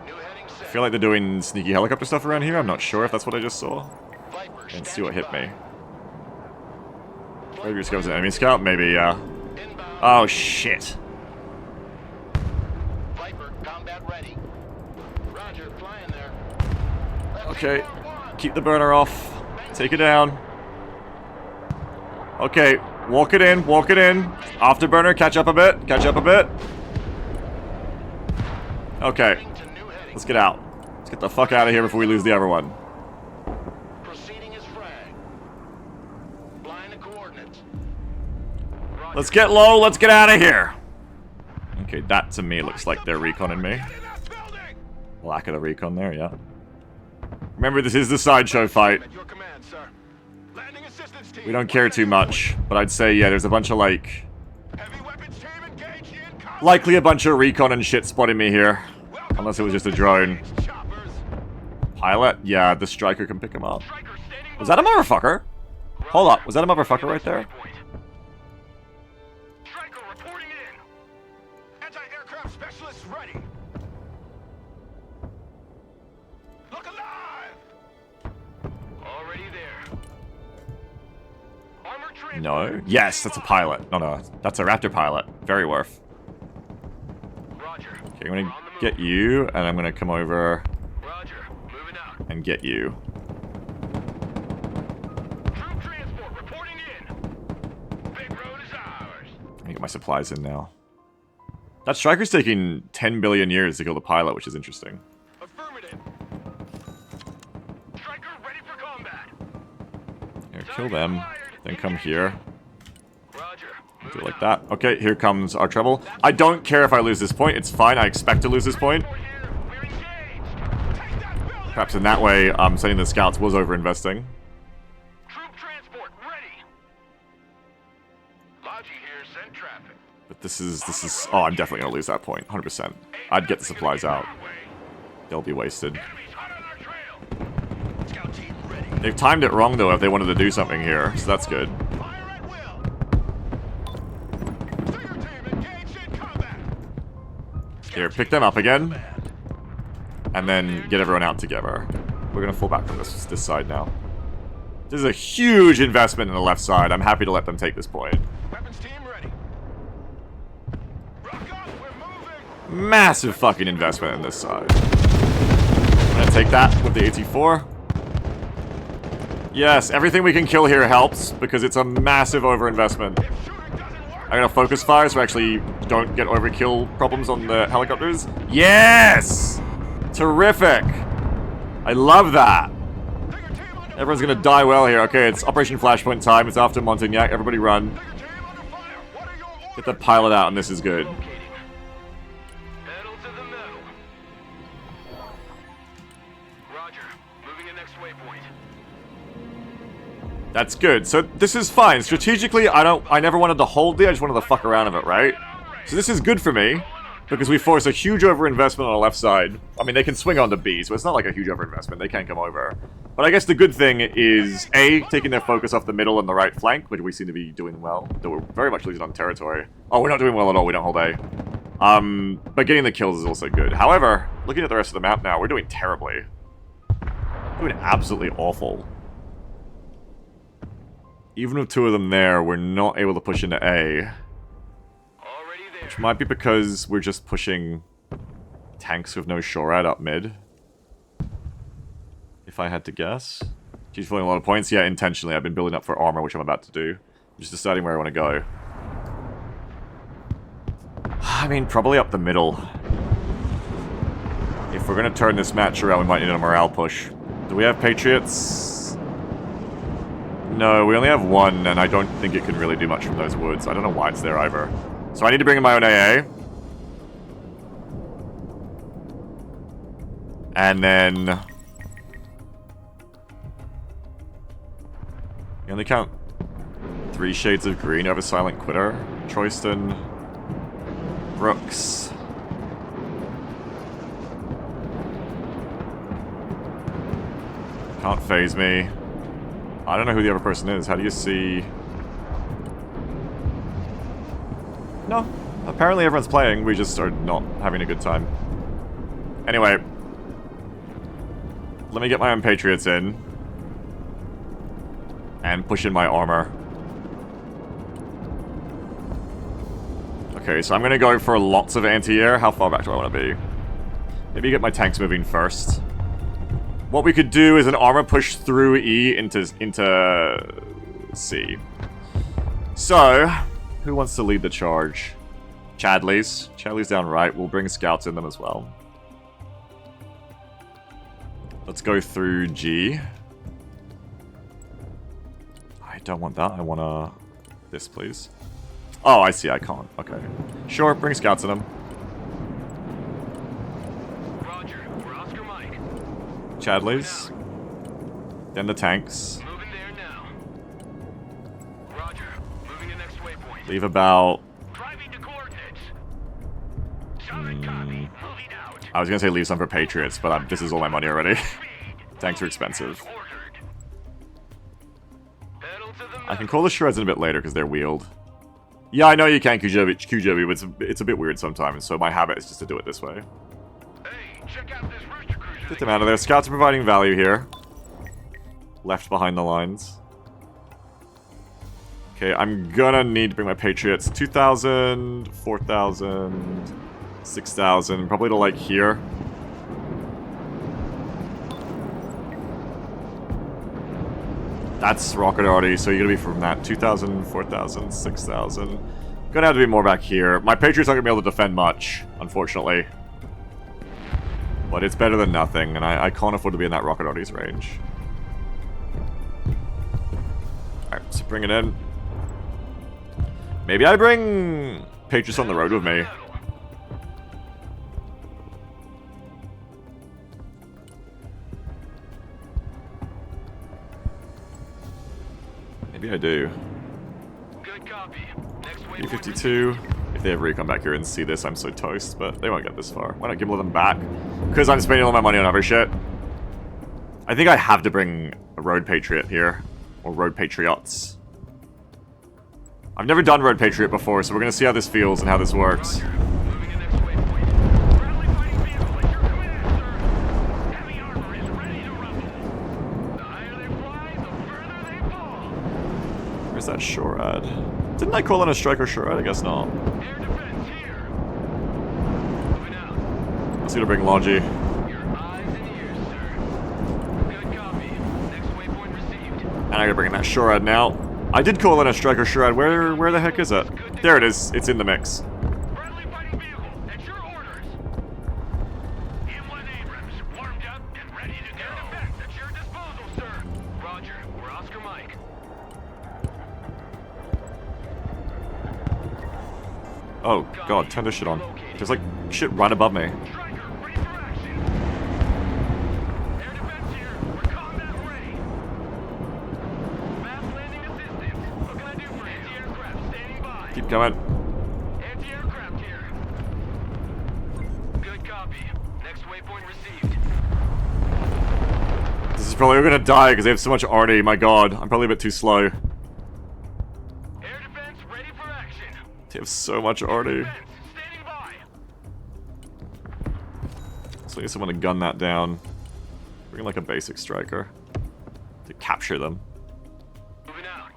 New heading set. I feel like they're doing sneaky helicopter stuff around here. I'm not sure if that's what I just saw. Viper, And see what hit me. by. Maybe discovers an enemy scout? Maybe, yeah. Inbound. Oh, shit. Viper, combat ready. Roger, flying there. Okay, keep the burner off. Take it down. Okay, walk it in, walk it in. Afterburner, catch up a bit, catch up a bit. Okay, let's get out. Let's get the fuck out of here before we lose the other one. Proceeding as frag. Line of coordinates. Let's get low, let's get out of here. Okay, that to me looks like they're reconning me. Lack of the recon there, yeah. Remember, this is the sideshow fight. At your command, sir. Landing assistance team. We don't care too much, but I'd say, yeah, there's a bunch of, like... Heavy weapons team engaged in combat. Likely a bunch of recon and shit spotting me here. Unless it was just a drone. Choppers. Pilot? Yeah, the striker can pick him up. Striker standing Was that a motherfucker? Hold up, was that a motherfucker right there? Striker reporting in. Anti-aircraft specialists ready. Look alive. Already there. Armor transport. No. Yes, that's a pilot. No, that's a Raptor pilot. Very worth. Roger. Okay, I'm gonna get you, and I'm gonna come over Roger. Moving out. and get you. Troop transport reporting in. Big road is ours. Let me get my supplies in now. That striker's taking 10 billion years to kill the pilot, which is interesting. Affirmative. Striker ready for combat. Here, kill them, then come here. Roger. Do Moving it like out. that. Okay, here comes our trouble. I don't care if I lose this point. It's fine. I expect to lose this point. We're here. We're engaged. Take that building. Perhaps in that way, sending the scouts was over-investing. Troop transport ready. Logi here, send traffic. But this is... Oh, I'm definitely going to lose that point. 100%. I'd get the supplies out. They'll be wasted. They've timed it wrong, though, if they wanted to do something here. So that's good. Here, pick them up again. And then get everyone out together. We're going to fall back from this side now. This is a huge investment in the left side. I'm happy to let them take this point. Weapons team ready. Rock up, we're moving. Massive fucking investment in this side. I'm going to take that with the AT-4. Yes, everything we can kill here helps, because it's a massive overinvestment. If shooting doesn't work, I'm going to focus fire so we actually don't get overkill problems on the helicopters. Yes! Terrific! I love that. Everyone's going to die well here. Okay, it's Operation Flashpoint time. It's after Montignac. Everybody run. Get the pilot out, and this is good. Pedal to the metal. Roger. Moving in next waypoint. That's good. So this is fine. Strategically, I never wanted to hold the. I just wanted to fuck around of it, right? So this is good for me. Because we force a huge overinvestment on the left side. I mean, they can swing on the B, so it's not like a huge overinvestment. They can't come over. But I guess the good thing is, A, taking their focus off the middle and the right flank, which we seem to be doing well. Though we're very much losing on territory. Oh, we're not doing well at all. We don't hold A. But getting the kills is also good. However, looking at the rest of the map now, we're doing terribly. We're doing absolutely awful. Even with two of them there, we're not able to push into A. Which might be because we're just pushing tanks with no SHORAD up mid. If I had to guess. She's filling a lot of points. Yeah, intentionally. I've been building up for armor, which I'm about to do. I'm just deciding where I want to go. I mean, probably up the middle. If we're going to turn this match around, we might need a morale push. Do we have Patriots? No, we only have one, and I don't think it can really do much from those woods. I don't know why it's there either. So I need to bring in my own AA. And then... You only count 3 shades of green over Silent Quitter. Troyston. Brooks. Can't phase me. I don't know who the other person is. How do you see... No. Apparently everyone's playing, we just are not having a good time. Anyway. Let me get my own Patriots in. And push in my armor. Okay, so I'm gonna go for lots of anti-air. How far back do I want to be? Maybe get my tanks moving first. What we could do is an armor push through E into C. So... Who wants to lead the charge? Chadley's. Chadley's down right. We'll bring scouts in them as well. Let's go through G. I don't want that. I want this, please. Oh, I see. I can't. Okay. Sure, bring scouts in them. Roger. We're Oscar Mike. Chadley's. Then the tanks. Moving there now. Roger. Moving in next waypoint. Leave about... Driving to coordinates. Solid copy. Moving out. I was going to say leave some for Patriots, but this is all my money already. Tanks are expensive. I can call the shreds in a bit later because they're wheeled. Yeah, I know you can QJB, but it's a bit weird sometimes, so my habit is just to do it this way. Hey, check out this rooster cruiser. Get them out of there. Scouts are providing value here. Left behind the lines. Okay, I'm gonna need to bring my Patriots 2,000, 4,000, 6,000, probably to like here. That's rocket already, so you're gonna be from that 2,000, 4,000, 6,000. Gonna have to be more back here. My Patriots aren't gonna be able to defend much, unfortunately. But it's better than nothing, and I can't afford to be in that rocket arty's range. Alright, so bring it in. Maybe I bring Patriots on the road with me. Maybe I do. Good copy. Next B-52. If they have recon back here and see this, I'm so toast, but they won't get this far. Why not give them back? Because I'm spending all my money on other shit. I think I have to bring a Road Patriot here. Or Road Patriots. I've never done Road Patriot before, so we're going to see how this feels and how this works. Where's that SHORAD? Didn't I call in a striker SHORAD? I guess not. Let's see to bring Logi. And I gotta bring in that SHORAD now. I did call in a striker SHORAD. Where the heck is it? There it is. It's in the mix. Friendly fighting vehicle, at your orders. M1 Abrams, warmed up and ready to go. Air defense at your disposal, sir. Roger, we're Oscar Mike. Oh god, turn this shit on. There's like shit right above me. Striker, ready for action. Air defense here, we're combat ready. Fast landing assistance. What can I do for anti-aircraft standing by? Keep coming. Anti-aircraft here. Good copy. Next waypoint received. This is probably gonna die because they have so much arty. My god, I'm probably a bit too slow. Air defense ready for action. They have so much arty. Defense standing by. So I need someone to gun that down. Bring like a basic striker to capture them. Moving out.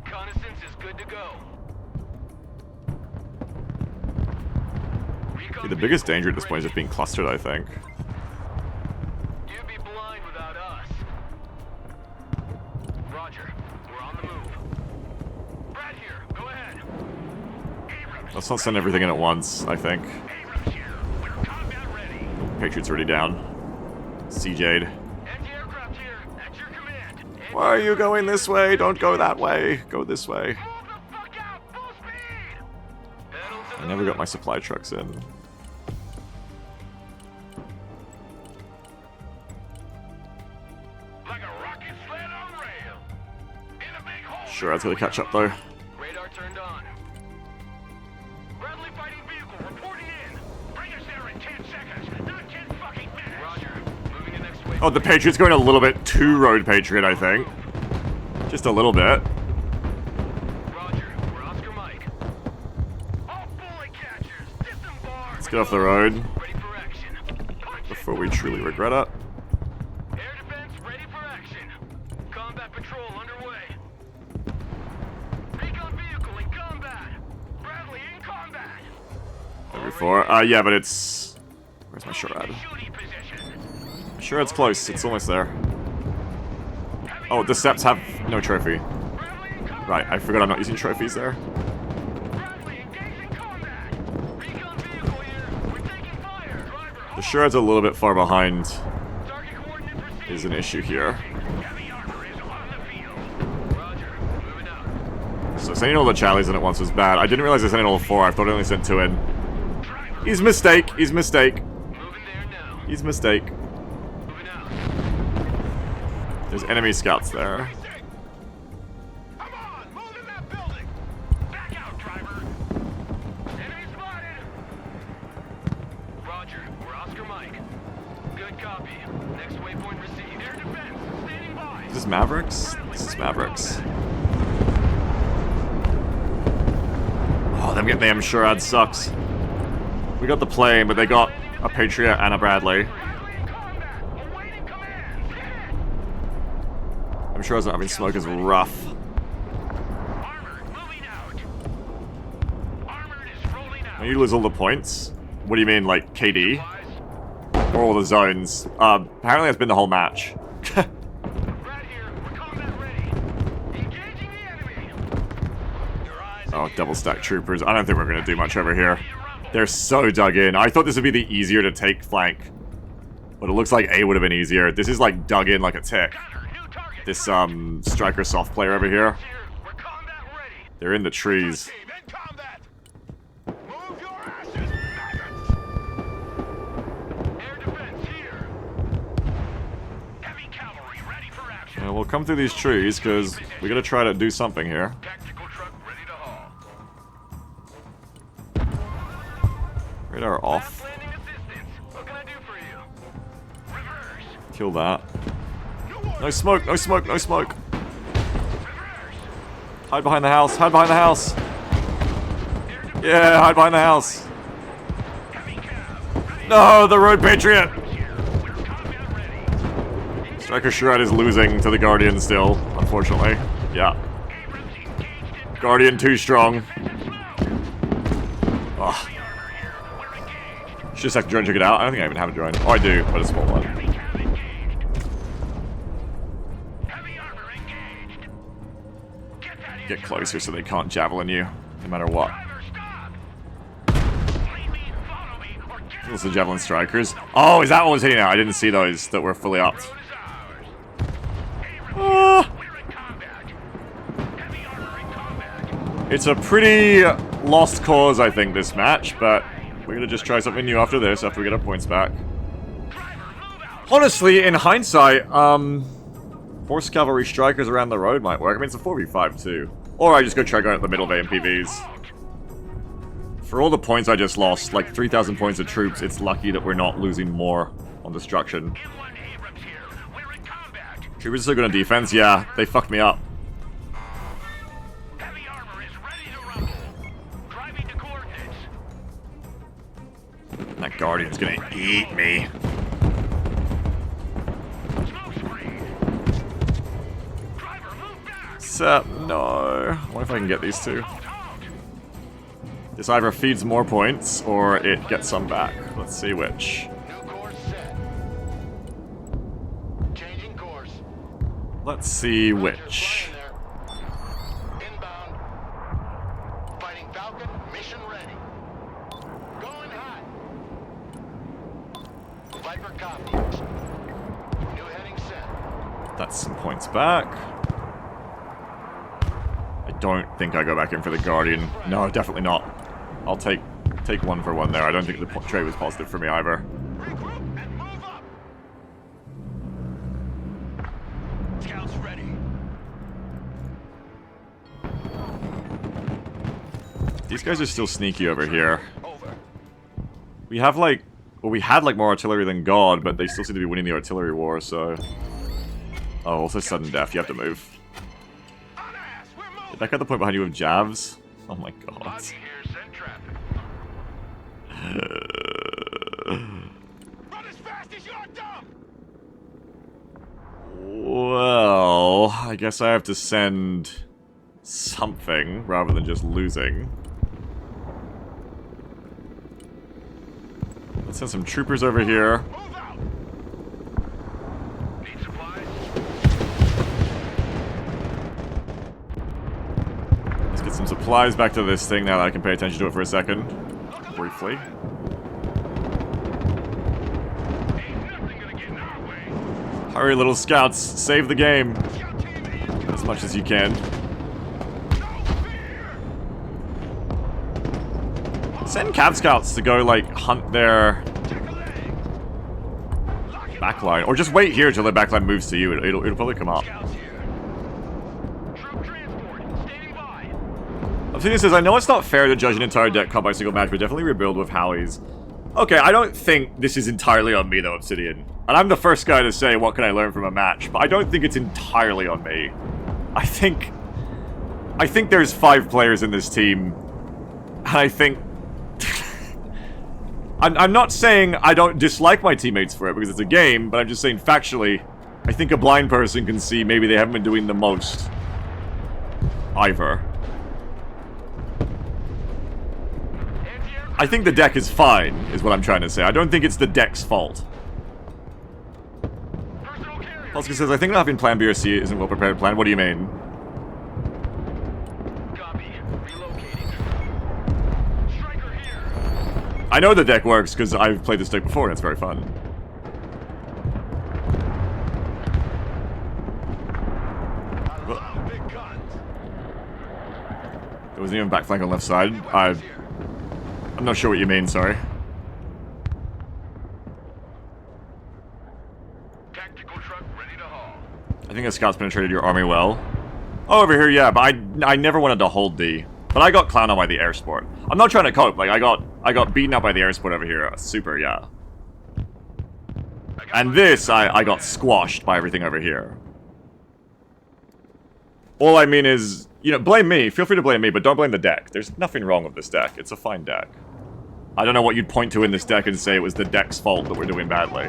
Reconnaissance is good to go. The biggest danger at this point is just being clustered, I think. You'd be blind without us. Roger. We're on the move. Brad here. Go ahead. Abrams. Let's not send everything in at once, I think. Abrams here. We're combat ready. Patriot's already down. CJ'd. Anti-aircraft here. At your command. Why are you going this way? Don't go that way. Go this way. Move the fuck out. Full speed. Pedal to I the never got my supply trucks in. like a rocket sled on rail. In a big hole. Sure, that's gonna catch up though. Radar turned on. Friendly fighting vehicle reporting in. Bring us there in 10 seconds, not 10 fucking minutes. Roger. Moving in next way. Oh, the Patriot's going a little bit too Road Patriot, I think. Just a little bit. Roger. We're Oscar Mike. All bullet catchers, disembark. Let's get off the road Ready for action. Punch it. before we truly regret it. Air defense ready for action. Combat patrol underway. Recon vehicle in combat. Bradley in combat. Before. Yeah, but it's... Where's my SHORAD? Shooting position. Sure, it's close. It's almost there. Oh, the Seps have no trophy. Bradley in combat. Right, I forgot I'm not using trophies there. Bradley engaged in combat. Recon vehicle here. We're taking fire. Driver, The SHORAD's a little bit far behind target coordinates received. is an issue here. Heavy armor is on the field. Roger. Moving out. So sending all the Charlies in at once was bad. I didn't realize I sent in all 4. I thought I only sent 2 in. Driver. He's mistake. He's mistake. Moving there now. He's mistake. Moving out. There's enemy scouts there. Come on, move in that building. Back out, driver. Enemy spotted. Roger, we're Oscar Mike. Good copy. Next waypoint received. Air defense, standing by. Is this Mavericks? This is Mavericks. Oh, them getting the SHORAD sucks. We got the plane, but they got a Patriot and a Bradley. Bradley in combat, awaiting commands. Hit. I'm sure not having smoke is rough. Armored, moving out. Armored is rolling out. When you lose all the points, what do you mean, like KD? Supplies. Or all the zones? Apparently that's been the whole match. Brad here, we're combat ready. Engaging the enemy. Your eyes Oh, double stack troopers. I don't think we're going to do much over here. They're so dug in. I thought this would be the easier to take flank. But it looks like A would have been easier. This is like dug in like a tick. New target. This striker soft player over here. We're combat ready. They're in the trees. Team in combat. Move your asses, maggots. Air defense here. Heavy cavalry ready for action. Yeah, we'll come through these trees because we got to try to do something here. Tactical truck ready to haul. Kill that. No smoke, no smoke, no smoke. Hide behind the house, hide behind the house. Yeah, hide behind the house. No, the Road Patriot! Striker Shred is losing to the Guardian still, unfortunately. Yeah. Guardian too strong. Ugh. Just have to drone check it out. I don't think I even have a drone. Oh, I do, but a small one. Get closer so they can't javelin you, no matter what. Those are javelin strikers. Oh, is that what was hitting now? I didn't see those that were fully upped. It's a pretty lost cause, I think, this match, but we're gonna just try something new after this, after we get our points back. Honestly, in hindsight, Horse Cavalry Strikers around the road might work. I mean, it's a 4v5 too. Or I just go try going at the middle of AMPVs. For all the points I just lost, like 3,000 points of troops, it's lucky that we're not losing more on destruction. Troopers are still good on defense? Yeah, they fucked me up. That Guardian's gonna eat me. Except, no. What if I can get these two? This either feeds more points, or it gets some back. Let's see which. Let's see which. Inbound. Fighting Falcon, mission ready. Going hot. Viper copies. New heading set. That's some points back. I don't think I go back in for the Guardian. No, definitely not. I'll take one for one there. I don't think the trade was positive for me either. Regroup and move up. Scouts ready. These guys are still sneaky over here. Over. We have like, well, we had like more artillery than God, but they still seem to be winning the artillery war, so. Oh, also sudden death. You have to move. Did that guy the point behind you with Javs? Oh my god. Body here, send traffic. Run as fast as you're dumb. Well, I guess I have to send something rather than just losing. Let's send some troopers over here. Move out. Need supplies? Let's get some supplies back to this thing now that I can pay attention to it for a second. Briefly. Ain't nothing gonna get in our way. Hurry, little scouts. Save the game. Scout team in. As much as you can. No fear. Send Cav Scouts to go, like, hunt their Check a leg. Lock it backline. Or just wait here until their backline moves to you. It'll probably come up. Scouts here. Troop transport. Standing by. The thing is, I know it's not fair to judge an entire deck comp by a single match, but definitely rebuild with Howies. Okay, I don't think this is entirely on me, though, Obsidian. And I'm the first guy to say, what can I learn from a match? But I don't think it's entirely on me. I think there's 5 players in this team. And I think... I'm not saying I don't dislike my teammates for it, because it's a game, but I'm just saying factually, I think a blind person can see maybe they haven't been doing the most. Either. I think the deck is fine, is what I'm trying to say. I don't think it's the deck's fault. Polska says, I think not having Plan B or C isn't a well-prepared plan. What do you mean? Copy. Relocating. Striker here. I know the deck works, because I've played this deck before, and it's very fun. Big guns. There wasn't even back flank on left side. I'm not sure what you mean, sorry. Tactical truck ready to haul. I think the scouts penetrated your army well. Oh, over here, yeah, but I never wanted to hold D. But I got clowned on by the air sport. I'm not trying to cope, like, I got beaten up by the air sport over here. Super, yeah. And this, I got squashed by everything over here. All I mean is, you know, blame me. Feel free to blame me, but don't blame the deck. There's nothing wrong with this deck. It's a fine deck. I don't know what you'd point to in this deck and say it was the deck's fault that we're doing badly.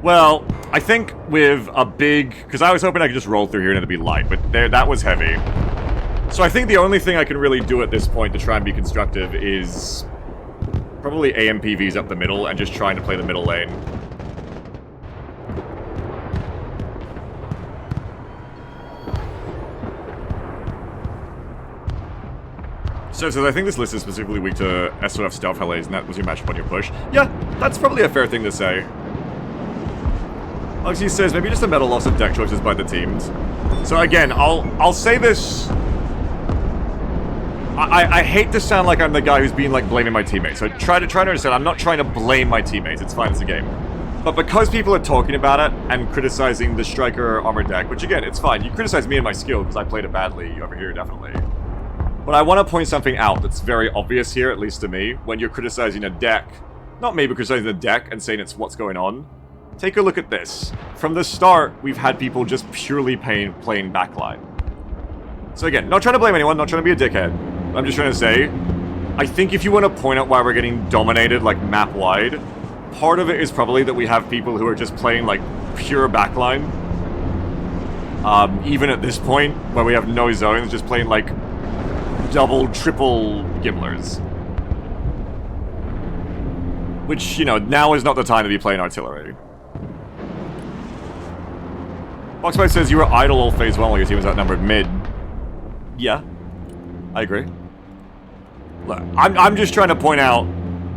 Well, I think with a big... Because I was hoping I could just roll through here and it'd be light, but that was heavy. So I think the only thing I can really do at this point to try and be constructive is... probably AMPVs up the middle and just trying to play the middle lane. So I think this list is specifically weak to SOF stealth LAs, and that was your matchup on your push. Yeah, that's probably a fair thing to say. Oxy says maybe just a meta loss of deck choices by the teams. So again, I'll say this. I hate to sound like I'm the guy who's being like blaming my teammates. So try to understand. I'm not trying to blame my teammates. It's fine. It's a game. But because people are talking about it and criticizing the striker armor deck, which again, it's fine. You criticize me and my skill because I played it badly over here, definitely. But I want to point something out that's very obvious here, at least to me, when you're criticizing a deck. Not maybe criticizing the deck and saying it's what's going on. Take a look at this. From the start, we've had people just purely playing backline. So again, not trying to blame anyone, not trying to be a dickhead. I'm just trying to say, I think if you want to point out why we're getting dominated, like, map-wide, part of it is probably that we have people who are just playing, like, pure backline. Even at this point, where we have no zones, just playing, like, double, triple Gimblers. Which, you know, now is not the time to be playing artillery. Boxbite says you were idle all phase 1 while your team was outnumbered mid. Yeah, I agree. Look, I'm just trying to point out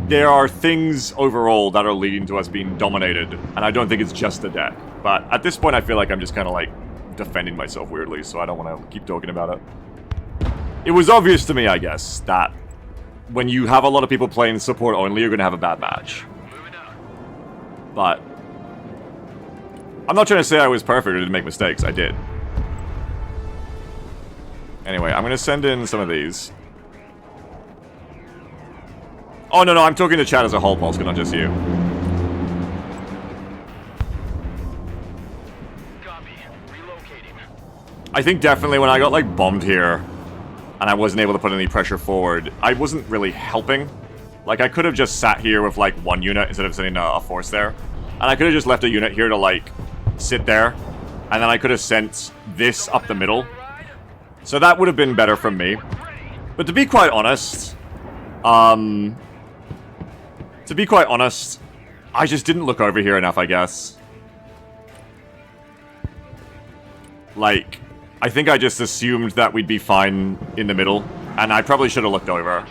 there are things overall that are leading to us being dominated, and I don't think it's just the deck. But at this point, I feel like I'm just kind of like defending myself weirdly, so I don't want to keep talking about it. It was obvious to me, I guess, that when you have a lot of people playing support only, you're going to have a bad match. But I'm not trying to say I was perfect or didn't make mistakes. I did. Anyway, I'm going to send in some of these. Oh, no, I'm talking to chat as a whole, Polska, not just you. Copy. Relocating. I think definitely when I got, like, bombed here, and I wasn't able to put any pressure forward, I wasn't really helping. Like, I could have just sat here with, like, one unit instead of sending a force there. And I could have just left a unit here to, like, sit there. And then I could have sent this up the middle. So that would have been better from me. But to be quite honest, I just didn't look over here enough, I guess. Like, I think I just assumed that we'd be fine in the middle, and I probably should have looked over.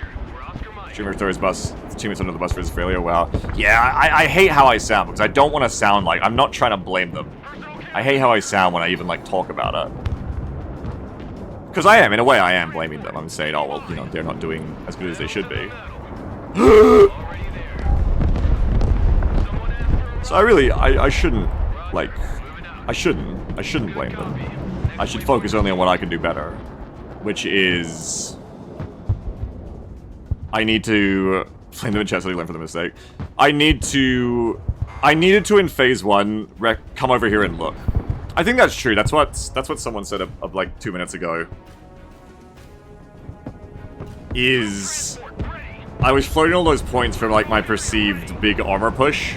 Streamer throws bus. Teammates under the bus for his failure. Wow. Yeah, I hate how I sound, because I don't want to sound like... I'm not trying to blame them. I hate how I sound when I even, like, talk about it. Because I am, in a way I am blaming them. I'm saying, oh, well, you know, they're not doing as good as they should be. So I shouldn't, like... I shouldn't blame them. I should focus only on what I can do better. Which is... I need to... Flame them in chest so they learn from the mistake. I needed to, in phase 1, come over here and look. I think that's true. That's what someone said of like 2 minutes ago. Is... I was floating all those points from like my perceived big armor push.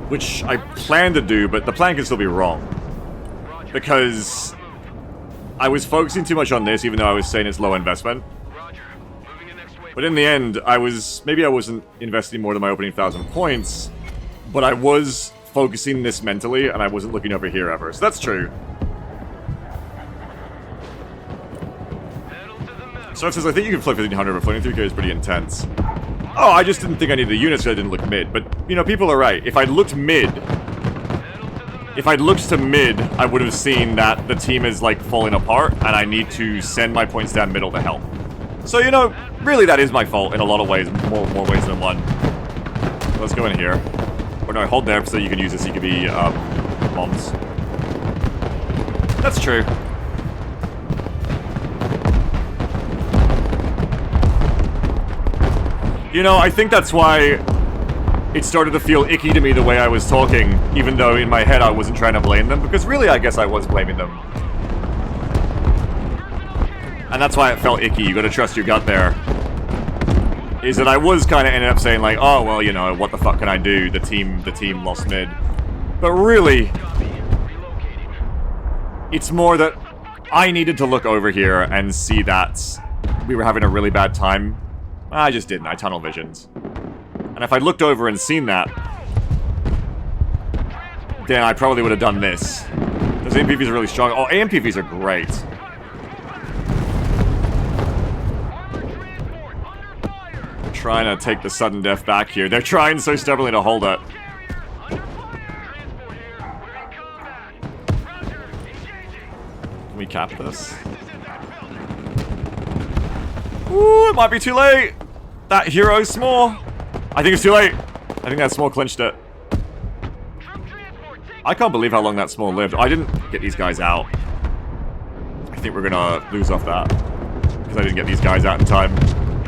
Which I planned to do, but the plan can still be wrong. Because I was focusing too much on this, even though I was saying it's low investment. But in the end, maybe I wasn't investing more than my opening 1,000 points, but I was focusing this mentally, and I wasn't looking over here ever. So that's true. So it says, I think you can float 1500, but floating 3k is pretty intense. Oh, I just didn't think I needed the units, so I didn't look mid. But, you know, people are right. If I'd looked mid... If I'd looked to mid, I would have seen that the team is, like, falling apart, and I need to send my points down middle to help. So, you know, really that is my fault in a lot of ways, more ways than one. Let's go in here. Or no, hold there so you can use this, you can be, bombs. That's true. You know, I think that's why it started to feel icky to me the way I was talking, even though in my head I wasn't trying to blame them, because really I guess I was blaming them. And that's why it felt icky. You gotta trust your gut there. Is that I was kind of ended up saying like, oh, well, you know, what the fuck can I do? The team lost mid. But really, it's more that I needed to look over here and see that we were having a really bad time. I just didn't. I tunnel visioned. And if I looked over and seen that, then I probably would have done this. Those AMPVs are really strong. Oh, AMPVs are great. They're trying to take the sudden death back here. They're trying so stubbornly to hold it. Can we cap this? Ooh, it might be too late. That hero's small. I think it's too late. I think that small clinched it. I can't believe how long that small lived. I didn't get these guys out. I think we're gonna lose off that. Because I didn't get these guys out in time.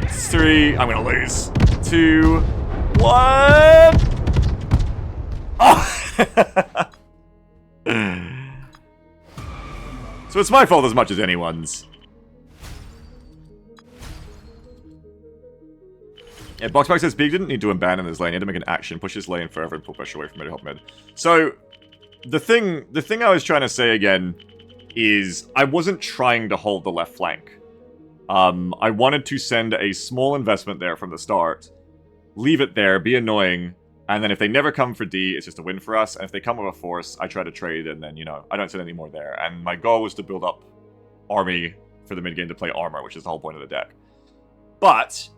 3, I'm gonna lose. 2, 1. Oh! So it's my fault as much as anyone's. Yeah, Boxback says Big didn't need to abandon his lane, he had to make an action, push his lane further and pull pressure away from mid to help mid. So, the thing I was trying to say again is I wasn't trying to hold the left flank. I wanted to send a small investment there from the start, leave it there, be annoying, and then if they never come for D, it's just a win for us, and if they come with a force, I try to trade, and then, you know, I don't send any more there. And my goal was to build up army for the mid game to play armor, which is the whole point of the deck. But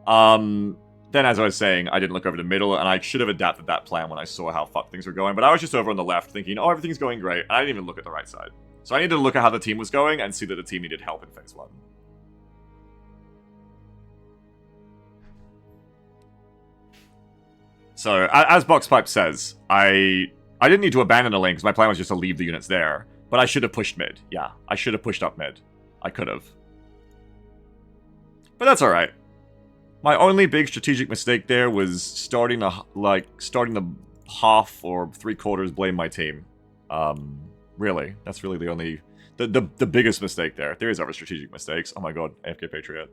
then as I was saying, I didn't look over the middle, and I should have adapted that plan when I saw how fucked things were going, but I was just over on the left thinking, oh, everything's going great, and I didn't even look at the right side. So I needed to look at how the team was going and see that the team needed help in phase 1. So, as Boxpipe says, I didn't need to abandon the lane because my plan was just to leave the units there, but I should have pushed mid. Yeah, I should have pushed up mid. I could have. But that's alright. My only big strategic mistake there was starting to half or 3/4 blame my team. Really, that's really the only, the biggest mistake there. There is other strategic mistakes. Oh my god, AFK Patriot.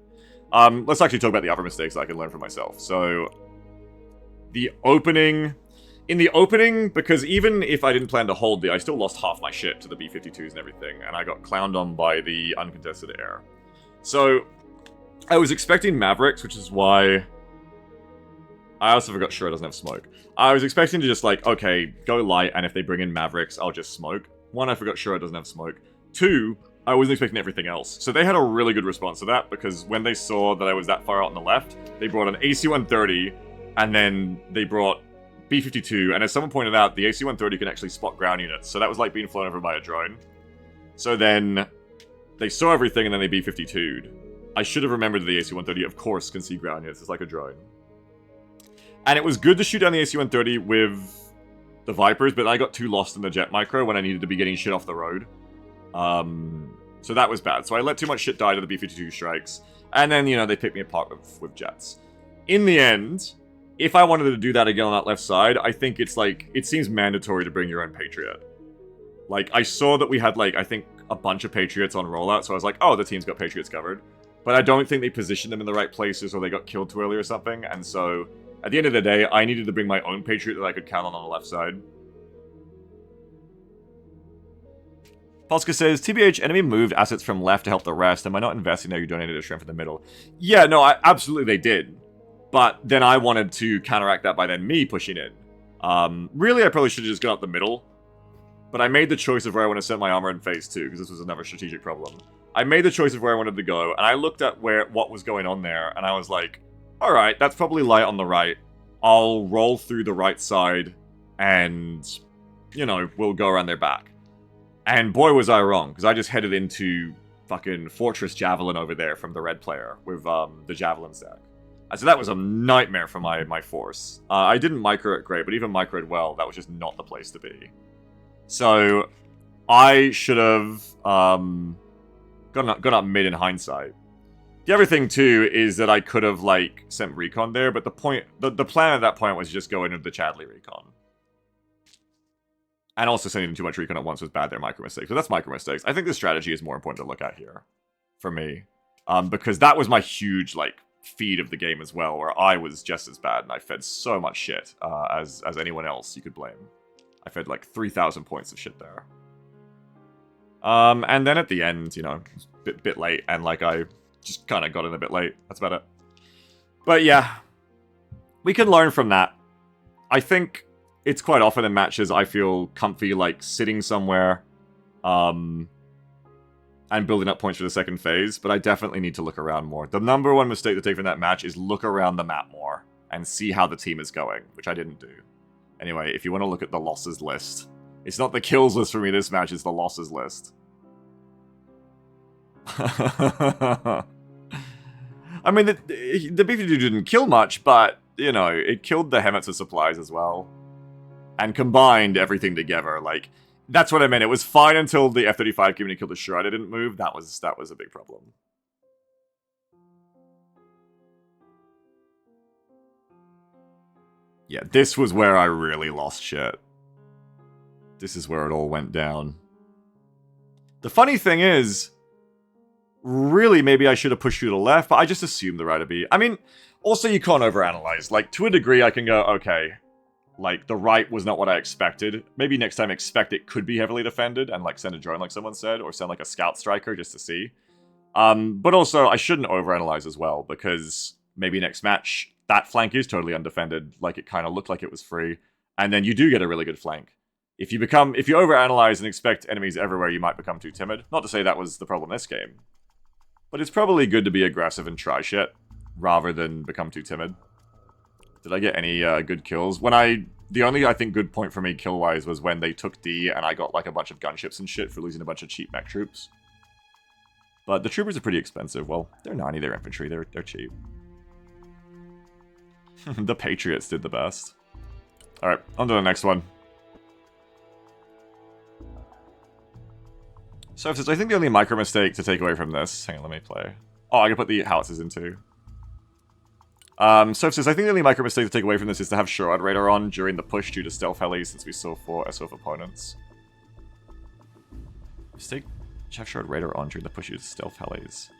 Let's actually talk about the other mistakes that I can learn from myself. So, in the opening, because even if I didn't plan to hold I still lost half my ship to the B-52s and everything, and I got clowned on by the uncontested air. So, I was expecting Mavericks, which is why I also forgot Sure doesn't have smoke. I was expecting to just like, okay, go light, and if they bring in Mavericks, I'll just smoke. 1, I forgot Sure doesn't have smoke. 2, I wasn't expecting everything else. So they had a really good response to that, because when they saw that I was that far out on the left, they brought an AC-130, and then they brought B-52, and as someone pointed out, the AC-130 can actually spot ground units, so that was like being flown over by a drone. So then, they saw everything, and then they B-52'd. I should have remembered that the AC-130, of course, can see ground units. It's like a drone. And it was good to shoot down the AC-130 with the Vipers, but I got too lost in the jet micro when I needed to be getting shit off the road. So that was bad. So I let too much shit die to the B-52 strikes. And then, you know, they picked me apart with jets. In the end, if I wanted to do that again on that left side, I think it's like, it seems mandatory to bring your own Patriot. Like, I saw that we had, like, I think a bunch of Patriots on rollout, so I was like, oh, the team's got Patriots covered. But I don't think they positioned them in the right places, or they got killed too early or something, and so, at the end of the day, I needed to bring my own Patriot that I could count on the left side. Polska says, TBH, enemy moved assets from left to help the rest, and by not investing there, you donated a strength in the middle. Yeah, no, absolutely they did. But then I wanted to counteract that by then me pushing in. Really, I probably should have just gone up the middle. But I made the choice of where I want to set my armor in phase 2, because this was another strategic problem. I made the choice of where I wanted to go, and I looked at what was going on there, and I was like, alright, that's probably light on the right. I'll roll through the right side, and, you know, we'll go around their back. And boy was I wrong, because I just headed into fucking Fortress Javelin over there from the red player, with the Javelin stack. So that was a nightmare for my force. I didn't micro it great, but even microed well, that was just not the place to be. So, I should have gone up mid in hindsight. The other thing, too, is that I could have, like, sent recon there, but the plan at that point was just go into the Chadley recon. And also sending too much recon at once was bad. They're micro mistakes. But that's micro mistakes. I think the strategy is more important to look at here. For me. Because that was my huge, like, feed of the game as well, where I was just as bad, and I fed so much shit as anyone else you could blame. I fed, like, 3,000 points of shit there. And then at the end, you know, bit late, and, like, I just kind of got in a bit late. That's about it. But, yeah. We can learn from that. I think it's quite often in matches I feel comfy, like, sitting somewhere, and building up points for the second phase, but I definitely need to look around more. The number one mistake to take from that match is look around the map more, and see how the team is going, which I didn't do. Anyway, if you want to look at the losses list, it's not the kills list for me this match, it's the losses list. I mean, the B-52 didn't kill much, but, you know, it killed the Hemets of supplies as well. And combined everything together, like, that's what I meant. It was fine until the F-35 came in and killed the Shredder didn't move. That was a big problem. Yeah, this was where I really lost shit. This is where it all went down. The funny thing is, really, maybe I should have pushed you to the left, but I just assumed the right to be. I mean, also you can't overanalyze. Like, to a degree, I can go, okay, like, the right was not what I expected. Maybe next time expect it could be heavily defended and, like, send a drone like someone said, or send, like, a scout striker just to see. But also, I shouldn't overanalyze as well, because maybe next match, that flank is totally undefended, like it kind of looked like it was free, and then you do get a really good flank. If you overanalyze and expect enemies everywhere, you might become too timid. Not to say that was the problem this game. But it's probably good to be aggressive and try shit, rather than become too timid. Did I get any good kills? The only, I think, good point for me kill-wise was when they took D and I got, like, a bunch of gunships and shit for losing a bunch of cheap mech troops. But the troopers are pretty expensive. Well, they're 90, they're infantry, they're cheap. The Patriots did the best. Alright, on to the next one. So, I think the only micro mistake to take away from this... Hang on, let me play. Oh, I can put the howitzers in too. I think the only micro mistake to take away from this is to have Sherrod Radar on during the push due to stealth helis, since we saw 4 SOF opponents. Mistake? Have Sherrod Radar on during the push due to stealth helis.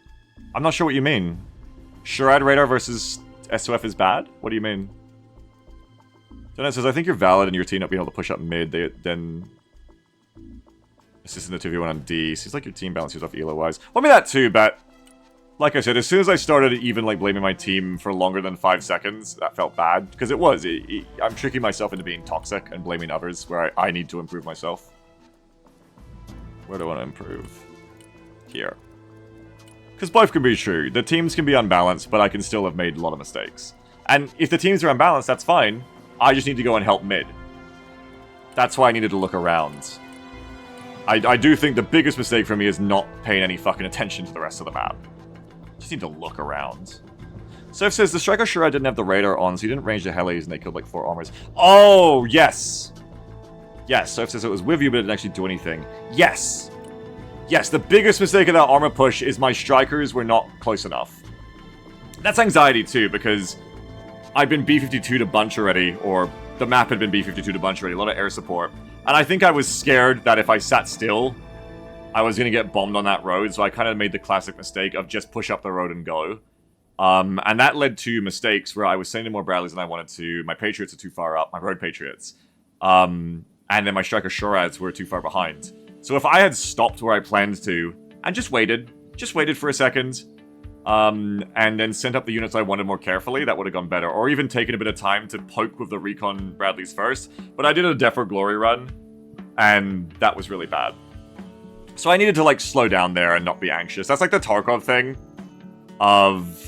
I'm not sure what you mean. Sherrod Radar versus SOF is bad? What do you mean? Jonah says, I think you're valid and your team not being able to push up mid, then assisting the 2v1 on D. Seems like your team balances off elo-wise. Well, I mean that too, but like I said, as soon as I started even like blaming my team for longer than 5 seconds, that felt bad. Because it was. I'm tricking myself into being toxic and blaming others where I need to improve myself. Where do I want to improve? Here. Because both can be true. The teams can be unbalanced, but I can still have made a lot of mistakes. And if the teams are unbalanced, that's fine. I just need to go and help mid. That's why I needed to look around. I do think the biggest mistake for me is not paying any fucking attention to the rest of the map. Just need to look around. Surf says, the Striker Shura didn't have the radar on, so he didn't range the helis and they killed like 4 armors. Oh, yes! Yes, Surf says it was with you, but it didn't actually do anything. Yes! Yes, the biggest mistake of that armor push is my strikers were not close enough. That's anxiety too, because I've been B-52 to bunch already, or the map had been B-52 to bunch already, a lot of air support. And I think I was scared that if I sat still, I was going to get bombed on that road, so I kind of made the classic mistake of just push up the road and go. And that led to mistakes where I was sending more Bradleys than I wanted to, my Patriots are too far up, my road Patriots. And then my Striker Shorads were too far behind. So if I had stopped where I planned to, and just waited for a second, and then sent up the units I wanted more carefully, that would have gone better. Or even taken a bit of time to poke with the recon Bradleys first. But I did a Death for Glory run, and that was really bad. So I needed to, like, slow down there and not be anxious. That's like the Tarkov thing of,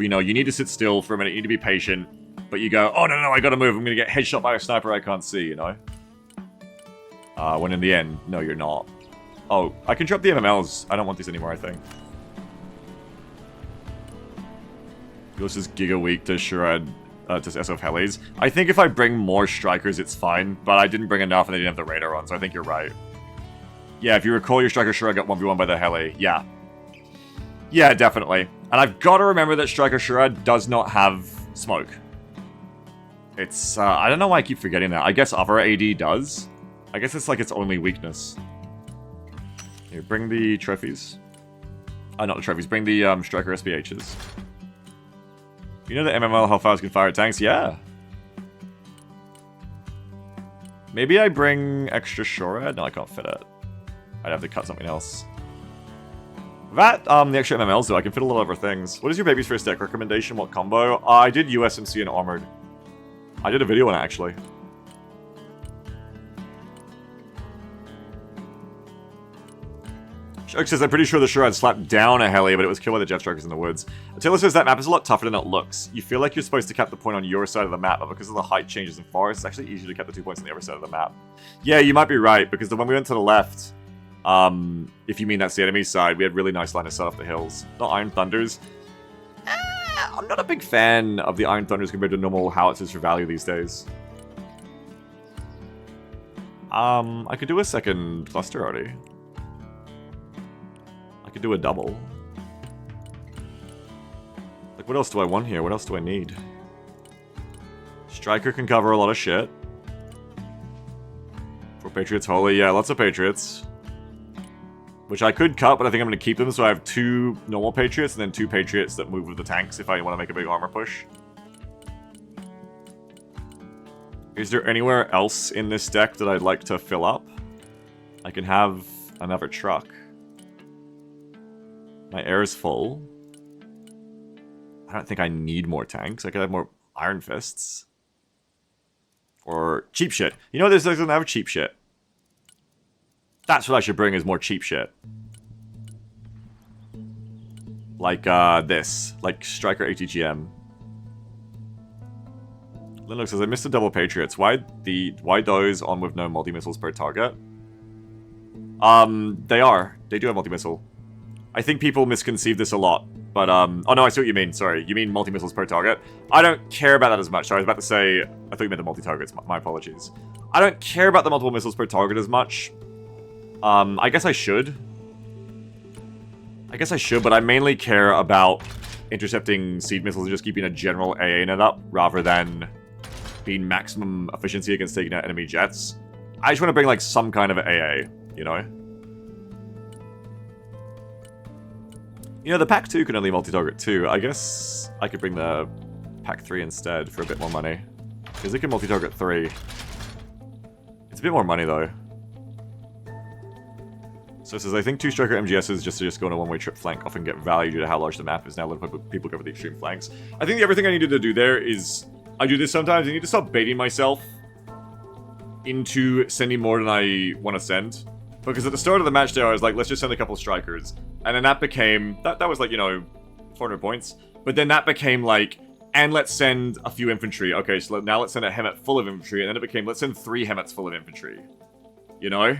you know, you need to sit still for a minute, you need to be patient, but you go, oh, no, I gotta move, I'm gonna get headshot by a sniper I can't see, you know? When in the end, no, you're not. Oh, I can drop the MMLs. I don't want these anymore, I think. This is Giga Weak to Shurad, to SOF Helis. I think if I bring more strikers, it's fine, but I didn't bring enough and they didn't have the radar on, so I think you're right. Yeah, if you recall, your Striker Shurad got 1v1 by the Heli. Yeah. Yeah, definitely. And I've got to remember that Striker Shura does not have smoke. It's, I don't know why I keep forgetting that. I guess other AD does. I guess it's like its only weakness. Here, bring the trophies. Oh, not the trophies. Bring the Striker SPHs. You know that MML Hellfires can fire tanks? Yeah. Maybe I bring extra Shorad? No, I can't fit it. I'd have to cut something else. That, the extra MMLs though, I can fit a lot of other things. What is your baby's first deck recommendation? What combo? I did USMC and Armored. I did a video on it, actually. Shark says, I'm pretty sure the Shurad slapped down a heli, but it was killed by the Jet Strikers in the woods. Taylor says, that map is a lot tougher than it looks. You feel like you're supposed to cap the point on your side of the map, but because of the height changes in forests, it's actually easier to cap the 2 points on the other side of the map. Yeah, you might be right, because when we went to the left, if you mean that's the enemy side, we had really nice line of sight off the hills. Not Iron Thunders. I'm not a big fan of the Iron Thunders compared to normal howitzers for value these days. I could do a second cluster already. I could do a double. Like, what else do I want here? What else do I need? Striker can cover a lot of shit. 4 Patriots Holy. Yeah, lots of Patriots. Which I could cut, but I think I'm going to keep them, so I have 2 normal Patriots and then 2 Patriots that move with the tanks if I want to make a big armor push. Is there anywhere else in this deck that I'd like to fill up? I can have another truck. My air is full. I don't think I need more tanks. I could have more Iron Fists. Or cheap shit. You know, there's another cheap shit. That's what I should bring, is more cheap shit. Like, this. Like, Striker ATGM. Linux says, I missed the double Patriots. Why those on with no multi-missiles per target? They are. They do have multi-missile. I think people misconceive this a lot. But, oh no, I see what you mean. Sorry. You mean multi-missiles per target? I don't care about that as much. Sorry, I was about to say... I thought you meant the multi-targets. My apologies. I don't care about the multiple missiles per target as much. I guess I should. But I mainly care about intercepting seed missiles and just keeping a general AA net up, rather than being maximum efficiency against taking out enemy jets. I just want to bring, like, some kind of AA, you know? You know, the Pack 2 can only multi-target 2. I guess I could bring the Pack 3 instead for a bit more money. Because it can multi-target 3. It's a bit more money, though. So it says, I think 2 Striker MGSs just go on a one-way trip flank often get value due to how large the map is now. Let people cover the extreme flanks. I think the other thing I needed to do there is... I do this sometimes. I need to stop baiting myself into sending more than I want to send. Because at the start of the match there, I was like, let's just send a couple Strikers. And then that became... That was like, you know, 400 points. But then that became like, and let's send a few infantry. Okay, so now let's send a Hemet full of infantry. And then it became, let's send 3 Hemets full of infantry. You know?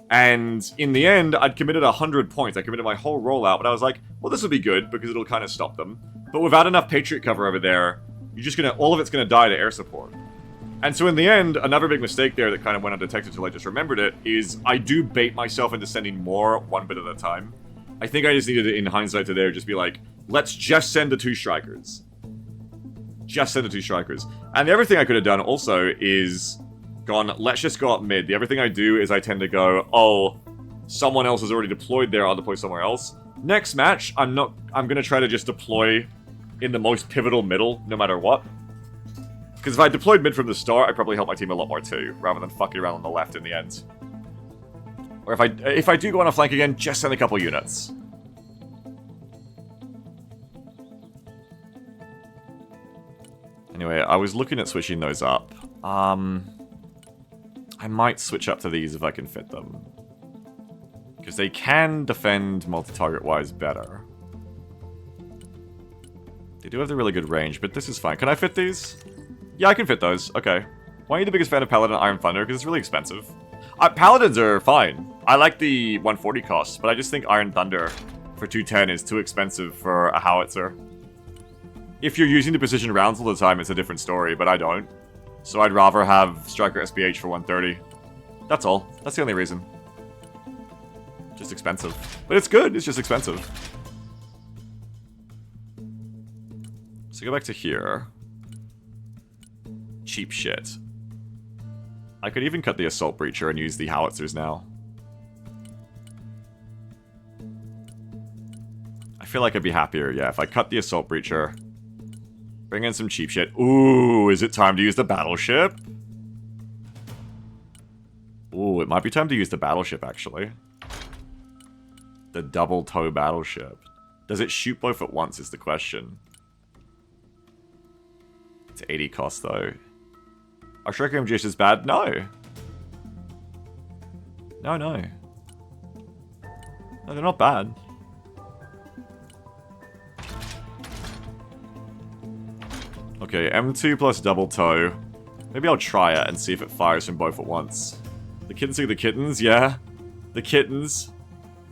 And in the end, I'd committed 100 points. I committed my whole rollout, but I was like, well, this will be good because it'll kind of stop them. But without enough Patriot cover over there, you're just gonna, all of it's gonna die to air support. And so in the end, another big mistake there that kind of went undetected until I just remembered it, is I do bait myself into sending more one bit at a time. I think I just needed to, in hindsight to there, just be like, let's just send the 2 Strikers. Just send the 2 Strikers. And the other thing I could have done also is... gone, let's just go up mid. The other thing I do is I tend to go, oh, someone else is already deployed there, I'll deploy somewhere else. Next match, I'm gonna try to just deploy in the most pivotal middle, no matter what. Because if I deployed mid from the start, I'd probably help my team a lot more too, rather than fucking around on the left in the end. Or if I do go on a flank again, just send a couple units. Anyway, I was looking at switching those up. I might switch up to these if I can fit them. Because they can defend multi-target-wise better. They do have the really good range, but this is fine. Can I fit these? Yeah, I can fit those. Okay. Why are you the biggest fan of Paladin Iron Thunder? Because it's really expensive. Paladins are fine. I like the 140 cost, but I just think Iron Thunder for 210 is too expensive for a howitzer. If you're using the precision rounds all the time, it's a different story, but I don't. So I'd rather have Striker SPH for 130. That's all. That's the only reason. Just expensive. But it's good, it's just expensive. go back to here. Cheap shit. I could even cut the assault breacher and use the howitzers now. I feel like I'd be happier, yeah, if I cut the assault breacher. Bring in some cheap shit. Ooh, is it time to use the battleship? Ooh, it might be time to use the battleship, actually. The double tow battleship. Does it shoot both at once is the question. It's 80 cost, though. Are Striker MGS is bad? No. No. No, they're not bad. Okay, M2 plus double tow. Maybe I'll try it and see if it fires from both at once. The kittens are the kittens, yeah. The kittens.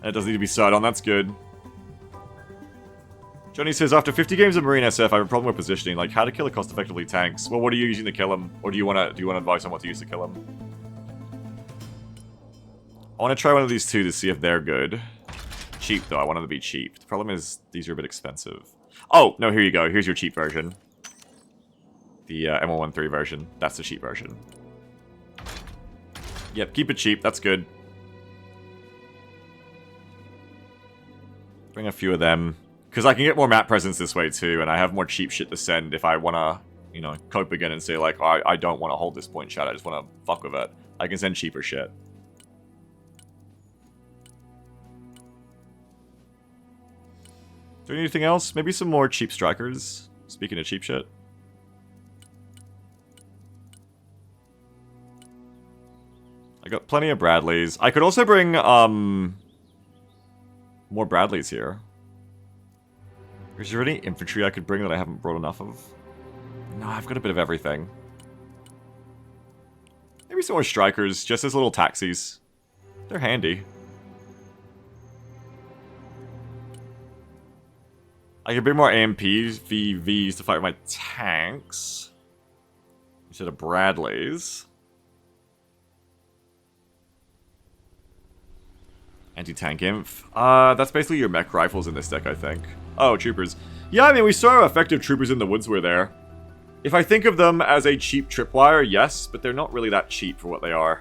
And it doesn't need to be side on, that's good. Johnny says, after 50 games of Marine SF, I have a problem with positioning, like how to kill a cost-effectively tanks. Well, what are you using to kill them? Or do you want advice on what to use to kill them? I want to try one of these two to see if they're good. Cheap, though. I want them to be cheap. The problem is, these are a bit expensive. Oh, no, here you go. Here's your cheap version. The M113 version. That's the cheap version. Yep, keep it cheap. That's good. Bring a few of them. Because I can get more map presence this way too, and I have more cheap shit to send if I want to, you know, cope again and say, like, oh, I don't want to hold this point chat, I just want to fuck with it. I can send cheaper shit. Do we need anything else? Maybe some more cheap strikers? Speaking of cheap shit. I got plenty of Bradleys. I could also bring, more Bradleys here. Is there any infantry I could bring that I haven't brought enough of? No, I've got a bit of everything. Maybe some more strikers, just as little taxis. They're handy. I could bring more AMPs, VVs to fight with my tanks. Instead of Bradleys. Anti-tank inf. That's basically your mech rifles in this deck, I think. Oh, troopers. Yeah, I mean, we saw how effective troopers in the woods were there. If I think of them as a cheap tripwire, yes, but they're not really that cheap for what they are.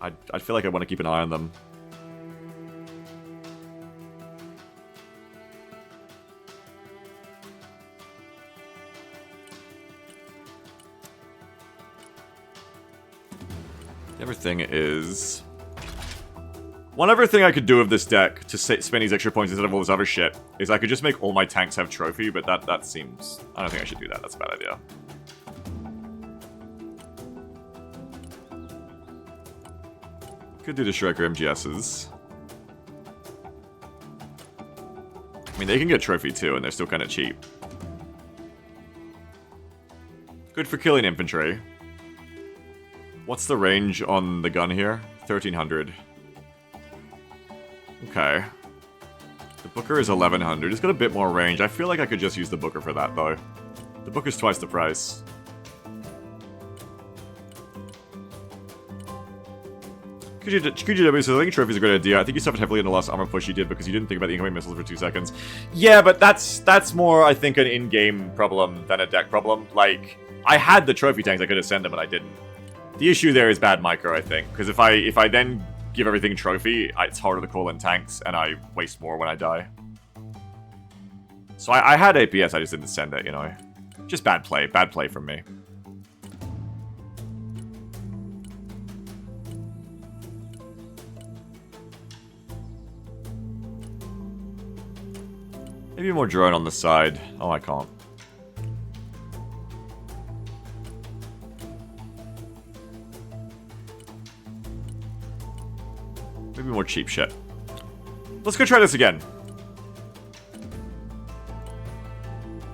I feel like I want to keep an eye on them. The other thing is... one other thing I could do with this deck to spend these extra points instead of all this other shit is I could just make all my tanks have trophy, but that seems... I don't think I should do that. That's a bad idea. Could do the Striker MGSs. I mean, they can get trophy too, and they're still kind of cheap. Good for killing infantry. What's the range on the gun here? 1300. Okay. The Booker is 1100. It's got a bit more range. I feel like I could just use the Booker for that, though. The Booker's twice the price. QGW says, I think trophy's a great idea. I think you suffered heavily in the last armor push you did because you didn't think about the incoming missiles for 2 seconds. Yeah, but that's more, I think, an in-game problem than a deck problem. Like, I had the trophy tanks, I could have sent them, and I didn't. The issue there is bad micro, I think. Because if I then give everything trophy, it's harder to call in tanks, and I waste more when I die. So I had APS, I just didn't send it, you know. Just bad play from me. Maybe more drone on the side. Oh, I can't. Maybe more cheap shit. Let's go try this again.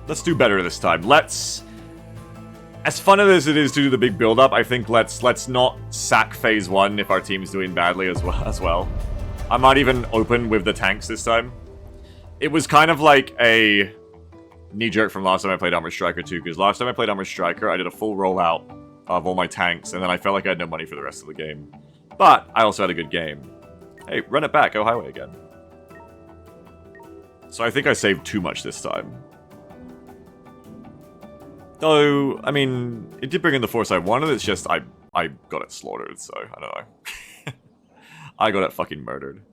Let's do better this time. Let's... as fun as it is to do the big build-up, I think let's not sack phase 1 if our team's doing badly as well. I might even open with the tanks this time. It was kind of like a knee-jerk from last time I played Armored Striker 2, because last time I played Armored Striker, I did a full rollout of all my tanks, and then I felt like I had no money for the rest of the game. But I also had a good game. Hey, run it back, go highway again. So I think I saved too much this time. Though, I mean, it did bring in the force I wanted, it's just I got it slaughtered, so I don't know. I got it fucking murdered.